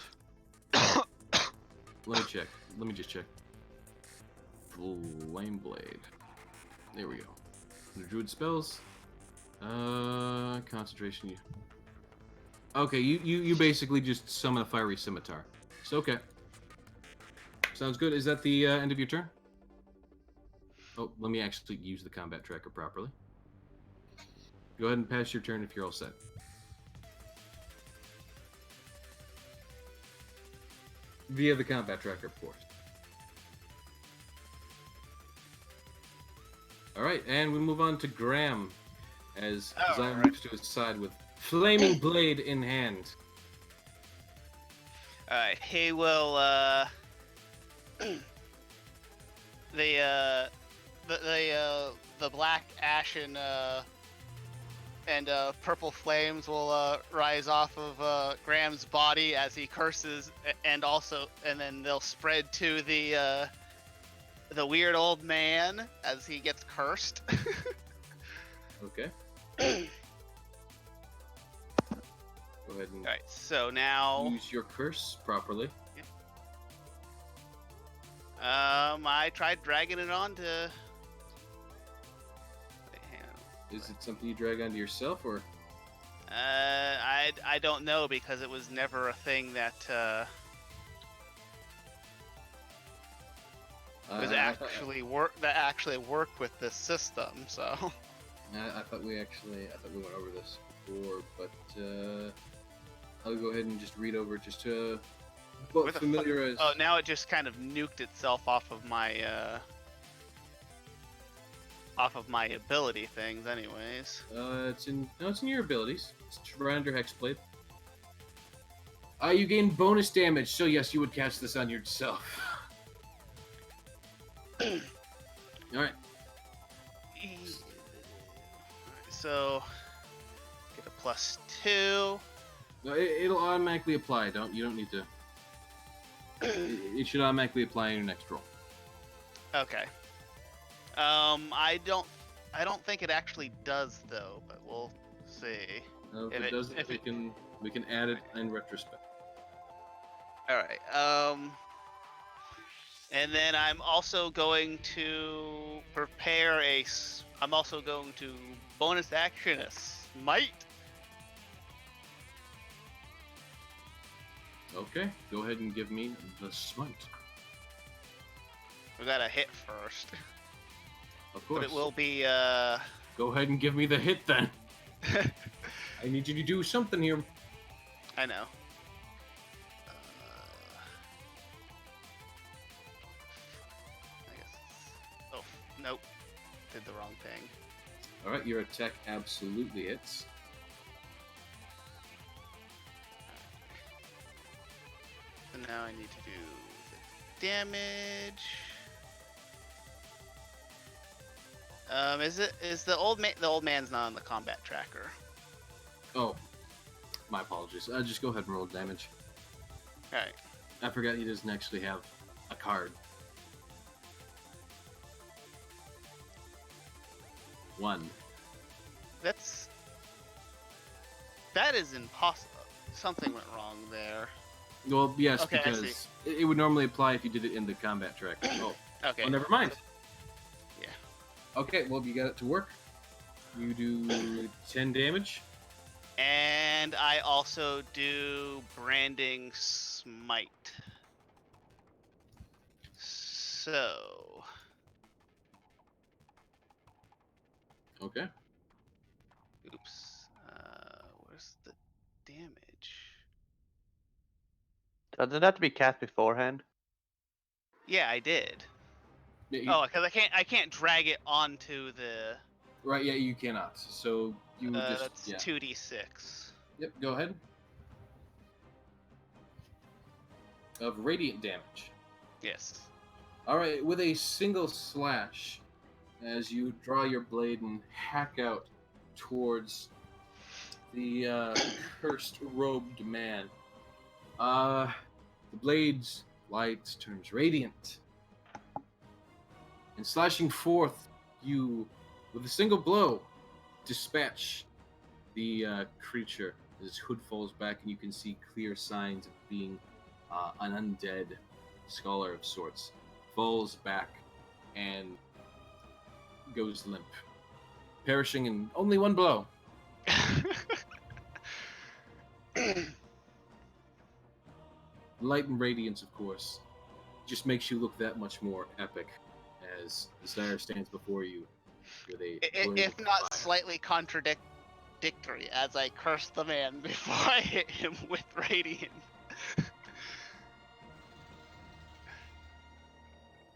[SPEAKER 2] Let me check. Let me just check. Flame Blade. There we go. Under Druid spells. Concentration. Okay, you basically just summon a fiery scimitar. So okay. Sounds good. Is that the end of your turn? Oh, let me actually use the combat tracker properly. Go ahead and pass your turn if you're all set. Via the combat tracker, of course. Alright, and we move on to Graham, as Zyre moves to his side with flaming blade in hand.
[SPEAKER 4] Alright, he will the black ash and purple flames will rise off of Graham's body as he curses, and then they'll spread to the weird old man as he gets cursed.
[SPEAKER 2] Okay. Go ahead and
[SPEAKER 4] Alright, so now
[SPEAKER 2] use your curse properly.
[SPEAKER 4] I tried dragging it on to... Wait, hang on.
[SPEAKER 2] Is it something you drag onto yourself, or?
[SPEAKER 4] I don't know, because it was never a thing that was actually worked with this system. So
[SPEAKER 2] I thought we went over this before, but I'll go ahead and just read over just to familiarize.
[SPEAKER 4] Oh, now it just kind of nuked itself off of my ability things, anyways.
[SPEAKER 2] It's in your abilities. It's right under Hexblade. You gain bonus damage, so yes, you would cast this on yourself. Alright.
[SPEAKER 4] So get a +2.
[SPEAKER 2] No, it'll automatically apply. You don't need to. It should automatically apply in your next roll.
[SPEAKER 4] Okay. I don't think it actually does though, but we'll see.
[SPEAKER 2] If it doesn't, we can add it in retrospect.
[SPEAKER 4] All right. And then I'm also going to I'm also going to bonus action a smite.
[SPEAKER 2] Okay, go ahead and give me the smite.
[SPEAKER 4] We gotta hit first.
[SPEAKER 2] Of course.
[SPEAKER 4] But it will be
[SPEAKER 2] Go ahead and give me the hit then. I need you to do something here.
[SPEAKER 4] I know. I guess. Oh, nope. Did the wrong thing.
[SPEAKER 2] Alright, your attack absolutely hits.
[SPEAKER 4] So now I need to do the damage. Is the old man's not on the combat tracker?
[SPEAKER 2] Oh, my apologies. Just go ahead and roll damage.
[SPEAKER 4] Alright.
[SPEAKER 2] I forgot he doesn't actually have a card. 1.
[SPEAKER 4] That is impossible. Something went wrong there.
[SPEAKER 2] Well, yes,
[SPEAKER 4] Okay,
[SPEAKER 2] because it would normally apply if you did it in the combat tracker. Oh,
[SPEAKER 4] Okay.
[SPEAKER 2] well, never mind.
[SPEAKER 4] Yeah.
[SPEAKER 2] Okay, well, you got it to work. You do 10 damage.
[SPEAKER 4] And I also do branding smite. So.
[SPEAKER 2] Okay.
[SPEAKER 4] Oops. Where's the damage?
[SPEAKER 3] Doesn't that have to be cast beforehand?
[SPEAKER 4] Yeah, I did.
[SPEAKER 2] Yeah,
[SPEAKER 4] Oh, because I can't drag it onto the.
[SPEAKER 2] right, yeah, you cannot. So you would just...
[SPEAKER 4] That's
[SPEAKER 2] yeah.
[SPEAKER 4] 2d6.
[SPEAKER 2] Yep, go ahead. Of radiant damage.
[SPEAKER 4] Yes.
[SPEAKER 2] Alright, with a single slash, as you draw your blade and hack out towards the cursed robed man, the blade's light turns radiant. And slashing forth, you, with a single blow, dispatch the creature. His hood falls back, and you can see clear signs of being an undead scholar of sorts. Falls back and goes limp, perishing in only one blow. Light and radiance, of course, just makes you look that much more epic as the Sire stands before you with a
[SPEAKER 4] If not slightly contradictory, as I curse the man before I hit him with radiant.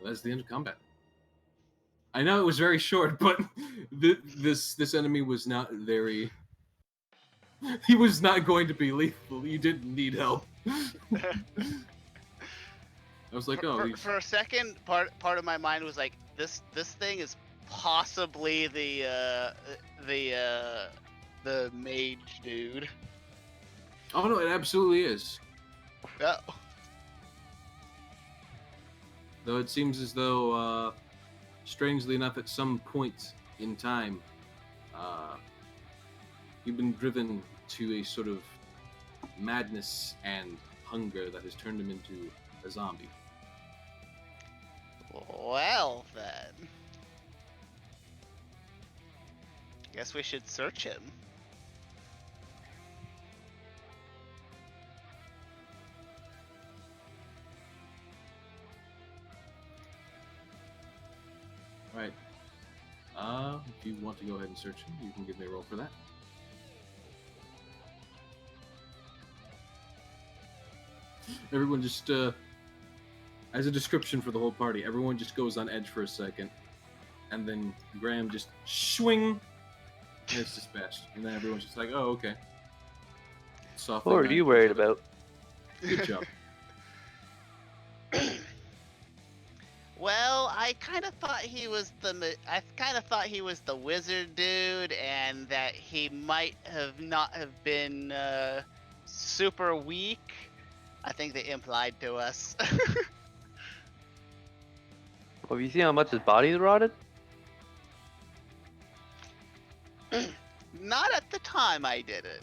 [SPEAKER 2] That's the end of combat. I know it was very short, but this enemy was not very... He was not going to be lethal. You didn't need help. I was like, oh...
[SPEAKER 4] For a second, part of my mind was like, this thing is possibly the mage dude.
[SPEAKER 2] Oh no, it absolutely is.
[SPEAKER 4] Oh.
[SPEAKER 2] Though it seems as though, strangely enough, at some point in time, you've been driven to a sort of madness and hunger that has turned him into a zombie.
[SPEAKER 4] Well then. Guess we should search him.
[SPEAKER 2] if you want to go ahead and search him, you can give me a roll for that. Everyone just, as a description for the whole party, everyone just goes on edge for a second, and then Graham just swing, and it's dispatched. And then everyone's just like, oh, okay. Softly
[SPEAKER 3] What are you worried about?
[SPEAKER 2] Good job.
[SPEAKER 4] Well, I kind of thought he was the wizard dude, and that he might have not have been super weak. I think they implied to us.
[SPEAKER 3] Well, have you seen how much his body's rotted?
[SPEAKER 4] Not at the time I did it.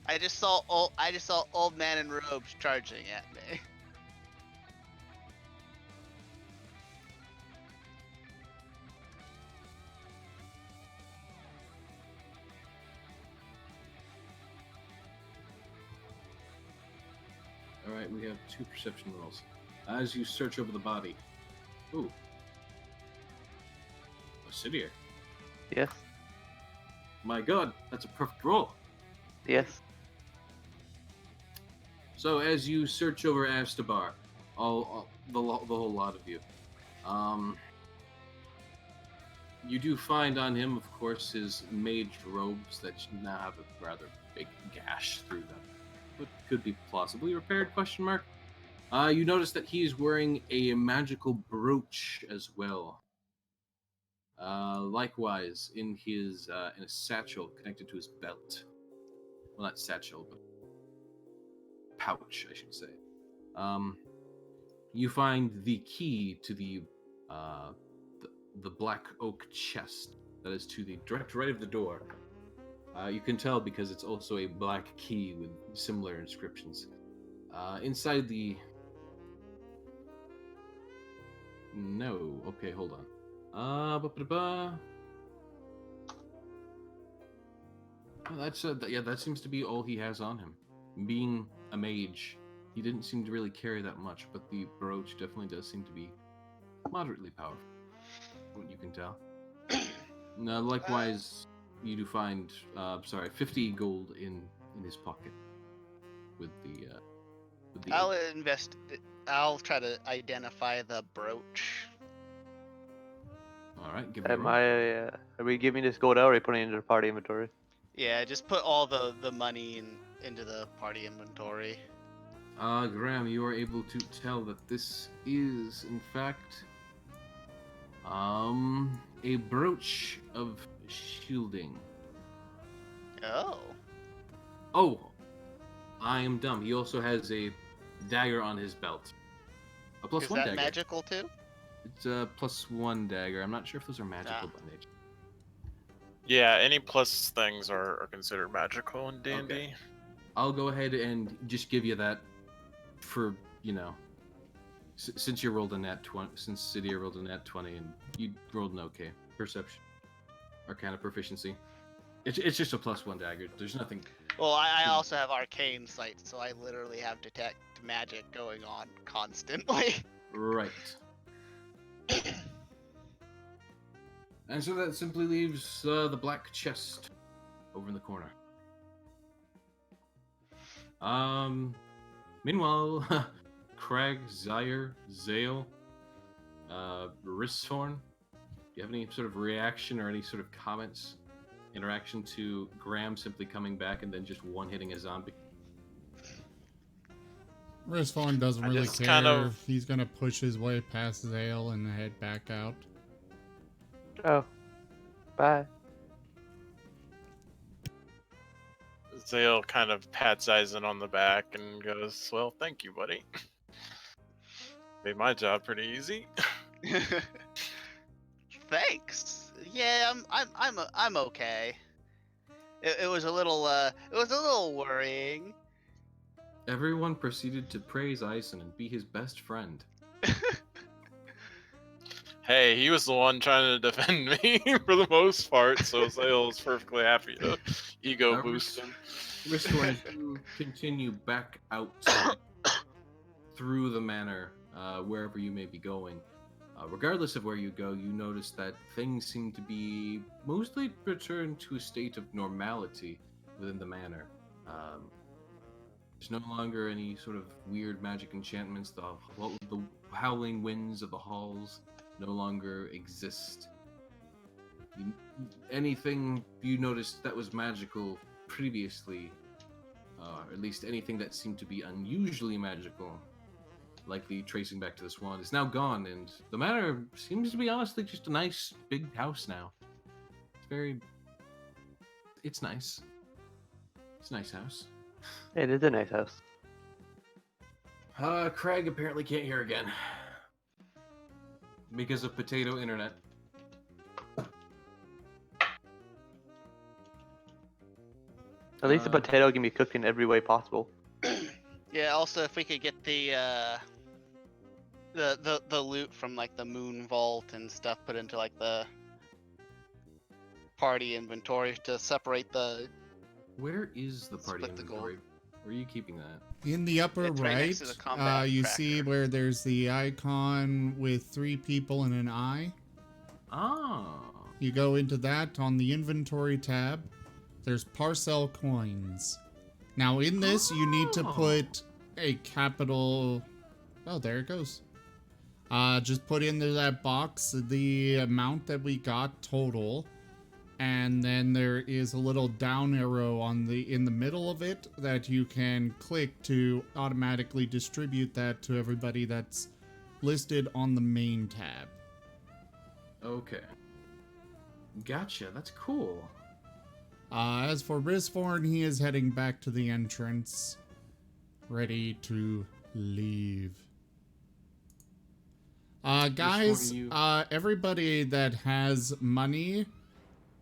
[SPEAKER 4] I just saw old man in robes charging at me.
[SPEAKER 2] Alright, we have 2 perception rolls. As you search over the body. Ooh. Obsidian.
[SPEAKER 3] Yes.
[SPEAKER 2] My god, that's a perfect roll.
[SPEAKER 3] Yes.
[SPEAKER 2] So as you search over Astabar, the whole lot of you, you do find on him, of course, his mage robes that now have a rather big gash through them. But could be plausibly repaired, ? You notice that he is wearing a magical brooch as well. Likewise, in a satchel connected to his belt. Well, not satchel, but pouch, I should say. You find the key to the black oak chest that is to the direct right of the door. You can tell because it's also a black key with similar inscriptions. Inside the... No. Okay, hold on. That seems to be all he has on him. Being a mage, he didn't seem to really carry that much, but the brooch definitely does seem to be moderately powerful, what you can tell. Now, likewise, you do find 50 gold in his pocket with the
[SPEAKER 4] I'll try to identify the brooch.
[SPEAKER 2] All right, give me a roll.
[SPEAKER 3] Are we giving this gold out, or are we putting it into the party inventory?
[SPEAKER 4] Yeah, just put all the money into the party inventory.
[SPEAKER 2] Graham, you are able to tell that this is, in fact, a brooch of shielding.
[SPEAKER 4] Oh.
[SPEAKER 2] Oh, I am dumb. He also has a dagger on his belt. A +1 dagger. Is
[SPEAKER 4] that magical too?
[SPEAKER 2] It's a +1 dagger. I'm not sure if those are magical by nature.
[SPEAKER 5] Yeah, any plus things are considered magical in D&D.
[SPEAKER 2] Okay. I'll go ahead and just give you that for, since you rolled a nat 20, since Cydia rolled a nat 20 and you rolled an okay perception, arcana proficiency. It's just a +1 dagger. There's nothing.
[SPEAKER 4] Well, I also have arcane sight, so I literally have detect magic going on constantly.
[SPEAKER 2] Right. And so that simply leaves the black chest over in the corner. Meanwhile, Crag, Zyre, Zale, Risthorn, do you have any sort of reaction or any sort of comments, interaction to Graham simply coming back and then just one-hitting a zombie?
[SPEAKER 1] Risthorn doesn't really care. He's gonna push his way past Zale and head back out.
[SPEAKER 3] Oh, bye.
[SPEAKER 5] Zale kind of pats Eisen on the back and goes, "Well, thank you, buddy. Made my job pretty easy."
[SPEAKER 4] Thanks. Yeah, I'm okay. It was a little worrying.
[SPEAKER 2] Everyone proceeded to praise Eisen and be his best friend.
[SPEAKER 5] Hey, he was the one trying to defend me for the most part, so Zale was perfectly happy to ego boost him.
[SPEAKER 2] Risthorn, you continue back out through the manor, wherever you may be going. Regardless of where you go, you notice that things seem to be mostly returned to a state of normality within the manor. There's no longer any sort of weird magic enchantments. The howling winds of the halls no longer exist. Anything you noticed that was magical previously, or at least anything that seemed to be unusually magical, likely tracing back to the swan, is now gone, and the manor seems to be honestly just a nice big house now. It's nice. It's a nice house.
[SPEAKER 3] It is a nice house.
[SPEAKER 2] Craig apparently can't hear again. Because of potato internet.
[SPEAKER 3] At least the potato can be cooked in every way possible.
[SPEAKER 4] Yeah. Also, if we could get the loot from like the moon vault and stuff put into like the party inventory to separate the.
[SPEAKER 2] Where is the party
[SPEAKER 4] Split the gold.
[SPEAKER 2] inventory? Where are you keeping that?
[SPEAKER 1] In the upper
[SPEAKER 4] It's right
[SPEAKER 1] right,
[SPEAKER 4] next to the combat
[SPEAKER 1] you
[SPEAKER 4] tracker.
[SPEAKER 1] see where there's the icon with 3 people and an eye.
[SPEAKER 2] Ah.
[SPEAKER 1] You go into that on the inventory tab. There's parcel coins. Now in this, you need to put a capital. Oh, there it goes. Just put into that box the amount that we got total. And then there is a little down arrow in the middle of it that you can click to automatically distribute that to everybody that's listed on the main tab.
[SPEAKER 2] Okay. Gotcha. That's cool.
[SPEAKER 1] As for Risforn, he is heading back to the entrance, ready to leave. Guys, everybody that has money,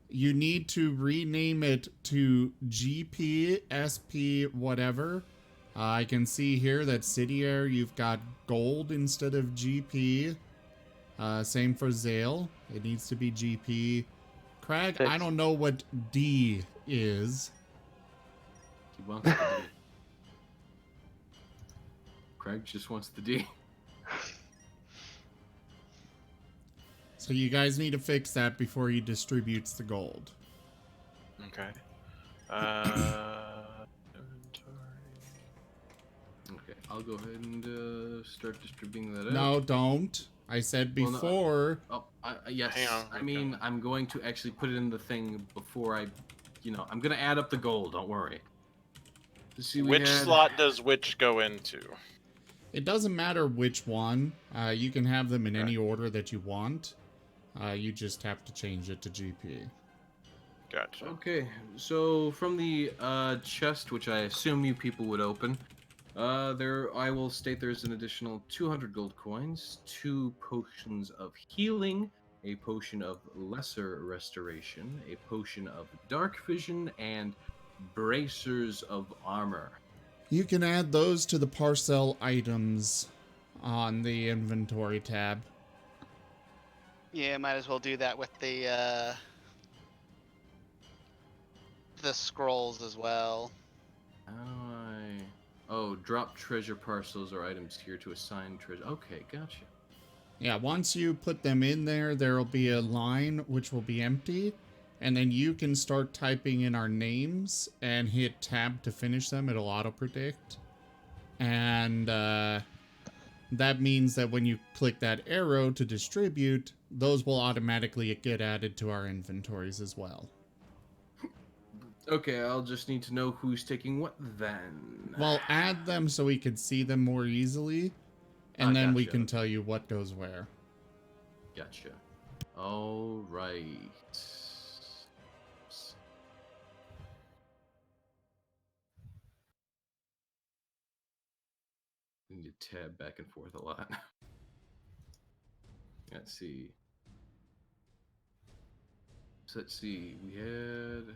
[SPEAKER 1] you need to rename it to GP, SP, whatever. I can see here that City Air, you've got gold instead of GP. Same for Zale. It needs to be GP. Craig, I don't know what D is.
[SPEAKER 2] He wants the D. Craig just wants the D.
[SPEAKER 1] So you guys need to fix that before he distributes the gold.
[SPEAKER 5] Okay. Inventory.
[SPEAKER 2] Okay, I'll go ahead and start distributing that out.
[SPEAKER 1] No, don't. I said before.
[SPEAKER 2] Yes.
[SPEAKER 5] Hang on,
[SPEAKER 2] I mean, I'm going to actually put it in the thing before I'm going to add up the gold. Don't worry.
[SPEAKER 5] Which slot does which go into?
[SPEAKER 1] It doesn't matter which one. You can have them in any order that you want. You just have to change it to GP.
[SPEAKER 5] Gotcha.
[SPEAKER 2] Okay, so from the chest, which I assume you people would open, I will state there's an additional 200 gold coins, 2 potions of healing, a potion of lesser restoration, a potion of dark vision, and bracers of armor.
[SPEAKER 1] You can add those to the parcel items on the inventory tab.
[SPEAKER 4] Yeah, might as well do that with the scrolls as well.
[SPEAKER 2] Drop treasure parcels or items here to assign treasure. Okay, gotcha.
[SPEAKER 1] Yeah, once you put them in there, there'll be a line which will be empty. And then you can start typing in our names and hit tab to finish them. It'll auto-predict. And that means that when you click that arrow to distribute, those will automatically get added to our inventories as well.
[SPEAKER 2] Okay, I'll just need to know who's taking what then.
[SPEAKER 1] Well, add them so we can see them more easily. And then we can tell you what goes where.
[SPEAKER 2] Gotcha. All right. We need to tab back and forth a lot. Let's see. So let's see. We had...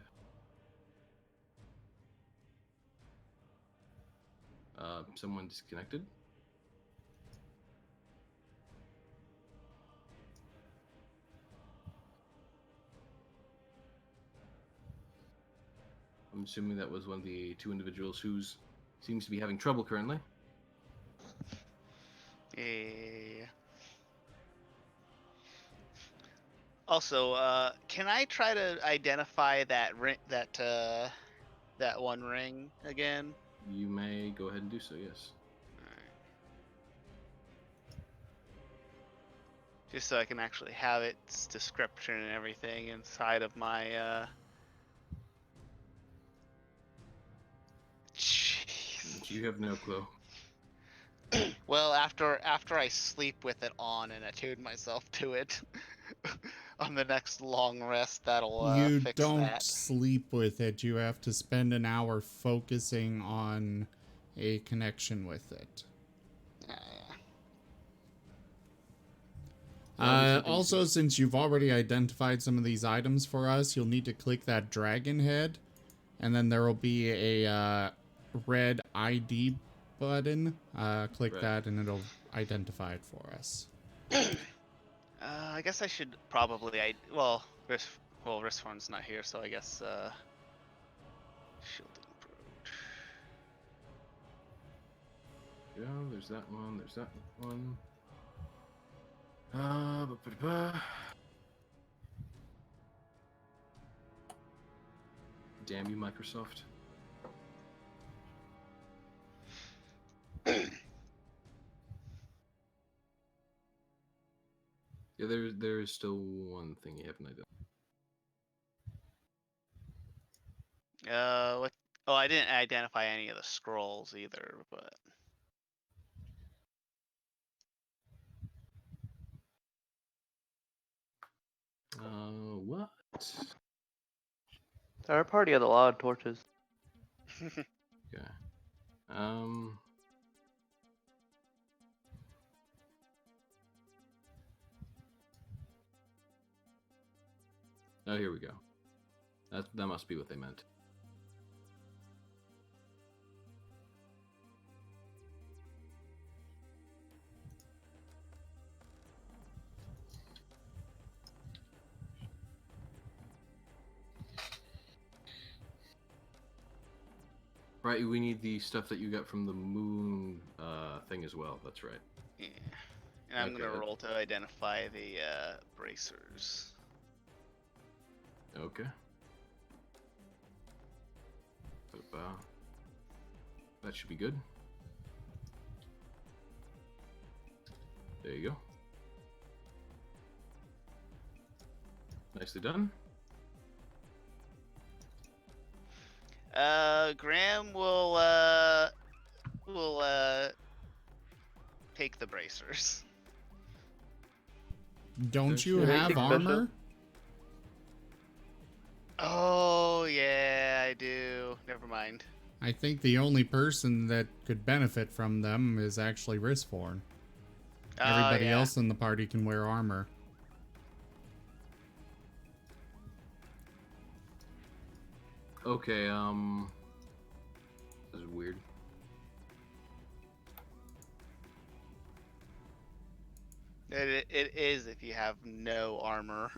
[SPEAKER 2] someone disconnected. I'm assuming that was one of the 2 individuals who's seems to be having trouble currently.
[SPEAKER 4] Yeah. Also, can I try to identify that ring, that one ring again?
[SPEAKER 2] You may go ahead and do so. Yes.
[SPEAKER 4] Alright. Just so I can actually have its description and everything inside of my. Jeez.
[SPEAKER 2] You have no clue.
[SPEAKER 4] Well, after I sleep with it on and attune myself to it, on the next long rest, that'll
[SPEAKER 1] You
[SPEAKER 4] fix
[SPEAKER 1] don't
[SPEAKER 4] that.
[SPEAKER 1] sleep with it. You have to spend an hour focusing on a connection with it. Also, since you've already identified some of these items for us, you'll need to click that dragon head, and then there will be a red ID button. Click that, and it'll identify it for us.
[SPEAKER 4] I guess I should probably. Risphone's not here, so I guess shielding approach.
[SPEAKER 2] Yeah, there's that one. There's that one. Damn you, Microsoft. Yeah, there is still one thing you haven't identified.
[SPEAKER 4] What? Oh, I didn't identify any of the scrolls either, but.
[SPEAKER 2] What?
[SPEAKER 3] Our party had a lot of torches.
[SPEAKER 2] Okay. Oh, here we go. That must be what they meant. Right, we need the stuff that you got from the moon thing as well. That's right.
[SPEAKER 4] Yeah. And I'm gonna roll to identify the bracers.
[SPEAKER 2] Okay. That should be good. There you go. Nicely done.
[SPEAKER 4] Graham will take the bracers.
[SPEAKER 1] Don't you
[SPEAKER 3] Should I
[SPEAKER 1] have
[SPEAKER 3] take
[SPEAKER 1] armor?
[SPEAKER 4] Oh yeah, I do. Never mind.
[SPEAKER 1] I think the only person that could benefit from them is actually Risforn. Everybody else in the party can wear armor.
[SPEAKER 2] Okay, this is weird.
[SPEAKER 4] It is if you have no armor.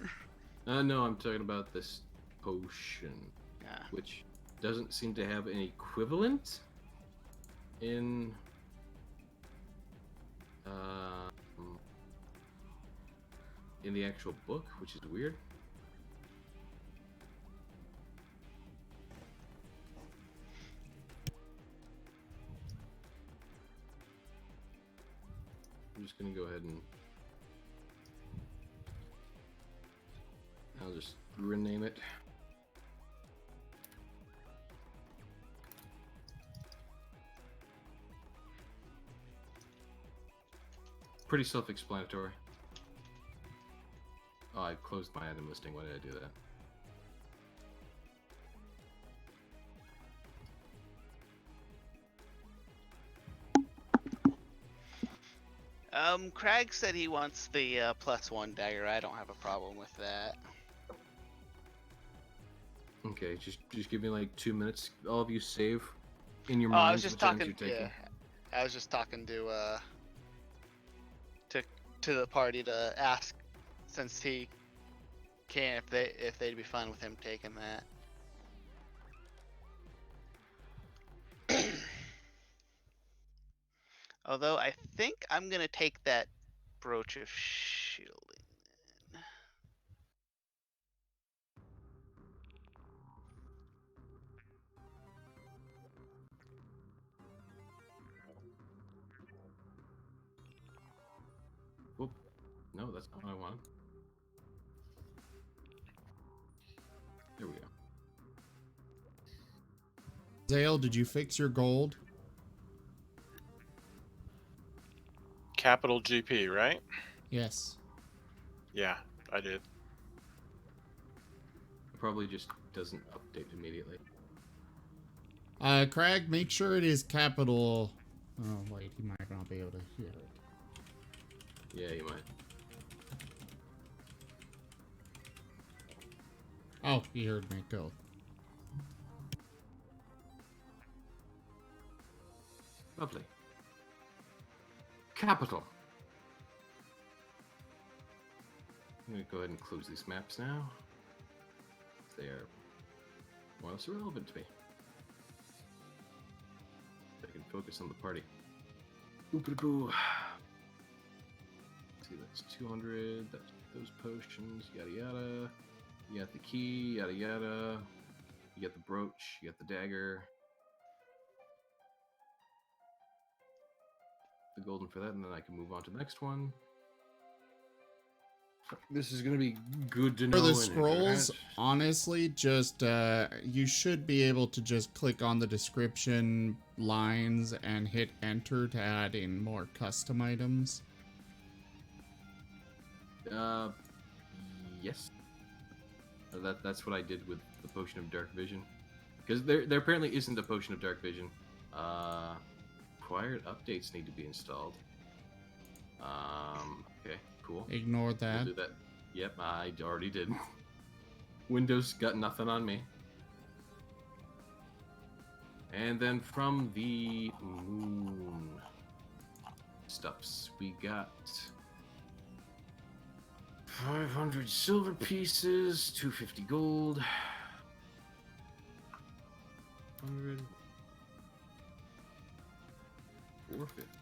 [SPEAKER 2] No, I'm talking about this potion,
[SPEAKER 4] Yeah.
[SPEAKER 2] which doesn't seem to have an equivalent in the actual book, which is weird. I'm just gonna go ahead and I'll just rename it. Pretty self-explanatory. Oh, I closed my item listing. Why did I do that?
[SPEAKER 4] Craig said he wants the +1 dagger. I don't have a problem with that.
[SPEAKER 2] Okay, just give me like 2 minutes. All of you save in your
[SPEAKER 4] I
[SPEAKER 2] minds
[SPEAKER 4] was just
[SPEAKER 2] which items
[SPEAKER 4] talking.
[SPEAKER 2] you're taking.
[SPEAKER 4] Yeah, I was just talking to the party to ask, since he can, if they'd be fine with him taking that. Although I think I'm gonna take that brooch of shielding.
[SPEAKER 2] no, that's not what I want. There we go.
[SPEAKER 1] Zale, did you fix your gold?
[SPEAKER 5] Capital GP, right?
[SPEAKER 1] Yes.
[SPEAKER 5] Yeah, I did.
[SPEAKER 2] It probably just doesn't update immediately.
[SPEAKER 1] Craig, make sure it is capital. Oh, wait, he might not be able to hear it.
[SPEAKER 2] Yeah, you might.
[SPEAKER 1] Oh, he heard me. Go.
[SPEAKER 2] Lovely. Capital. I'm going to go ahead and close these maps now. They are more or less irrelevant to me. I can focus on the party. Oop-a-boo. See, that's 200. That's those potions. Yada yada. You got the key. Yada yada. You got the brooch. You got the dagger. The golden for that, and then I can move on to the next one. This is gonna be good to know.
[SPEAKER 1] For the scrolls, honestly, just you should be able to just click on the description lines and hit enter to add in more custom items.
[SPEAKER 2] Yes. That's what I did with the potion of dark vision, because there apparently isn't a potion of dark vision. Required updates need to be installed. Okay, cool.
[SPEAKER 1] Ignore that.
[SPEAKER 2] We'll do that. Yep, I already did. Windows got nothing on me. And then from the moon stuffs, we got 500 silver pieces, 250 gold, 100, 450.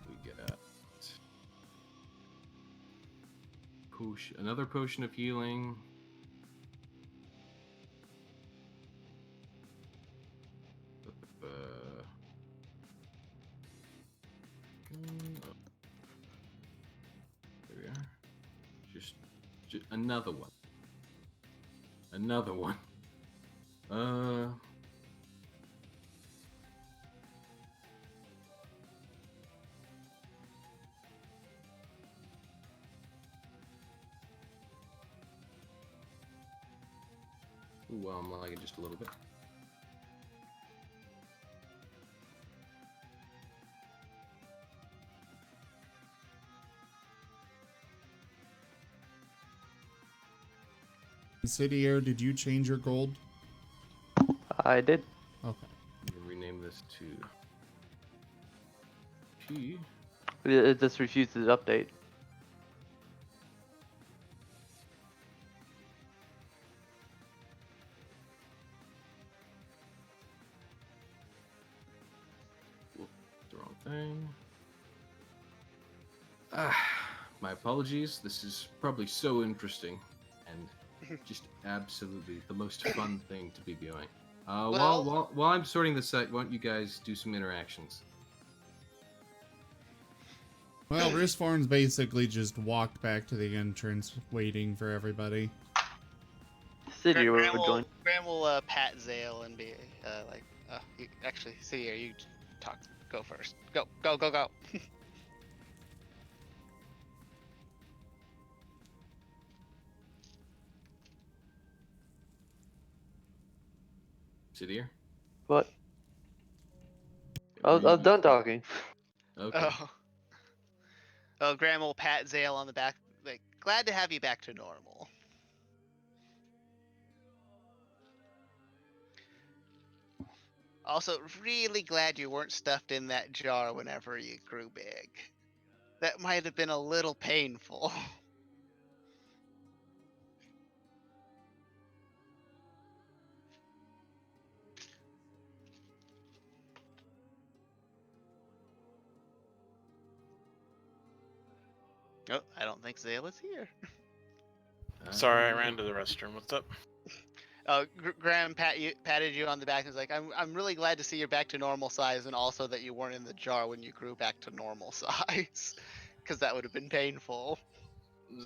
[SPEAKER 2] We got potion, another potion of healing. There we are. Just another one. Another one. Ooh, well, I'm lagging just a little bit.
[SPEAKER 1] City Air, did you change your gold?
[SPEAKER 3] I did.
[SPEAKER 1] Okay.
[SPEAKER 2] I'm gonna rename this to P.
[SPEAKER 3] It just refuses to update.
[SPEAKER 2] Whoop, the wrong thing. My apologies. This is probably so interesting and just absolutely the most fun thing to be viewing. While I'm sorting this out, why don't you guys do some interactions?
[SPEAKER 1] Well, Wristforms basically just walked back to the entrance, waiting for everybody.
[SPEAKER 3] City would join.
[SPEAKER 4] Graham will pat Zale and be like, actually, City, you talk. Go first. Go, go, go, go.
[SPEAKER 2] Sidier?
[SPEAKER 3] What? I was done talking.
[SPEAKER 2] Okay.
[SPEAKER 4] Oh, Graham will pat Zale on the back. Like, glad to have you back to normal. Also, really glad you weren't stuffed in that jar whenever you grew big. That might have been a little painful. Oh, I don't think Zale is here.
[SPEAKER 5] Sorry, I ran to the restroom. What's up?
[SPEAKER 4] Graham patted you on the back and was like, I'm really glad to see you're back to normal size, and also that you weren't in the jar when you grew back to normal size, because that would have been painful.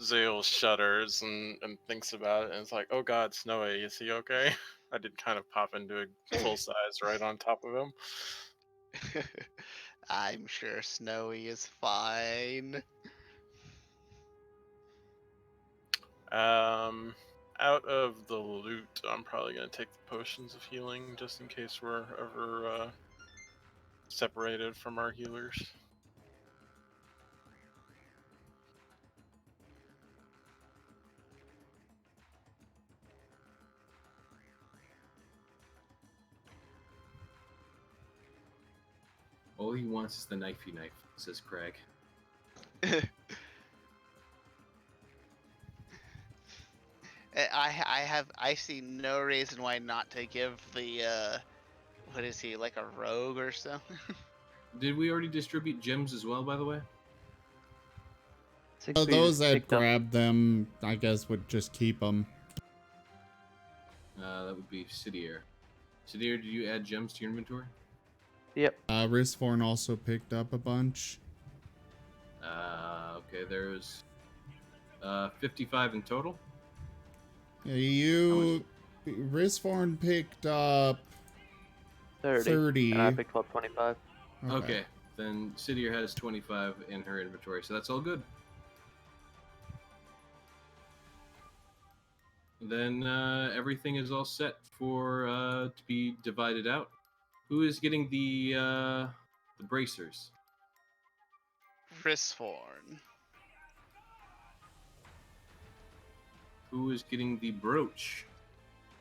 [SPEAKER 5] Zale shudders and thinks about it, and it's like, oh god, Snowy, is he okay? I did kind of pop into a full size right on top of him.
[SPEAKER 4] I'm sure Snowy is fine.
[SPEAKER 5] Out of the loot, I'm probably gonna take the potions of healing just in case we're ever separated from our healers.
[SPEAKER 2] All he wants is the knifey knife, says Craig.
[SPEAKER 4] I see no reason why not to give the what is he, like a rogue or something?
[SPEAKER 2] Did we already distribute gems as well, by the way?
[SPEAKER 1] Those that grabbed them, I guess, would just keep them.
[SPEAKER 2] That would be Sidier. Sidier, did you add gems to your inventory?
[SPEAKER 3] Yep.
[SPEAKER 1] Risforn also picked up a bunch.
[SPEAKER 2] Okay, there's 55 in total.
[SPEAKER 1] Yeah, Risforn picked up 30.
[SPEAKER 3] And I picked up 25.
[SPEAKER 2] Okay, then Sidier has 25 in her inventory, so that's all good. Then everything is all set for to be divided out. Who is getting the bracers?
[SPEAKER 4] Frisforn.
[SPEAKER 2] Who is getting the brooch?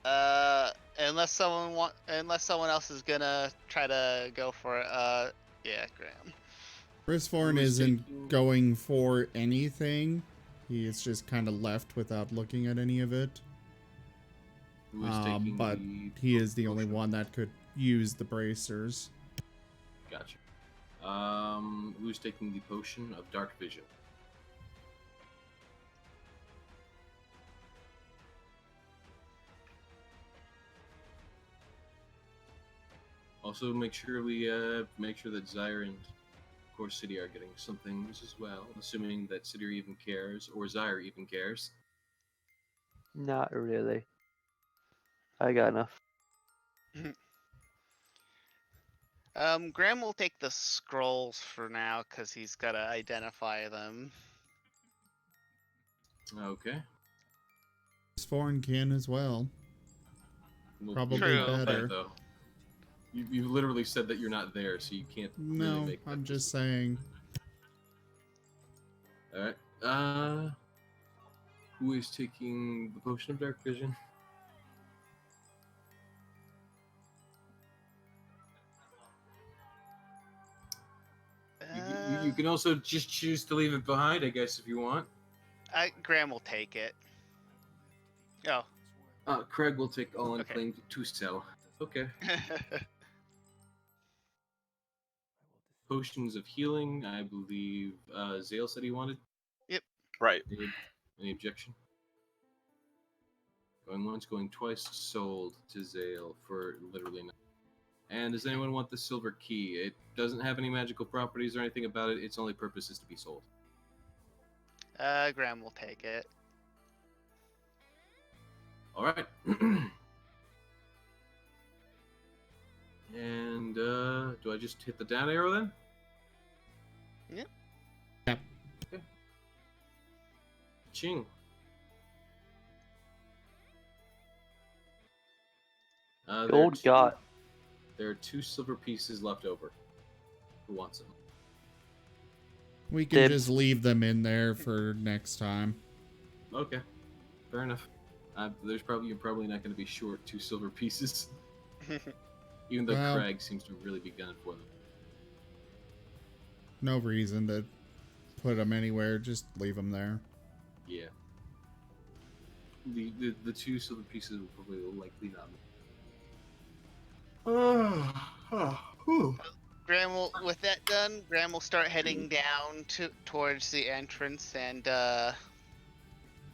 [SPEAKER 4] Unless someone else is gonna try to go for it. Yeah, Graham.
[SPEAKER 1] Risforn isn't going for anything. He is just kind of left without looking at any of it. But he is the only one that could use the bracers.
[SPEAKER 2] Gotcha. Who's taking the potion of dark vision? Also, make sure that Zyre and, of course, City are getting some things as well, assuming that City even cares, or Zyre even cares.
[SPEAKER 3] Not really. I got enough.
[SPEAKER 4] Graham will take the scrolls for now because he's gotta identify them.
[SPEAKER 2] Okay.
[SPEAKER 1] Risforn can as well. Probably
[SPEAKER 4] True.
[SPEAKER 1] better.
[SPEAKER 2] Though. You literally said that you're not there, so you can't really make that
[SPEAKER 1] I'm just saying.
[SPEAKER 2] Alright. Who is taking the potion of dark vision? You can also just choose to leave it behind, I guess, if you want.
[SPEAKER 4] Graham will take it. Oh.
[SPEAKER 2] Craig will take all unclaimed to sell. Okay. Potions of healing, I believe Zale said he wanted.
[SPEAKER 4] Yep.
[SPEAKER 5] Right.
[SPEAKER 2] Any objection? Going once, going twice, sold to Zale for literally nothing. And does anyone want the silver key? It doesn't have any magical properties or anything about it. Its only purpose is to be sold.
[SPEAKER 4] Graham will take it.
[SPEAKER 2] All right. And do I just hit the down arrow then?
[SPEAKER 4] Yep.
[SPEAKER 1] Yep.
[SPEAKER 2] Okay. Ching.
[SPEAKER 3] Gold got.
[SPEAKER 2] There are 2 silver pieces left over. Who wants them?
[SPEAKER 1] We can just leave them in there for next time.
[SPEAKER 2] Okay, fair enough. You're probably not going to be short 2 silver pieces, even though Craig seems to really be gunning for them.
[SPEAKER 1] No reason to put them anywhere. Just leave them there.
[SPEAKER 2] Yeah. The 2 silver pieces will probably likely not.
[SPEAKER 4] Graham will, with that done, Graham will start heading down towards the entrance, and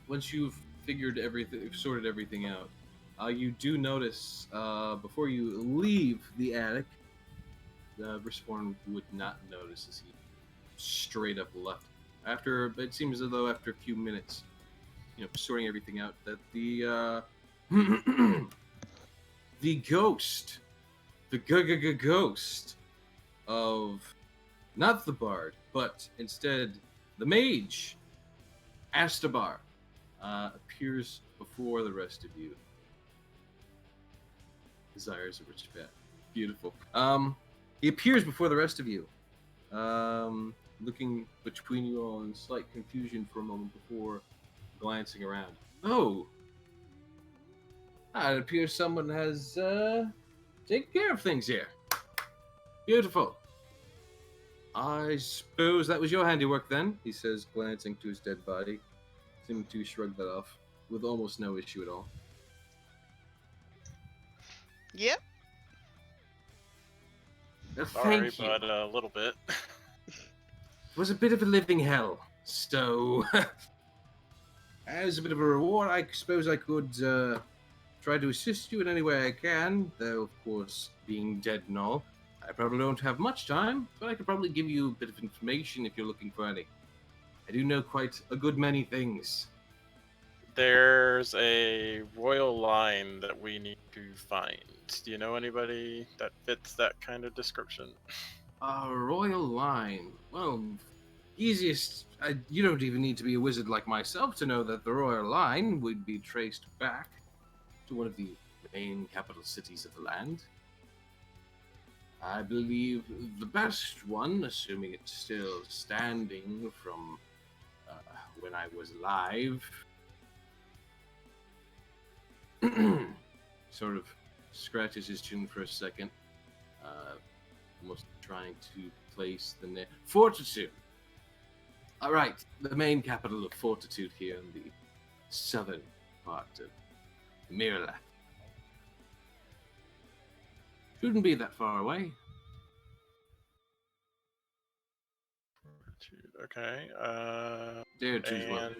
[SPEAKER 2] once you've sorted everything out, You do notice before you leave the attic, Respawn would not notice as he straight up left. After it seems as though after a few minutes, sorting everything out, that the the ghost, the ghost of not the bard, but instead the mage, Astabar, appears before the rest of you. Desires a rich bet. Beautiful. He appears before the rest of you, looking between you all in slight confusion for a moment before glancing around. Oh! It appears someone has taken care of things here. Beautiful. I suppose that was your handiwork then, he says, glancing to his dead body, seeming to shrug that off with almost no issue at all.
[SPEAKER 4] Yep.
[SPEAKER 5] Sorry,
[SPEAKER 2] Thank you.
[SPEAKER 5] but a little bit.
[SPEAKER 2] It was a bit of a living hell, so as a bit of a reward, I suppose I could try to assist you in any way I can, though, of course, being dead and all, I probably don't have much time, but I could probably give you a bit of information if you're looking for any. I do know quite a good many things.
[SPEAKER 5] There's a royal line that we need to find. Do you know anybody that fits that kind of description?
[SPEAKER 2] A royal line. Well, easiest. You don't even need to be a wizard like myself to know that the royal line would be traced back to one of the main capital cities of the land. I believe the best one, assuming it's still standing from when I was alive, sort of scratches his chin for a second, almost trying to place the name. Fortitude. All right, the main capital of Fortitude here in the southern part of Miraleth. Shouldn't be that far away.
[SPEAKER 5] Okay.
[SPEAKER 2] Dare choose one.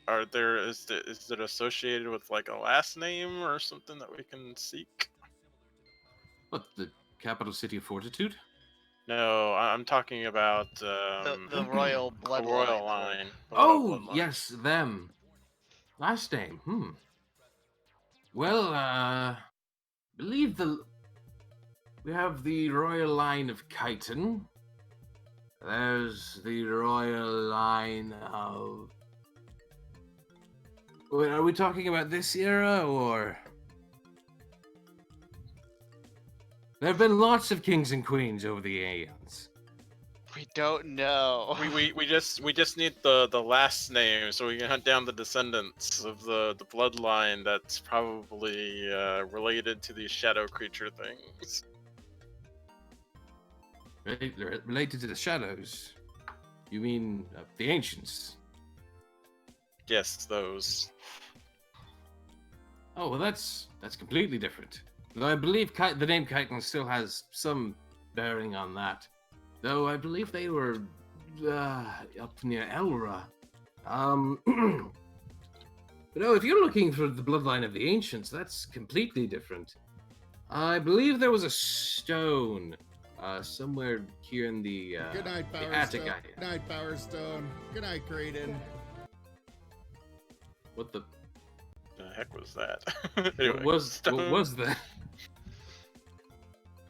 [SPEAKER 5] And is it associated with like a last name or something that we can seek?
[SPEAKER 2] What, the capital city of Fortitude?
[SPEAKER 5] No, I'm talking about
[SPEAKER 4] The royal
[SPEAKER 5] the
[SPEAKER 4] bloodline.
[SPEAKER 5] royal line. The
[SPEAKER 2] Oh,
[SPEAKER 5] royal bloodline.
[SPEAKER 2] yes, them. Last name. Well, believe we have the royal line of Chiton. There's the royal line of... Wait, are we talking about this era, or... There have been lots of kings and queens over the aeons.
[SPEAKER 4] We don't know.
[SPEAKER 5] We just need the last name so we can hunt down the descendants of the bloodline that's probably related to these shadow creature things.
[SPEAKER 2] Related to the shadows? You mean the ancients?
[SPEAKER 5] Yes, those.
[SPEAKER 2] Oh, well, that's completely different. Though I believe the name Chiton still has some bearing on that. Though I believe they were up near Elra. But no, if you're looking for the bloodline of the ancients, that's completely different. I believe there was a stone somewhere here in the
[SPEAKER 1] Good night,
[SPEAKER 2] the
[SPEAKER 1] Power
[SPEAKER 2] attic.
[SPEAKER 1] Stone. Good night, Power Stone. Good night, Creighton.
[SPEAKER 2] What the
[SPEAKER 5] heck was that? Anyway,
[SPEAKER 2] what was that?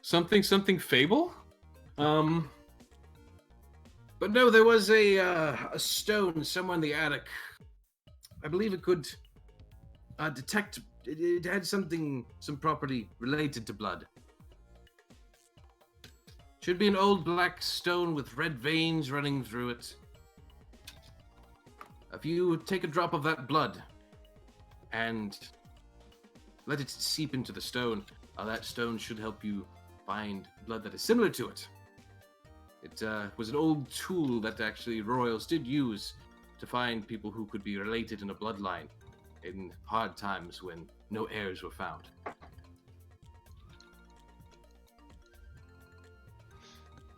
[SPEAKER 2] Something fable? But no, there was a stone somewhere in the attic. I believe it could detect. It had some property related to blood. Should be an old black stone with red veins running through it. If you take a drop of that blood and let it seep into the stone, that stone should help you find blood that is similar to it. It was an old tool that actually royals did use to find people who could be related in a bloodline in hard times when no heirs were found.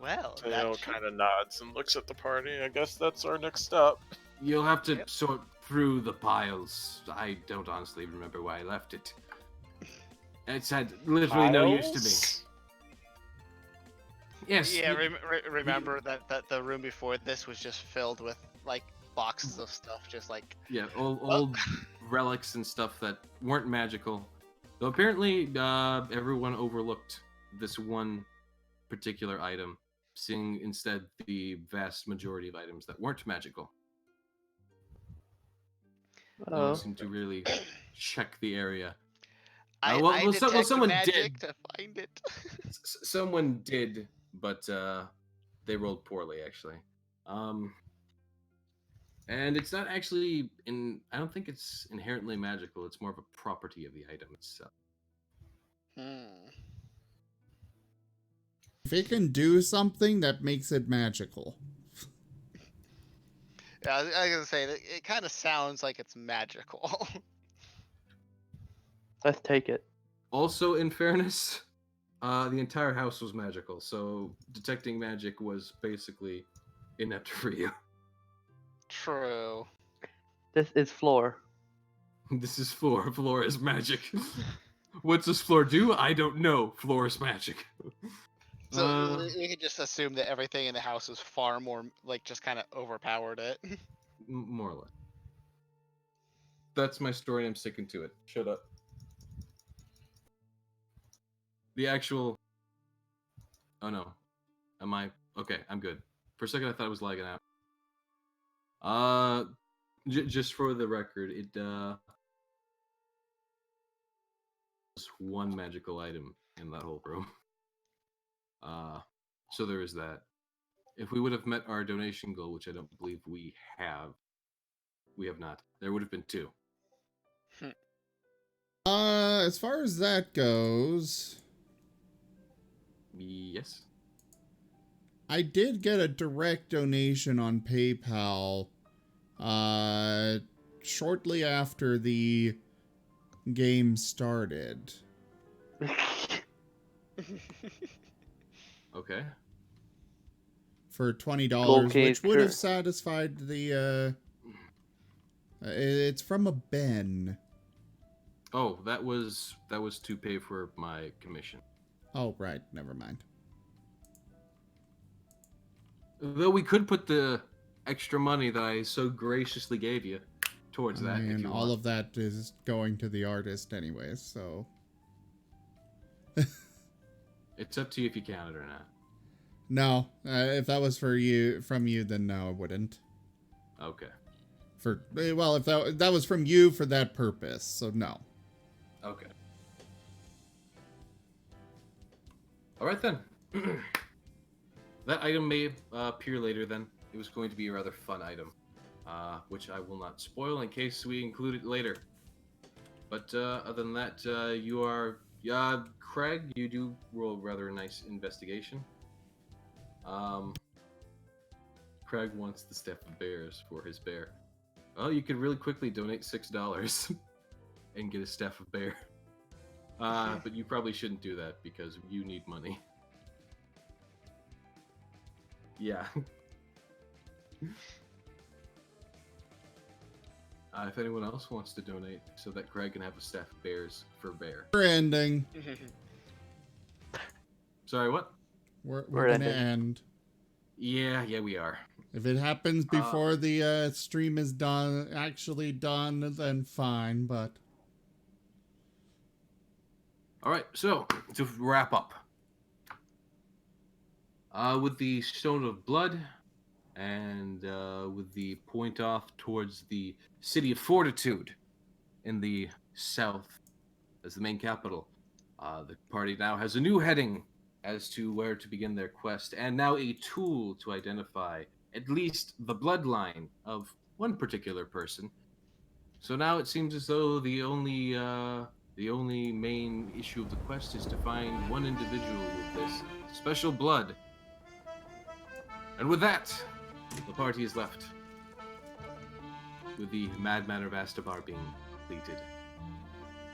[SPEAKER 4] Well,
[SPEAKER 5] Tail kind of nods and looks at the party. I guess that's our next step.
[SPEAKER 2] You'll have to sort through the piles. I don't honestly remember why I left it. It's had literally no use to me. Yes.
[SPEAKER 4] Yeah, remember that the room before this was just filled with like boxes of stuff, just like
[SPEAKER 2] old relics and stuff that weren't magical. Though apparently everyone overlooked this one particular item, seeing instead the vast majority of items that weren't magical. No one seemed to really check the area.
[SPEAKER 4] I detect
[SPEAKER 2] someone
[SPEAKER 4] magic
[SPEAKER 2] did.
[SPEAKER 4] to find it.
[SPEAKER 2] Someone did, but they rolled poorly actually. And it's not actually I don't think it's inherently magical. It's more of a property of the item itself.
[SPEAKER 1] If it can do something, that makes it magical.
[SPEAKER 4] Yeah, I was gonna say that it kind of sounds like it's magical.
[SPEAKER 3] Let's take it.
[SPEAKER 2] Also, in fairness, the entire house was magical, so detecting magic was basically inept for you.
[SPEAKER 4] True.
[SPEAKER 3] This is floor.
[SPEAKER 2] This is floor. Floor is magic. What's this floor do? I don't know. Floor is magic.
[SPEAKER 4] So we could just assume that everything in the house is far more like just kind of overpowered it.
[SPEAKER 2] More or less. That's my story and I'm sticking to it. Shut up. The actual... Oh no. Am I... Okay, I'm good. For a second I thought I was lagging out. Just for the record, it was one magical item in that whole room. So there is that. If we would have met our donation goal, which I don't believe we have not. There would have been 2.
[SPEAKER 1] As far as that goes,
[SPEAKER 2] yes.
[SPEAKER 1] I did get a direct donation on PayPal shortly after the game started.
[SPEAKER 2] Okay.
[SPEAKER 1] For $20, which would have satisfied the it's from a Ben.
[SPEAKER 2] Oh, that was to pay for my commission.
[SPEAKER 1] Oh, right. Never mind.
[SPEAKER 2] Though we could put the extra money that I so graciously gave you towards that.
[SPEAKER 1] And all of that is going to the artist anyways, so.
[SPEAKER 2] It's up to you if you count it or not.
[SPEAKER 1] No, if that was from you, then no, I wouldn't.
[SPEAKER 2] Okay.
[SPEAKER 1] Well, if that was from you for that purpose, so no.
[SPEAKER 2] Okay. All right then. That item may appear later then. It was going to be a rather fun item, which I will not spoil in case we include it later. But other than that, you are... Craig, you do roll rather a nice investigation. Craig wants the staff of bears for his bear. Well, you could really quickly donate $6 and get a staff of bear. But you probably shouldn't do that because you need money. Yeah. If anyone else wants to donate so that Craig can have a staff of bears for bear.
[SPEAKER 1] We're ending.
[SPEAKER 2] Sorry, what?
[SPEAKER 1] We're gonna end.
[SPEAKER 2] Yeah, we are.
[SPEAKER 1] If it happens before the stream is actually done, then fine, but...
[SPEAKER 2] Alright, so, to wrap up. With the Stone of Blood, and with the point off towards the City of Fortitude in the south as the main capital, the party now has a new heading as to where to begin their quest, and now a tool to identify at least the bloodline of one particular person. So now it seems as though the only main issue of the quest is to find one individual with this special blood. And with that, the party is left with the Mad Manor of Astabar being completed.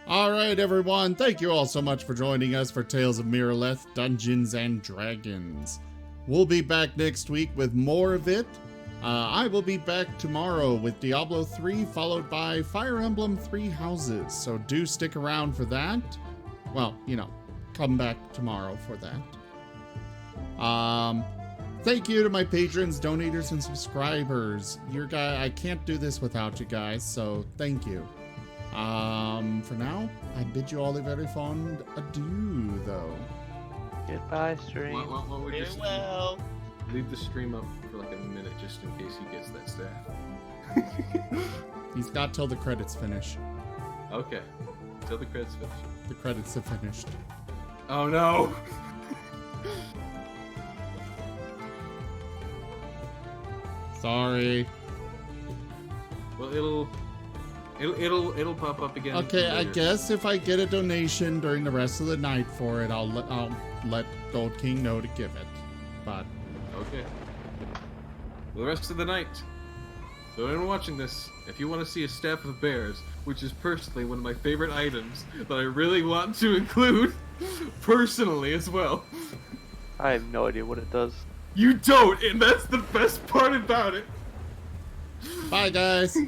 [SPEAKER 1] All right, everyone. Thank you all so much for joining us for Tales of Miraleth, Dungeons and Dragons. We'll be back next week with more of it. I will be back tomorrow with Diablo 3, followed by Fire Emblem 3 Houses. So do stick around for that. well, come back tomorrow for that. Thank you to my patrons, donators, and subscribers. I can't do this without you guys, so thank you. For now, I bid you all a very fond adieu, though.
[SPEAKER 3] Goodbye, stream.
[SPEAKER 2] Why we just
[SPEAKER 4] Farewell.
[SPEAKER 2] leave the stream up for like a minute just in case he gets that staff.
[SPEAKER 1] He's got till the credits finish.
[SPEAKER 2] Okay. Till the credits finish.
[SPEAKER 1] The credits have finished.
[SPEAKER 2] Oh no!
[SPEAKER 1] Sorry.
[SPEAKER 2] Well, it'll pop up again.
[SPEAKER 1] Okay, I
[SPEAKER 2] later.
[SPEAKER 1] guess if I get a donation during the rest of the night for it, I'll let Gold King know to give it. But
[SPEAKER 2] Okay. For the rest of the night. So anyone watching this, if you want to see a staff of bears, which is personally one of my favorite items that I really want to include, personally as well.
[SPEAKER 3] I have no idea what it does.
[SPEAKER 2] You don't, and that's the best part about it.
[SPEAKER 1] bye, guys.